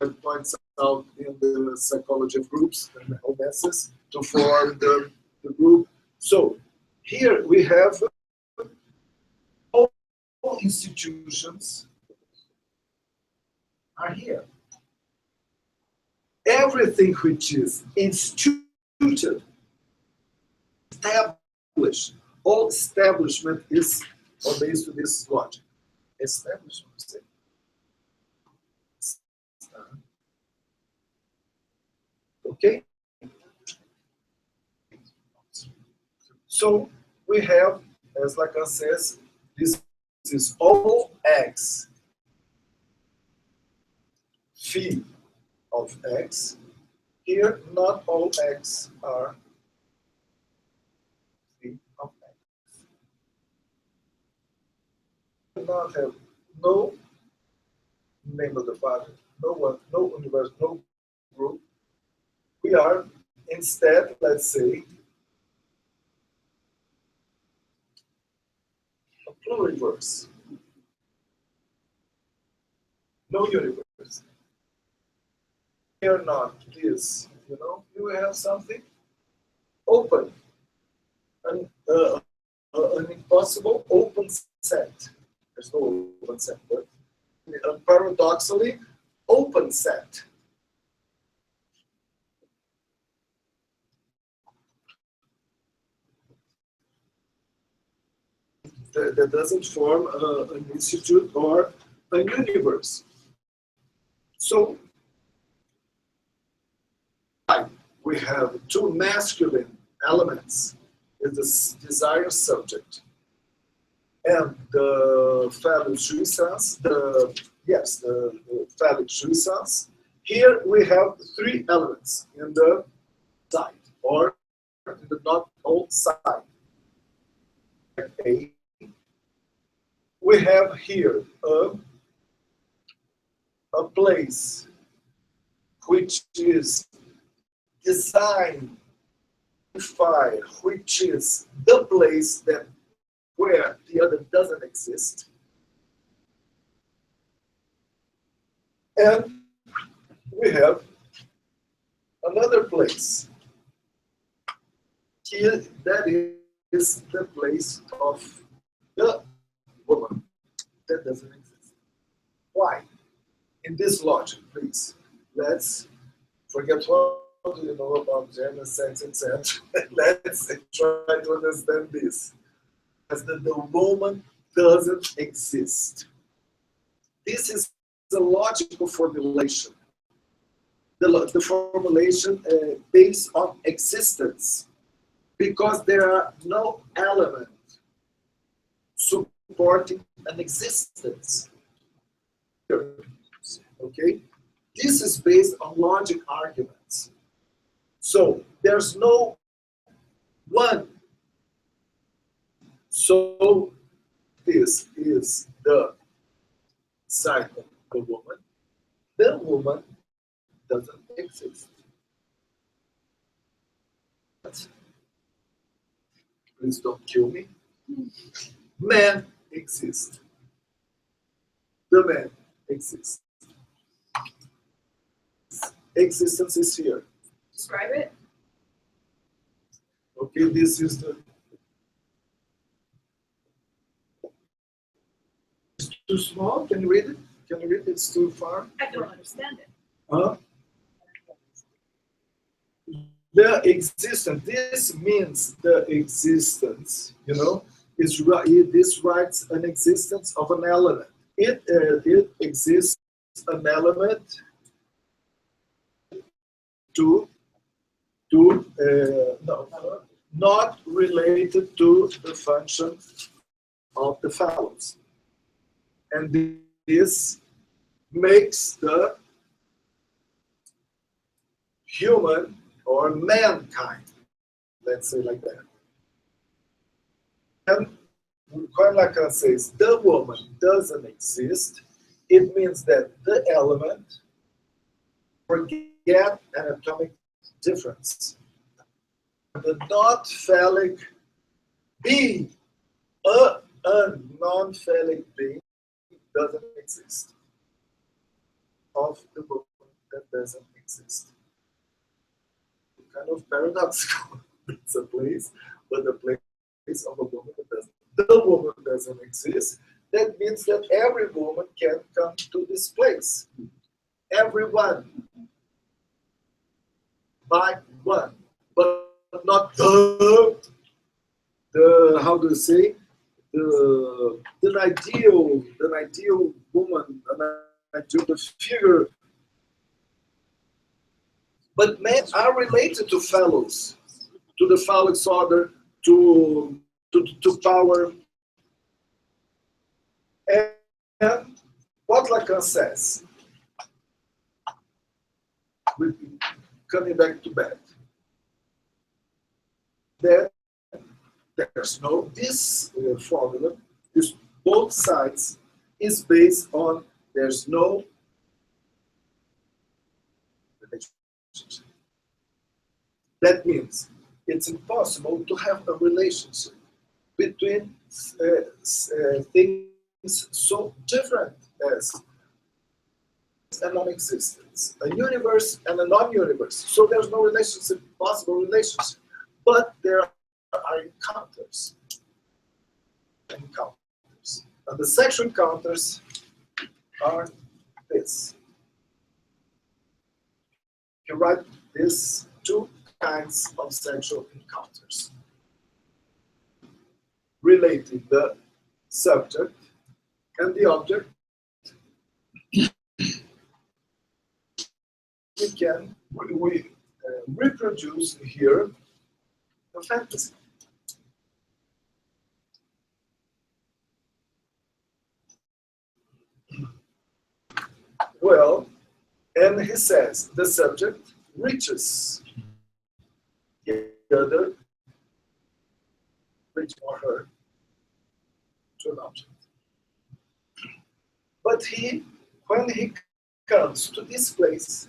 that points out in the psychology of groups and masses to form the group. So here we have all institutions are here. Everything which is instituted, established, all establishment is obeys to this logic. Establishment. Okay? So we have, as Lacan says, this is all X, phi of X. Here, not all X are phi of X. We do not have no name of the Father, no one, no universe, no group. We are instead, let's say, a pluriverse. No universe. We are not this, you know, you have something open, an impossible open set. There's no open set, but paradoxically, open set. That doesn't form an institute or a universe. So we have two masculine elements, is the desire subject and the phallic jouissance, the phallic jouissance. Here we have three elements in the side or in the not all side. A. We have here a place which is designed, which is the place that where the other doesn't exist. And we have another place. Here, that is the place of the woman that doesn't exist. Why? In this logic, please, let's forget what do you know about German sense, etc. Let's try to understand this. As that the woman doesn't exist. This is the logical formulation. The formulation based on existence, because there are no element supporting an existence. Okay? This is based on logic arguments. So there's no one. So this is the side of the woman. The woman doesn't exist. Please don't kill me. Man exists. The man exists. Existence is here. Describe it. Okay, this is the. It's too small. Can you read it? Can you read it? It's too far. I don't understand it. Huh? The existence. This means the existence. You know, is this writes an existence of an element. It exists an element not related to the function of the phallus. And this makes the human or mankind, let's say like that. And when Lacan says the woman doesn't exist, it means that the element forget an atomic difference. The not phallic being, a non-phallic being, doesn't exist. Of the woman that doesn't exist. Kind of paradoxical. It's a place, but the place of a woman that doesn't. The woman doesn't exist. That means that every woman can come to this place. Everyone. By one. But not the how do you say? The ideal woman, the figure. But men are related to fellows, to the phallic order, to power. And what Lacan says, coming back to back, that there's no, this formula, this both sides is based on there's no relationship. That means it's impossible to have a relationship between things so different as a non-existence, a universe and a non-universe. So there's no relationship, possible relationship, but there are encounters. And the sexual encounters are this. You write this two kinds of sexual encounters relating the subject and the object. We reproduce here a fantasy. Well, and he says the subject reaches the other, reach or her, to an object. But when he comes to this place,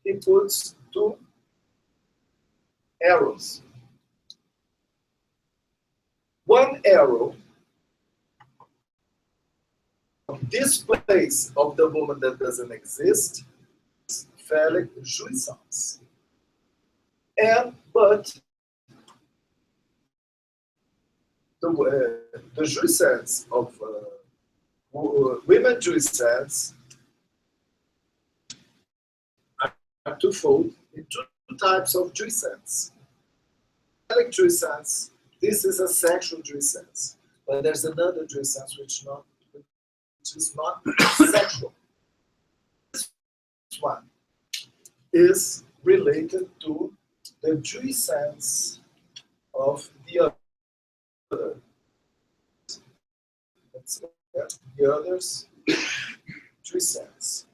he puts two arrows. One arrow of this place of the woman that doesn't exist, phallic jouissance. But the jouissance of women jouissance are twofold in two types of jouissance. Phallic jouissance, this is a sexual jouissance, but there's another jouissance which is not sexual. This one is related to the jouissance of the other. The other's jouissance.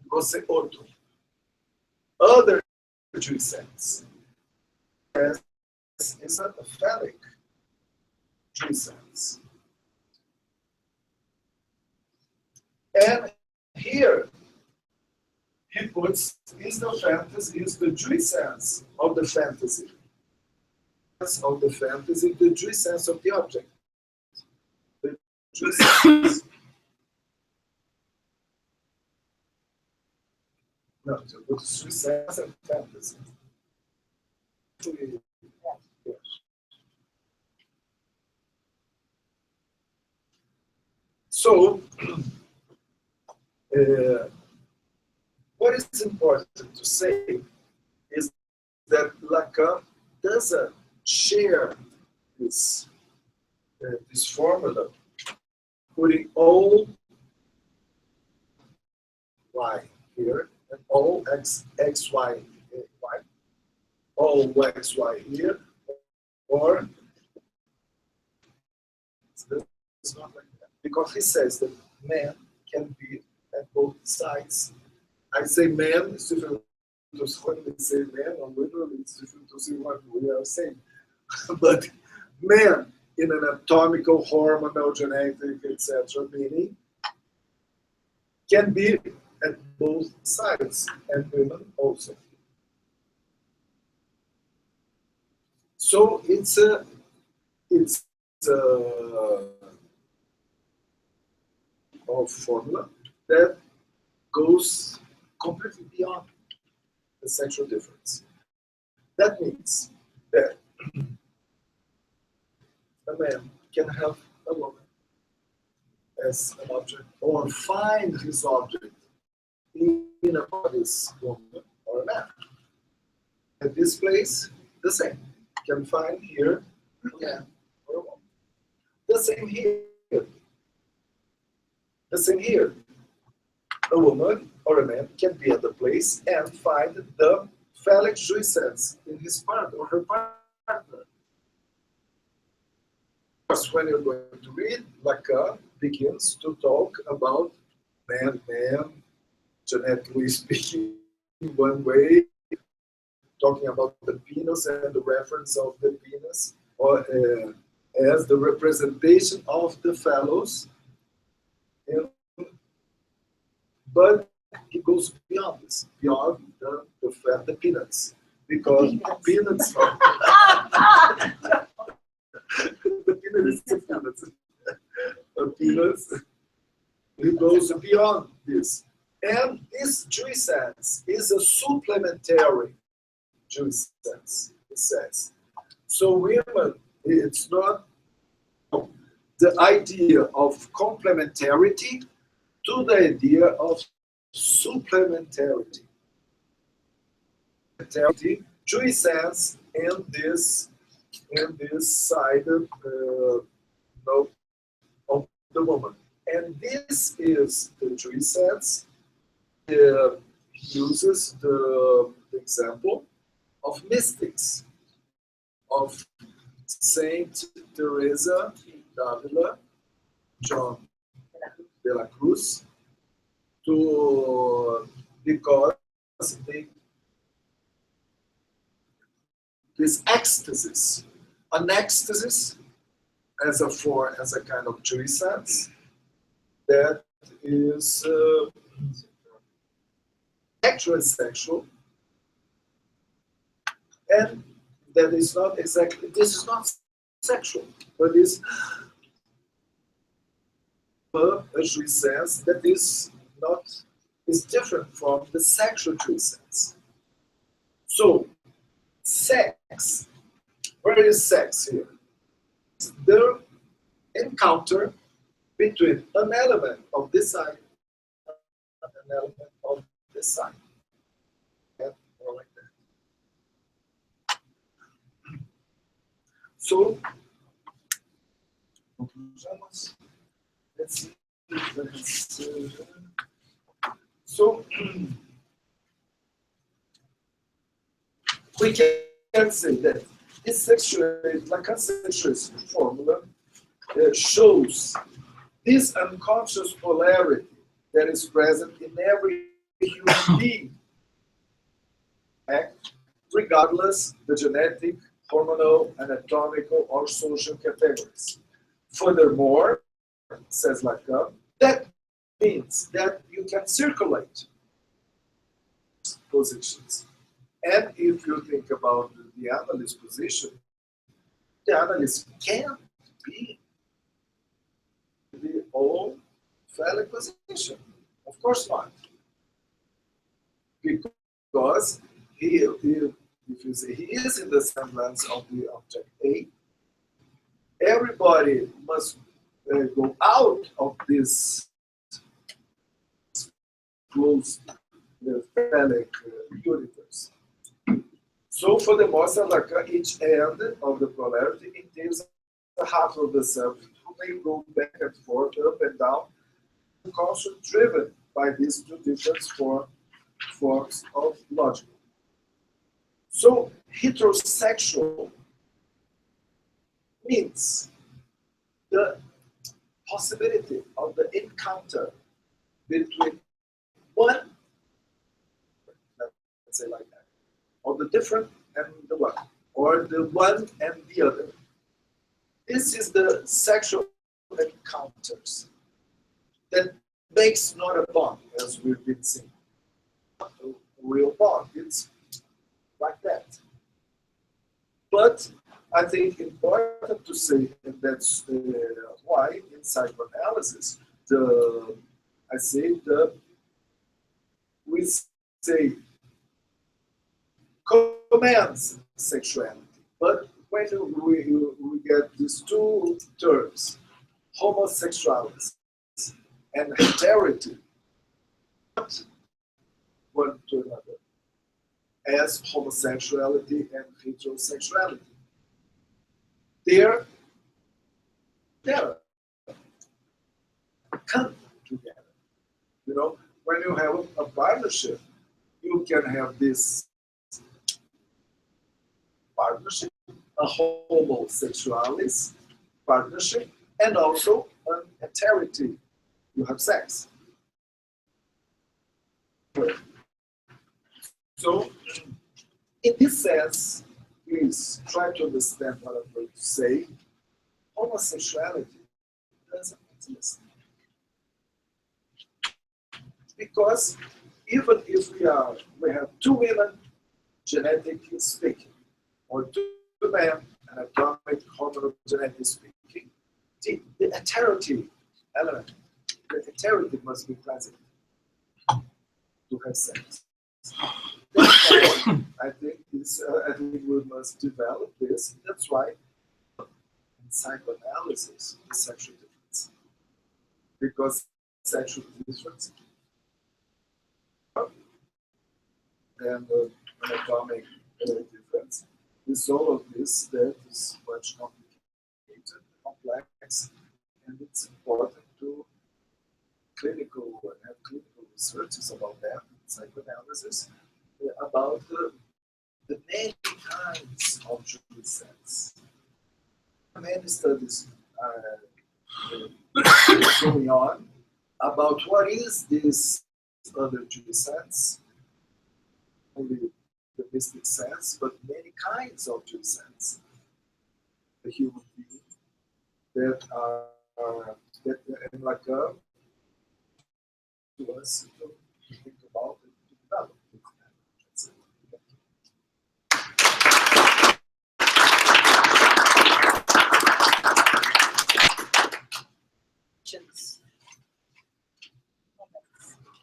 Você outro. Other jouissance is a phallic jouissance. And here, he puts, is the jouissance of the fantasy. Of the fantasy, the jouissance of the object. The jouissance. No, to put jouissance and fantasy. So, what is important to say is that Lacan doesn't share this formula, putting all y here and all x y, all x y here, or it's not like that, because he says that man can be at both both sides. I say man, it's different to when we say man, or literally it's different to see what we are saying. But man, in an anatomical, hormonal, genetic, etc., meaning, can be at both sides, and women also. So it's a formula that goes completely beyond the sexual difference. That means that a man can have a woman as an object, or find his object in a body's woman or a man. At this place, the same. Can find here a man or a woman. The same here. The same here. A woman or a man can be at the place and find the phallic jouissance in his partner or her partner. Of course, when you're going to read, Lacan begins to talk about man, genetically speaking, one way, talking about the penis and the reference of the penis, or as the representation of the fellows. But it goes beyond this, beyond the peanuts, because peanuts are the peanuts is peanuts. The peanuts, it goes beyond this. And this jouissance is a supplementary jouissance, it says. So women, it's not the idea of complementarity to the idea of supplementarity. Jouissance in this side of the woman. And this is the jouissance. Uses the example of mystics, of Saint Teresa d'Avila, John de la Cruz, because this ecstasy, an ecstasy as a kind of jouissance that is actually sexual, and that is not exactly, this is not sexual, but is a jouissance that is different from the sexual jouissance. So, sex, where is sex here? The encounter between an element of this side and an element of this side. And more like that. So, conclusions. Let's see. So, we can say that this Lacan's sexualist formula shows this unconscious polarity that is present in every human being, regardless the genetic, hormonal, anatomical, or social categories. Furthermore, says Lacan, that means that you can circulate positions. And if you think about the analyst position, the analyst can't be the all phallic position. Of course not. Because if you say he is in the semblance of the object A, everybody must go out of this closed phallic universe. So for the Mossa Lacan, each end of the polarity entails a half of the self who may go back and forth, up and down, constantly driven by these two different forms of logic. So heterosexual means the possibility of the encounter between one, let's say like that, or the different and the one, or the one and the other. This is the sexual encounters that makes not a bond, as we've been seeing. Not a real bond, it's like that. But I think important to say, and that's why in psychoanalysis, we say commands sexuality. But when we get these two terms, homosexuality and heterity, not one to another, as homosexuality and heterosexuality. They're come together. You know, when you have a partnership, you can have this partnership, a homosexualis partnership, and also an heterity. You have sex. So, in this sense, please try to understand what I'm going to say. Homosexuality doesn't exist. Because even if we have two women, genetically speaking, or two men, anatomic, homogenetically speaking, the heterity element, the heterity must be present to have sex. I think we must develop this. That's why in psychoanalysis is sexual difference, because sexual difference and anatomic difference is all of this that is much complicated, complex, and it's important to have clinical researches about that in psychoanalysis, about the many kinds of Jewish sense. Many studies are going on about what is this other Jewish sense, only the mystic sense, but many kinds of Jewish sense. The human being that enlighten to us to think about and to develop.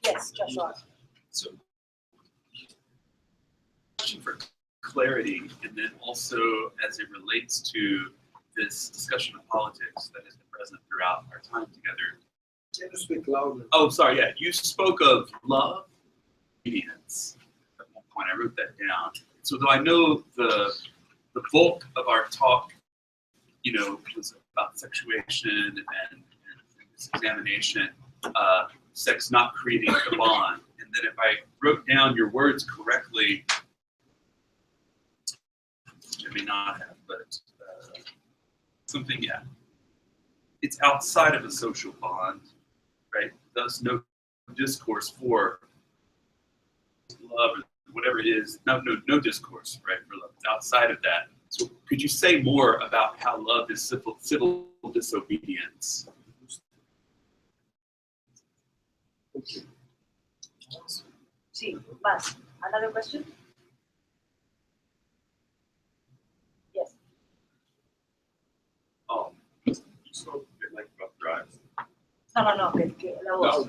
Yes, Joshua. So, question for clarity, and then also as it relates to this discussion of politics that has been present throughout our time together. Can you speak louder? Oh, sorry, yeah. You spoke of love, obedience. At one point, I wrote that down. So though I know the bulk of our talk, was about sexuation and this examination, sex not creating the bond. And then if I wrote down your words correctly, which I may not have, but something, yeah. It's outside of a social bond, right? Thus no discourse for love or whatever it is. No discourse, right, for love. It's outside of that. So could you say more about how love is civil disobedience? Okay. Sí, más. Another question? Yes. Oh, you spoke a bit like about drives. No, que la voz.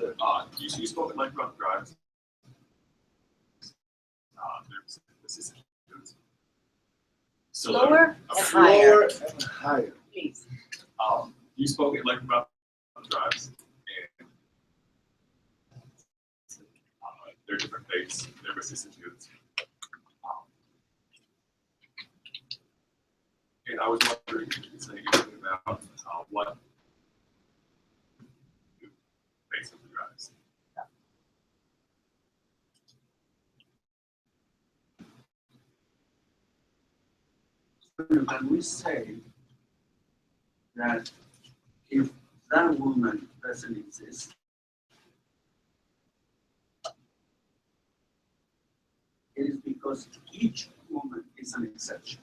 You spoke like about drives. This is Slower and higher, Slower and higher. please. You spoke it like about drives, and they're different faiths, they're vicissitudes. And I was wondering if you could say anything about what faiths of the drives. When we say that if that woman doesn't exist, because each woman is an exception.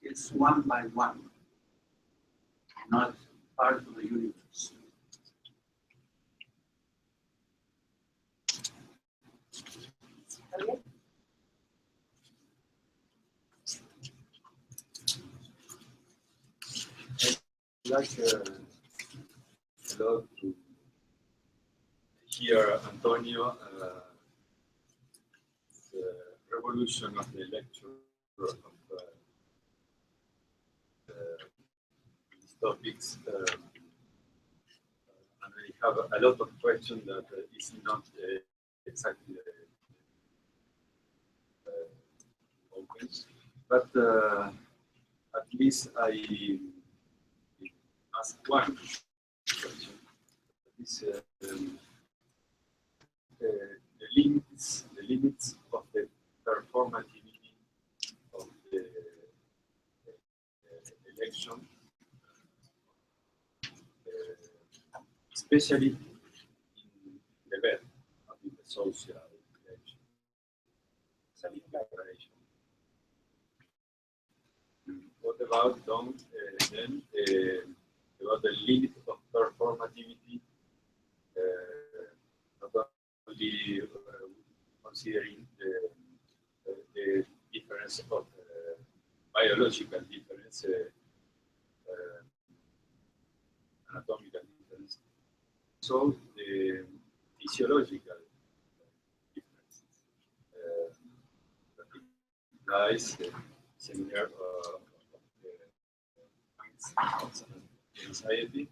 It's one by one, not part of the universe. Like a lot to hear Antonio, the revolution of the lecture of these topics. And I have a lot of questions that is not exactly open, but at least I ask one question. This the limits of the performativity of the election, especially in the bed, not in the social election, preparation. What about then about the limit of performativity, not only considering the difference of biological difference, anatomical difference, so the physiological differences that implies similar anxiety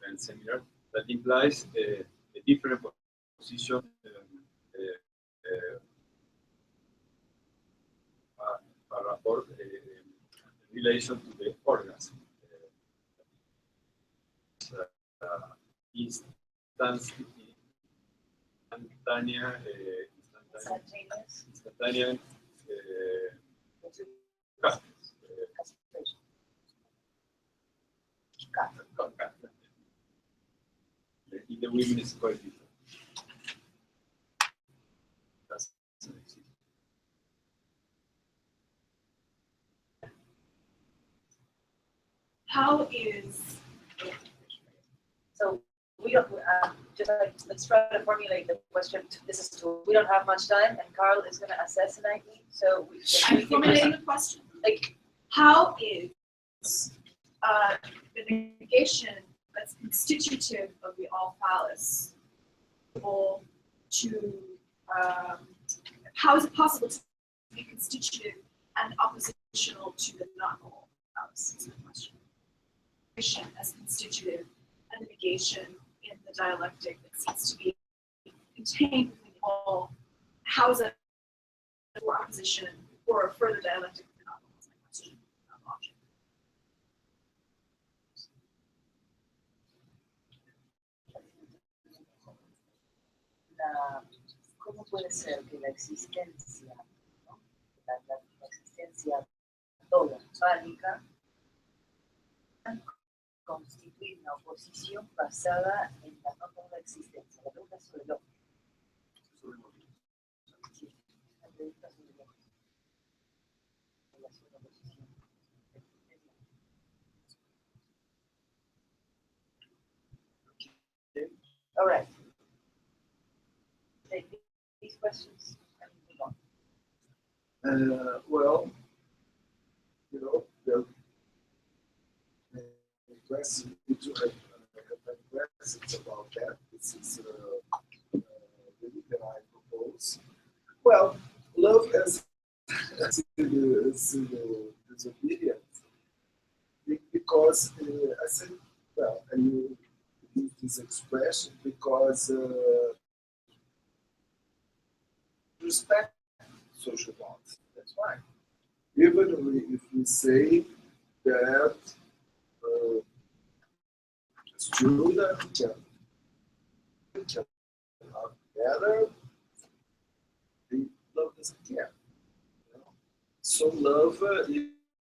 and similar that implies a different position rapport in relation to the orgasm. Instantaneous in the women is quite different. Doesn't exist. How is, So we don't, just like, let's try to formulate the question. This is we don't have much time, and Carl is going to assassinate me. So we I'm formulating a question. Like, how is the negation that's constitutive of the all phallus able to, how is it possible to be constitutive and oppositional to the non-all phallus is the question. As constitutive and the negation in the dialectic that seems to be contained within all, how is that for opposition or a further dialectic of the non-all is my question, not logic. ¿Cómo puede ser que la existencia, ¿no? la existencia toda fálica constituye una oposición basada en la no toda existencia? La pregunta es sobre el hombre. Sí, la pregunta sobre el hombre. Relación oposición. All right. Take these questions and move on. Well, you know, the question about that. This is the that I propose. Well, love as disobedience, because I said, well, I use this expression because respect social bonds. That's right. Even if we say that student can have better, the love doesn't care. You know? So love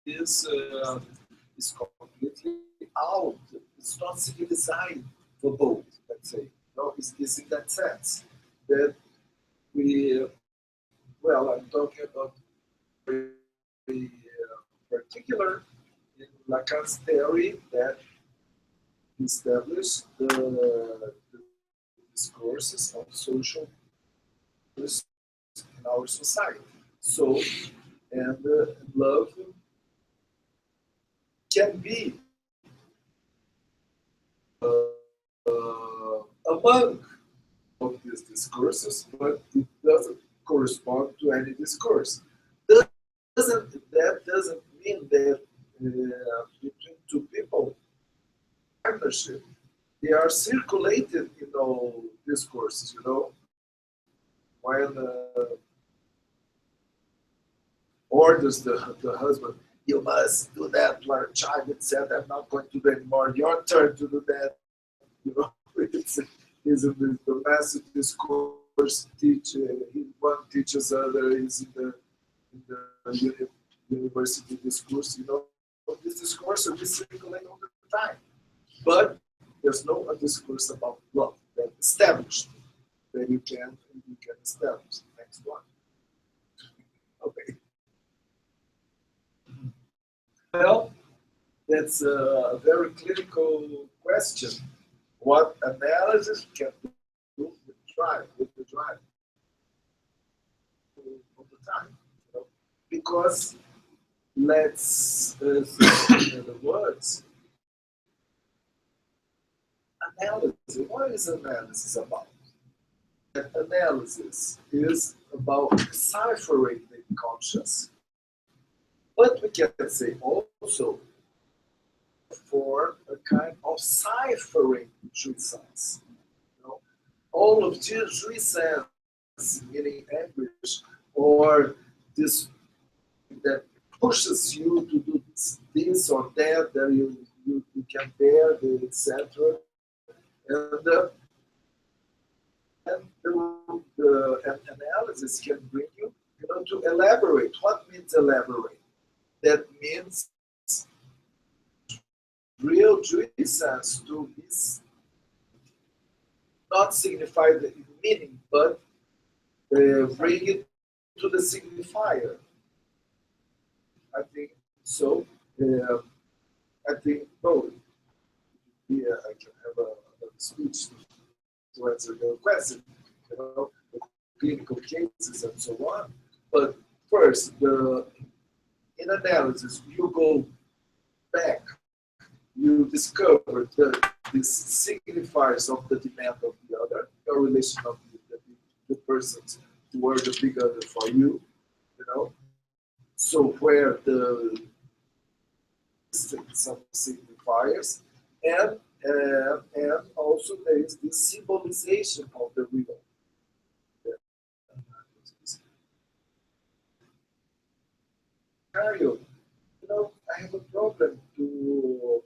is completely out. It's not designed for both. say. No, is in that sense that we, well, I'm talking about the particular in Lacan's theory that established the discourses of social justice in our society. So, and love can be among of these discourses, but it doesn't correspond to any discourse. That doesn't mean that between two people, partnership, they are circulated in all discourses, you know. When orders the husband, you must do that to our child, it said, I'm not going to do anymore, your turn to do that. You know, it's in the massive discourse, one teaches other, is in the university discourse, you know. This discourse will be circulating all the time. But there's no discourse about love that established that you can establish. Next one. Okay. Well, that's a very clinical question. What analysis can do with the drive of the time? You know? Because let's say in the words, analysis. What is analysis about? Analysis is about deciphering the conscious. But we can say also for a kind of ciphering jouissance. You know? All of these jouissance, meaning anguish, or this that pushes you to do this or that, that you can bear, etc. And the analysis can bring you, you know, to elaborate. What means elaborate? That means real jouissance to be not signify the meaning, but bring it to the signifier. I think so. I think both. Yeah, I can have another speech to answer your question, you know, the clinical cases and so on. But first, in analysis, you go back, you discover these signifiers of the demand of the other, your relation of the persons toward the big other for you, you know. So where some signifiers, and also there is the symbolization of the real. Mario, you know, I have a problem to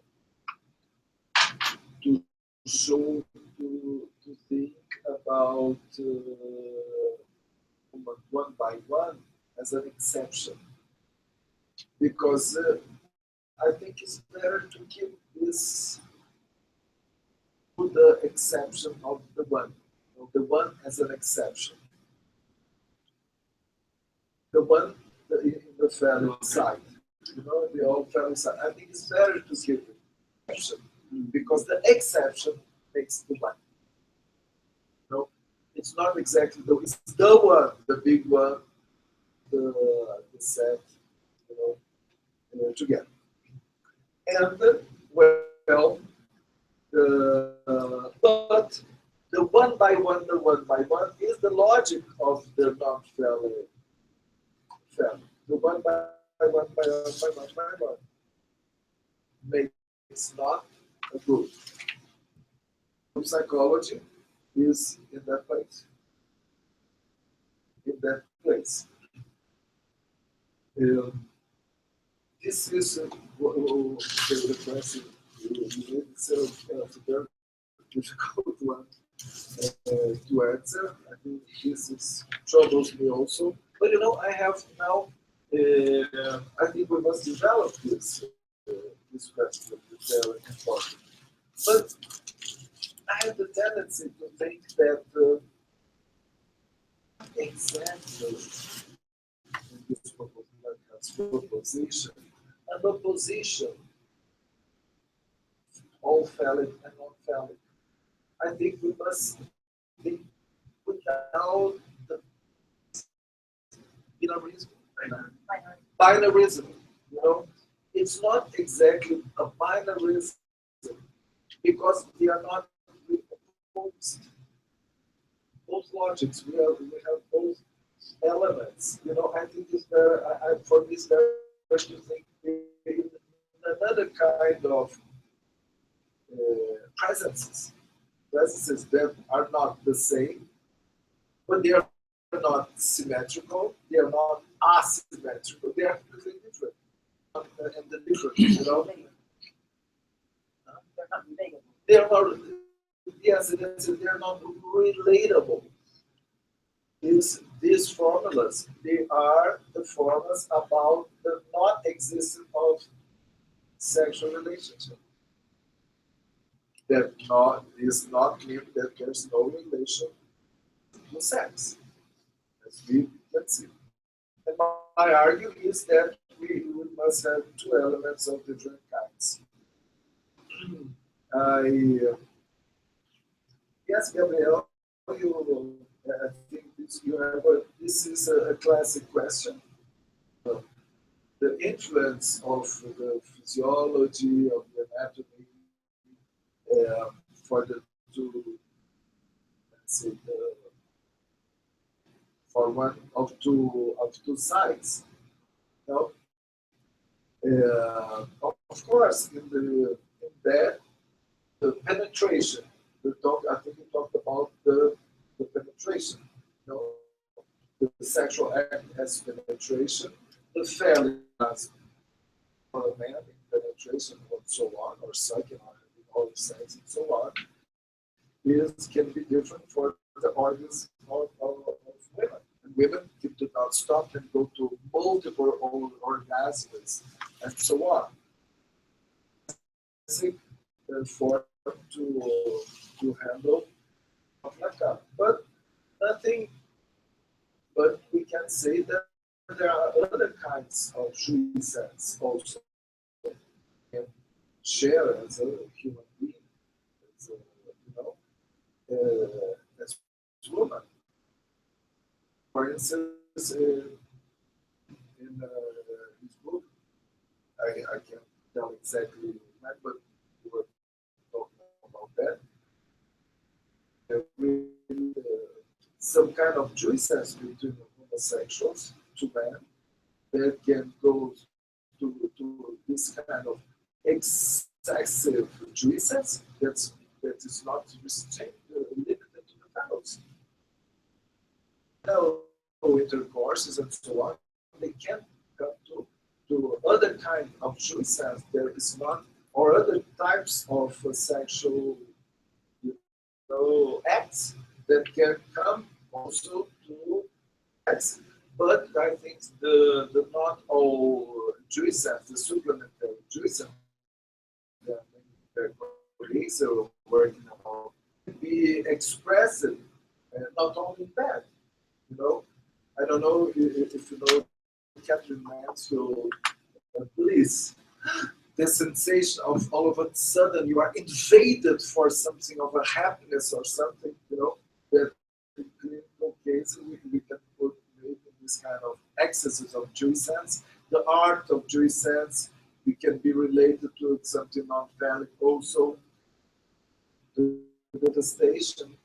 show, to think about one by one as an exception, because I think it's better to keep this to the exception of the one as an exception. The one in the family side, you know, the old family side. I think it's better to keep the exception, because the exception makes the one. You know, it's not exactly it's the one, the big one, the set, you know, together. And well, but the one by one is the logic of the non-family. The one by one makes not a group. Psychology is in that place. This is the question you it's a very difficult one to answer. I think this troubles me also. But you know, I have now. I think we must develop this question. It's very important. But I have the tendency to think that exactly in this proposition, an opposition, all valid and not valid. I think we must think without the binarism. Binarism, you know, it's not exactly a binarism because they are not opposed. Both logics, we have both elements. You know, I think it's for me it's very to think in another kind of presences that are not the same, but they are not symmetrical, they are not asymmetrical, they are completely different. And the different, you know, they are not, yes, they are not relatable. These formulas, they are the formulas about the non-existence of sexual relationship. That is not mean that there's no relation to sex, as we can see. And my argument is that we must have two elements of different kinds. Yes, Gabriela, I think this is a classic question. The influence of the physiology, of the anatomy, for the two, let's say, for one of two sides. You know? Of course, in that, the penetration. I think we talked about the penetration. You know, the sexual act has penetration. The phallus for a man in penetration and so on, or sucking on in all sex and so on, can be different for the organs of women. And women do not stop and go to multiple orgasms and so on. For to handle like that. But nothing, but we can say that there are other kinds of jouissance also can share as a human being, as a, you know, as a woman. For instance, in his book, I can't tell exactly when, but we were talking about that. Some kind of jouissance between homosexuals, two men, that can go to this kind of excessive jouissance that is not limited to the phallus. No intercourses and so on, they can come to other kind of jouissance there is not, or other types of sexual acts that can come also to sex. But I think the not all jouissance, the supplementary jouissance that their colleagues are working on, be expressed not only that. You know, I don't know if you know Catherine Mansfield Bliss. The sensation of all of a sudden you are invaded for something of a happiness or something, you know, that in clinical cases we can put in this kind of excesses of jouissance. The art of jouissance, we can be related to something non-valid also. The devastation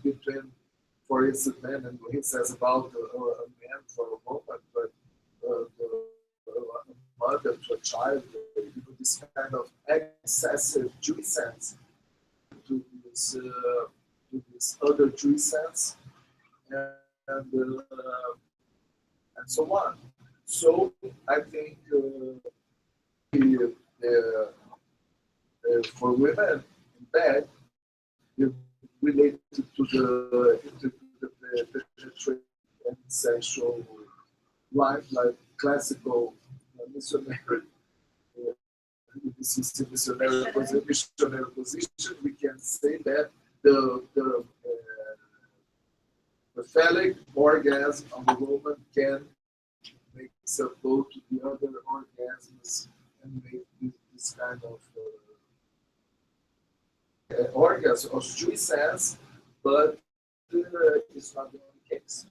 between, for instance, man and he says about a man for a woman, but a mother to a child, this kind of excessive jouissance to this other jouissance and so on. So I think for women in bed, related to the penetration and sexual life, like classical missionary this is the missionary position, we can say that the phallic orgasm of the woman can make some go to the other orgasms and make this kind of orgasm, or Shui says, but it's not the only case.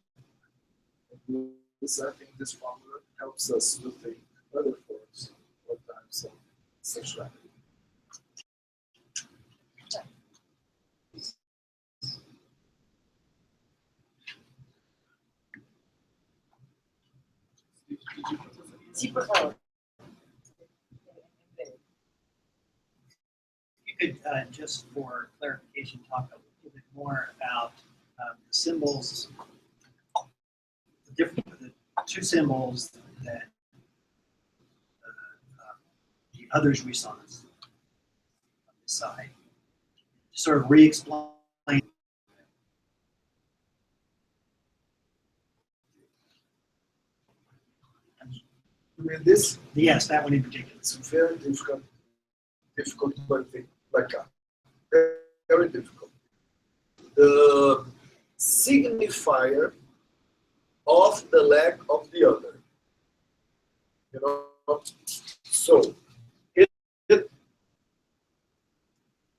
And this, I think this formula helps us to think other forms or types of sexuality. Sí, por favor. You could, just for clarification, talk a little bit more about the symbols, the two symbols that the others we saw on this side. Sort of re-explain. With this, Yes, that one in particular. it's very difficult to think like that. Very, very difficult. The signifier of the leg of the other. You know, so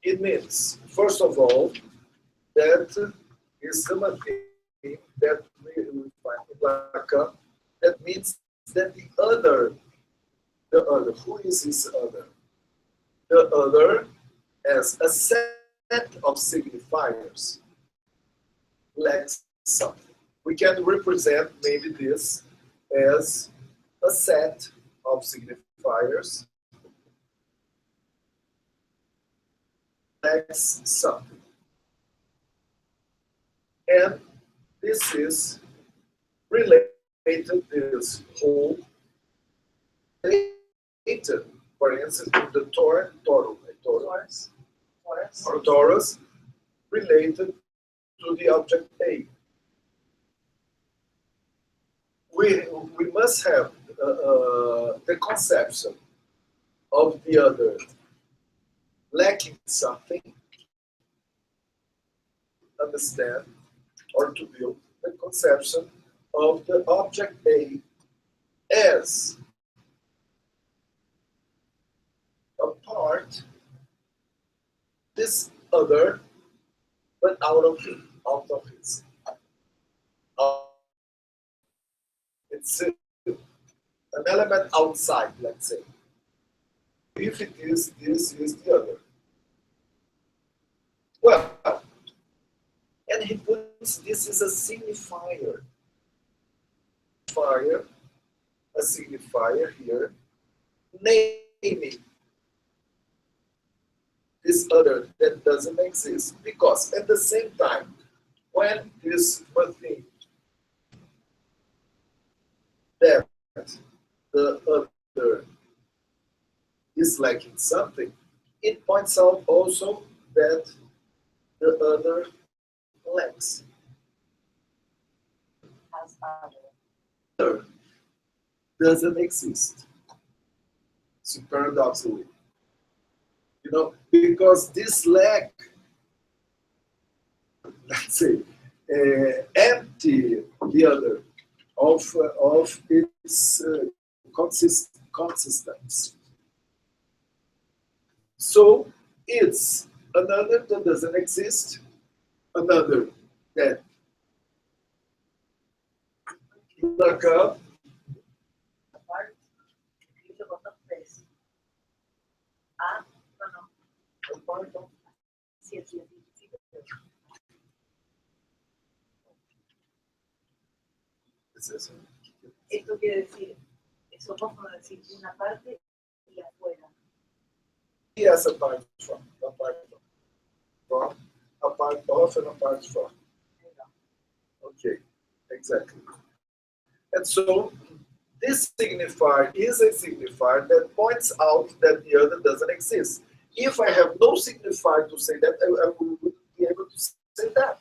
it means, first of all, that is something that we find in Lacan, that means that the other, who is this other? The other as a set of signifiers lacks something. We can represent maybe this as a set of signifiers lacks something. And this is related, this whole related, for instance, to the Taurus related to the object A. We must have the conception of the other lacking something, understand, or to build the conception of the object A as a part, this other, but out of his. It's an element outside, let's say. If it is, this is the other. Well, and he puts this as a signifier. A signifier here, naming this other that doesn't exist. Because at the same time, when this one thing that the other is lacking something, it points out also that the other lacks. Other doesn't exist. So paradoxically, you know, because this lack, let's say, empty the other of its consistence. So it's another that doesn't exist, another that look up. Esto quiere decir, eso como decir una parte y afuera. Yes, apart from, a part of and apart from. Okay, exactly. And so this signifier is a signifier that points out that the other doesn't exist. If I have no signifier to say that, I wouldn't be able to say that.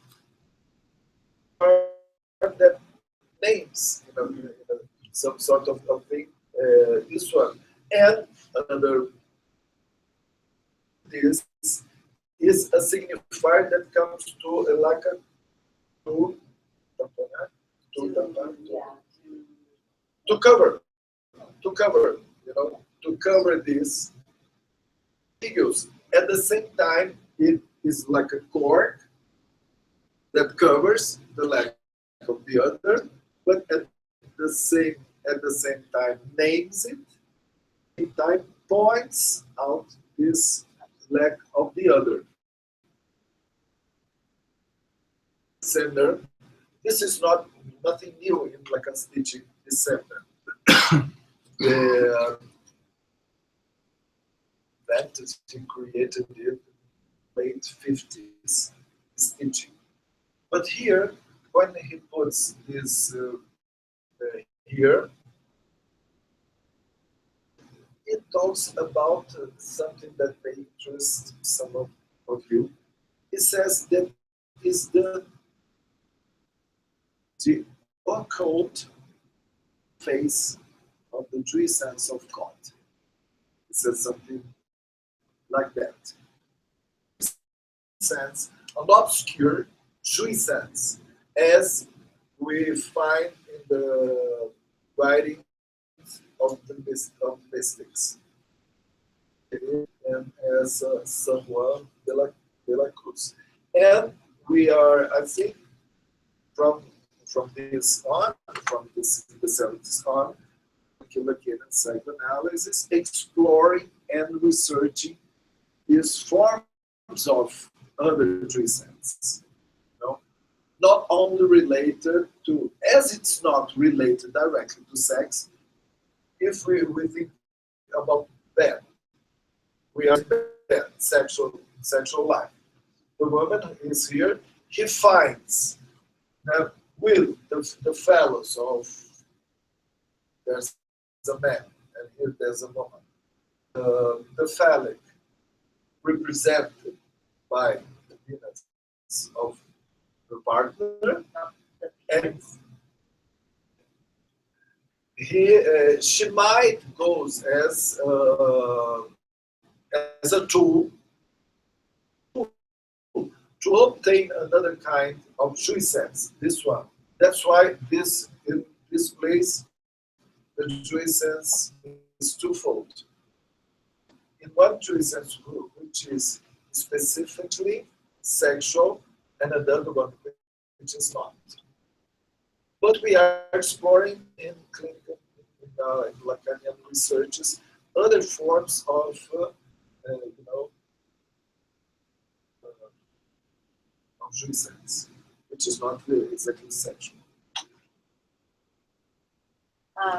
That names, you know, some sort of thing, this one. And another identifier that comes to like a to cover, you know, to cover these figures. At the same time, it is like a cork that covers the leg of the other, but at the same time names it, in time points out this leg of the other. Center. This is nothing new in Lacan stitching. This center. The dentist created it in late 50s stitching. But here, when he puts this here, it talks about something that may interest some of you. It says that is the occult face of the jouissance of God. It says something like that. Sense, an obscure jouissance, as we find in the writings of the mystics, and as San Juan de la Cruz. And we are, I think, from this on, from this the 70s on, Lacan and psychoanalysis, exploring and researching these forms of other jouissance. You know? Not only related to, as it's not related directly to sex, if we think about that, we are that sexual life. The woman is here, he finds that with the fellows of, there's a man and here there's a woman. The phallic represented by the penis of the partner, and she might goes as a tool to obtain another kind of jouissance. This one. That's why in this place the jouissance is twofold. In one jouissance group, which is specifically sexual, and another one which is not. But we are exploring in clinical, in Lacanian researches, other forms of, of jouissance, which is not really exactly sexual.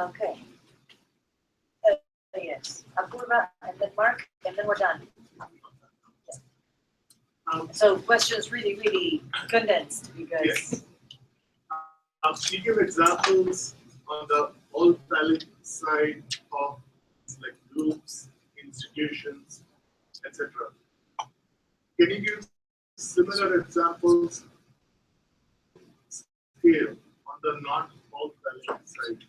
Okay. Yes, Apurva, and then Mark, and then we're done. So questions really condensed because. Yes. Can you give examples on the old phallic side of like groups, institutions, etc.? Can you give similar examples here on the non-old phallic side?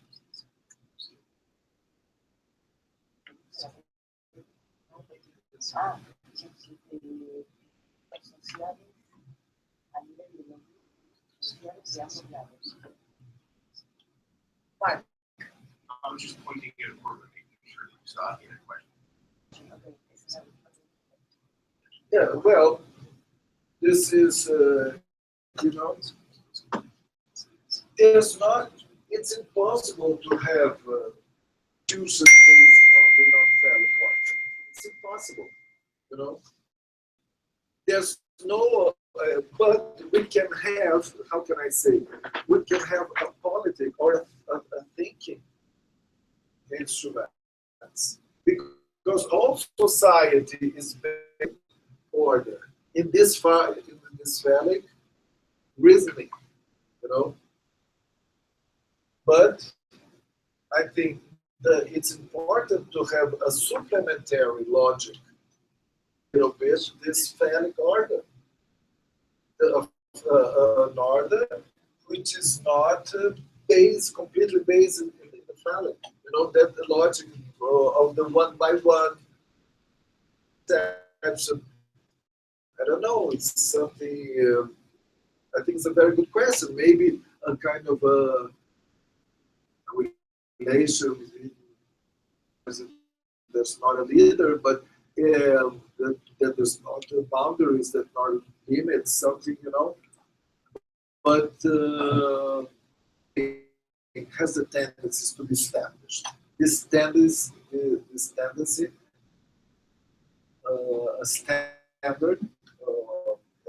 Mark. I was just pointing it forward, making sure you saw the question. Yeah, well, this is, there's not, it's impossible to have fusion based on the non-phallic organ. It's impossible, you know. There's no, but we can have, how can I say, we can have a politic or a thinking instruments, because all society is based order in this phallic reasoning, you know. But I think that it's important to have a supplementary logic, you know, with this phallic order, an order which is not completely based in the phallic. You know, that the logic of the one by one conception. I don't know. It's something. I think it's a very good question. Maybe a kind of a relation between there's not a leader, but that there's not boundaries, that not limits something, you know. But it has the tendencies to be established. This tendency, a standard,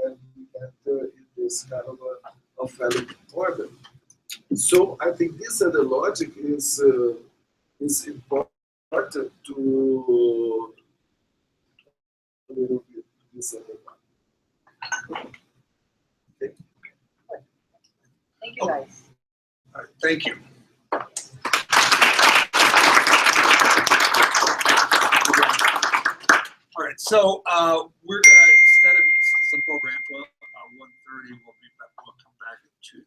and we enter in this kind of a valid order. So I think this other logic is important to a little bit this other one. Okay. Thank you, guys. All right, thank you. All right, so we're gonna, instead of, this is a program till 1:30, we'll come back at 2.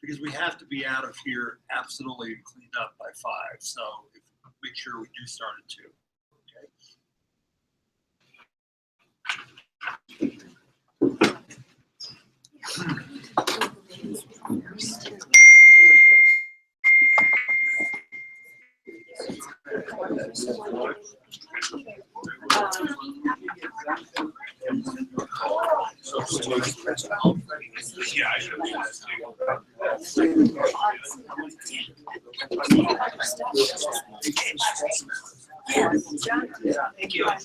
Because we have to be out of here absolutely cleaned up by 5. So make sure we do start at 2. Yeah, I should have done Thank you. I'll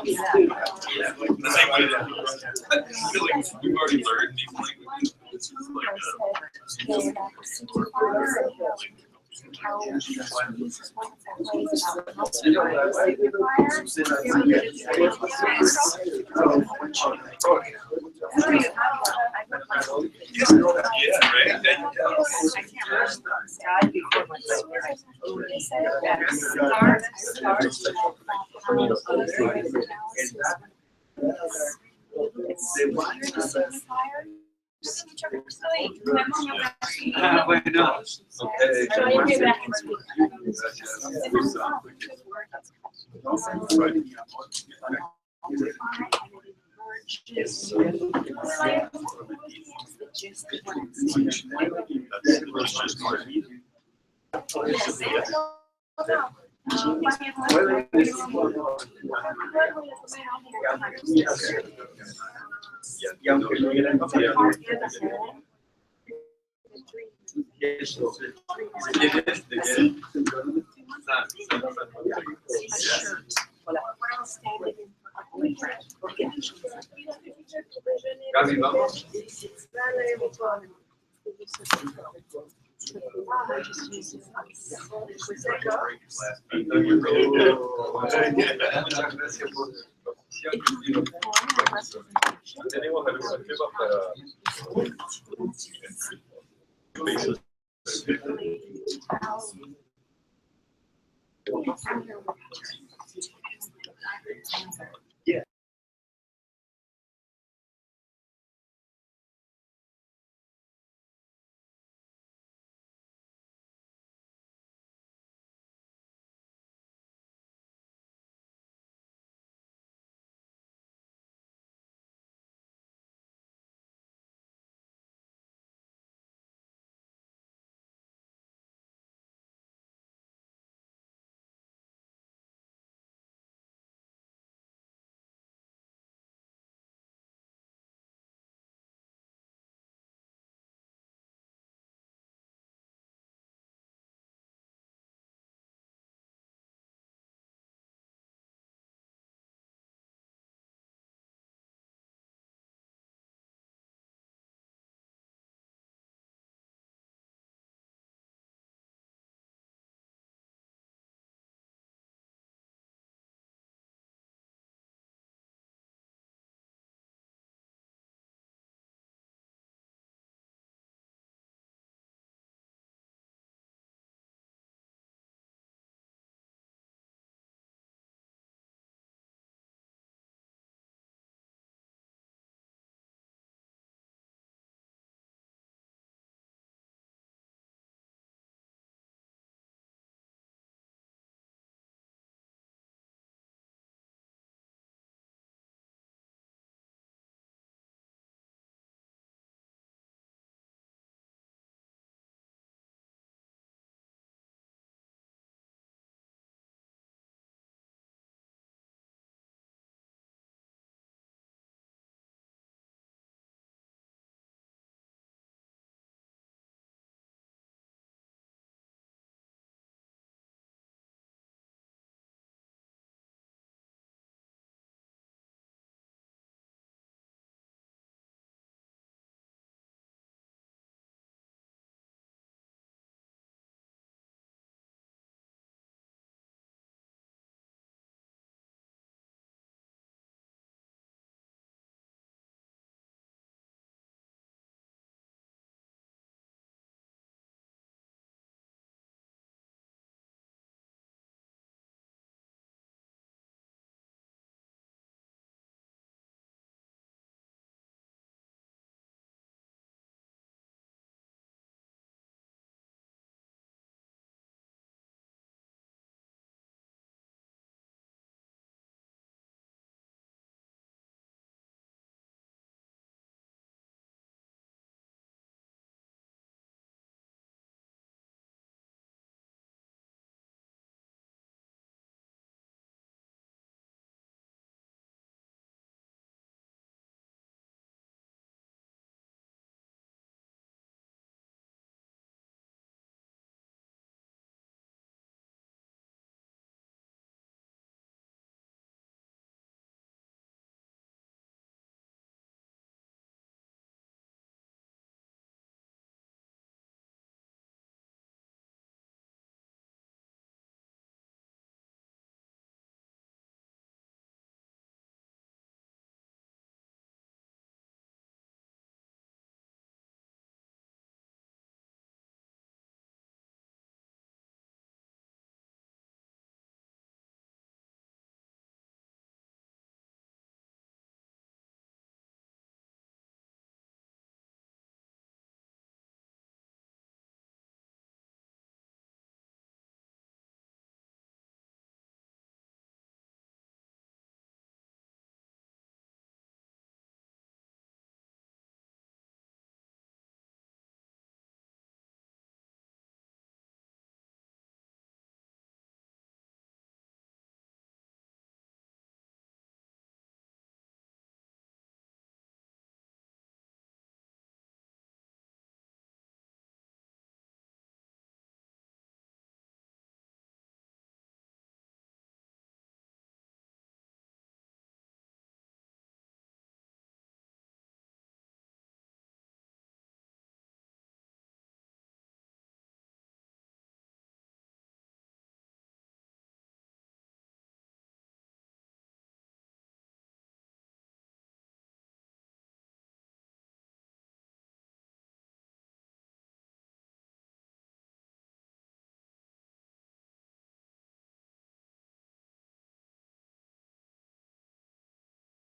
be that. The same way that I feel like we've already learned these languages. It's just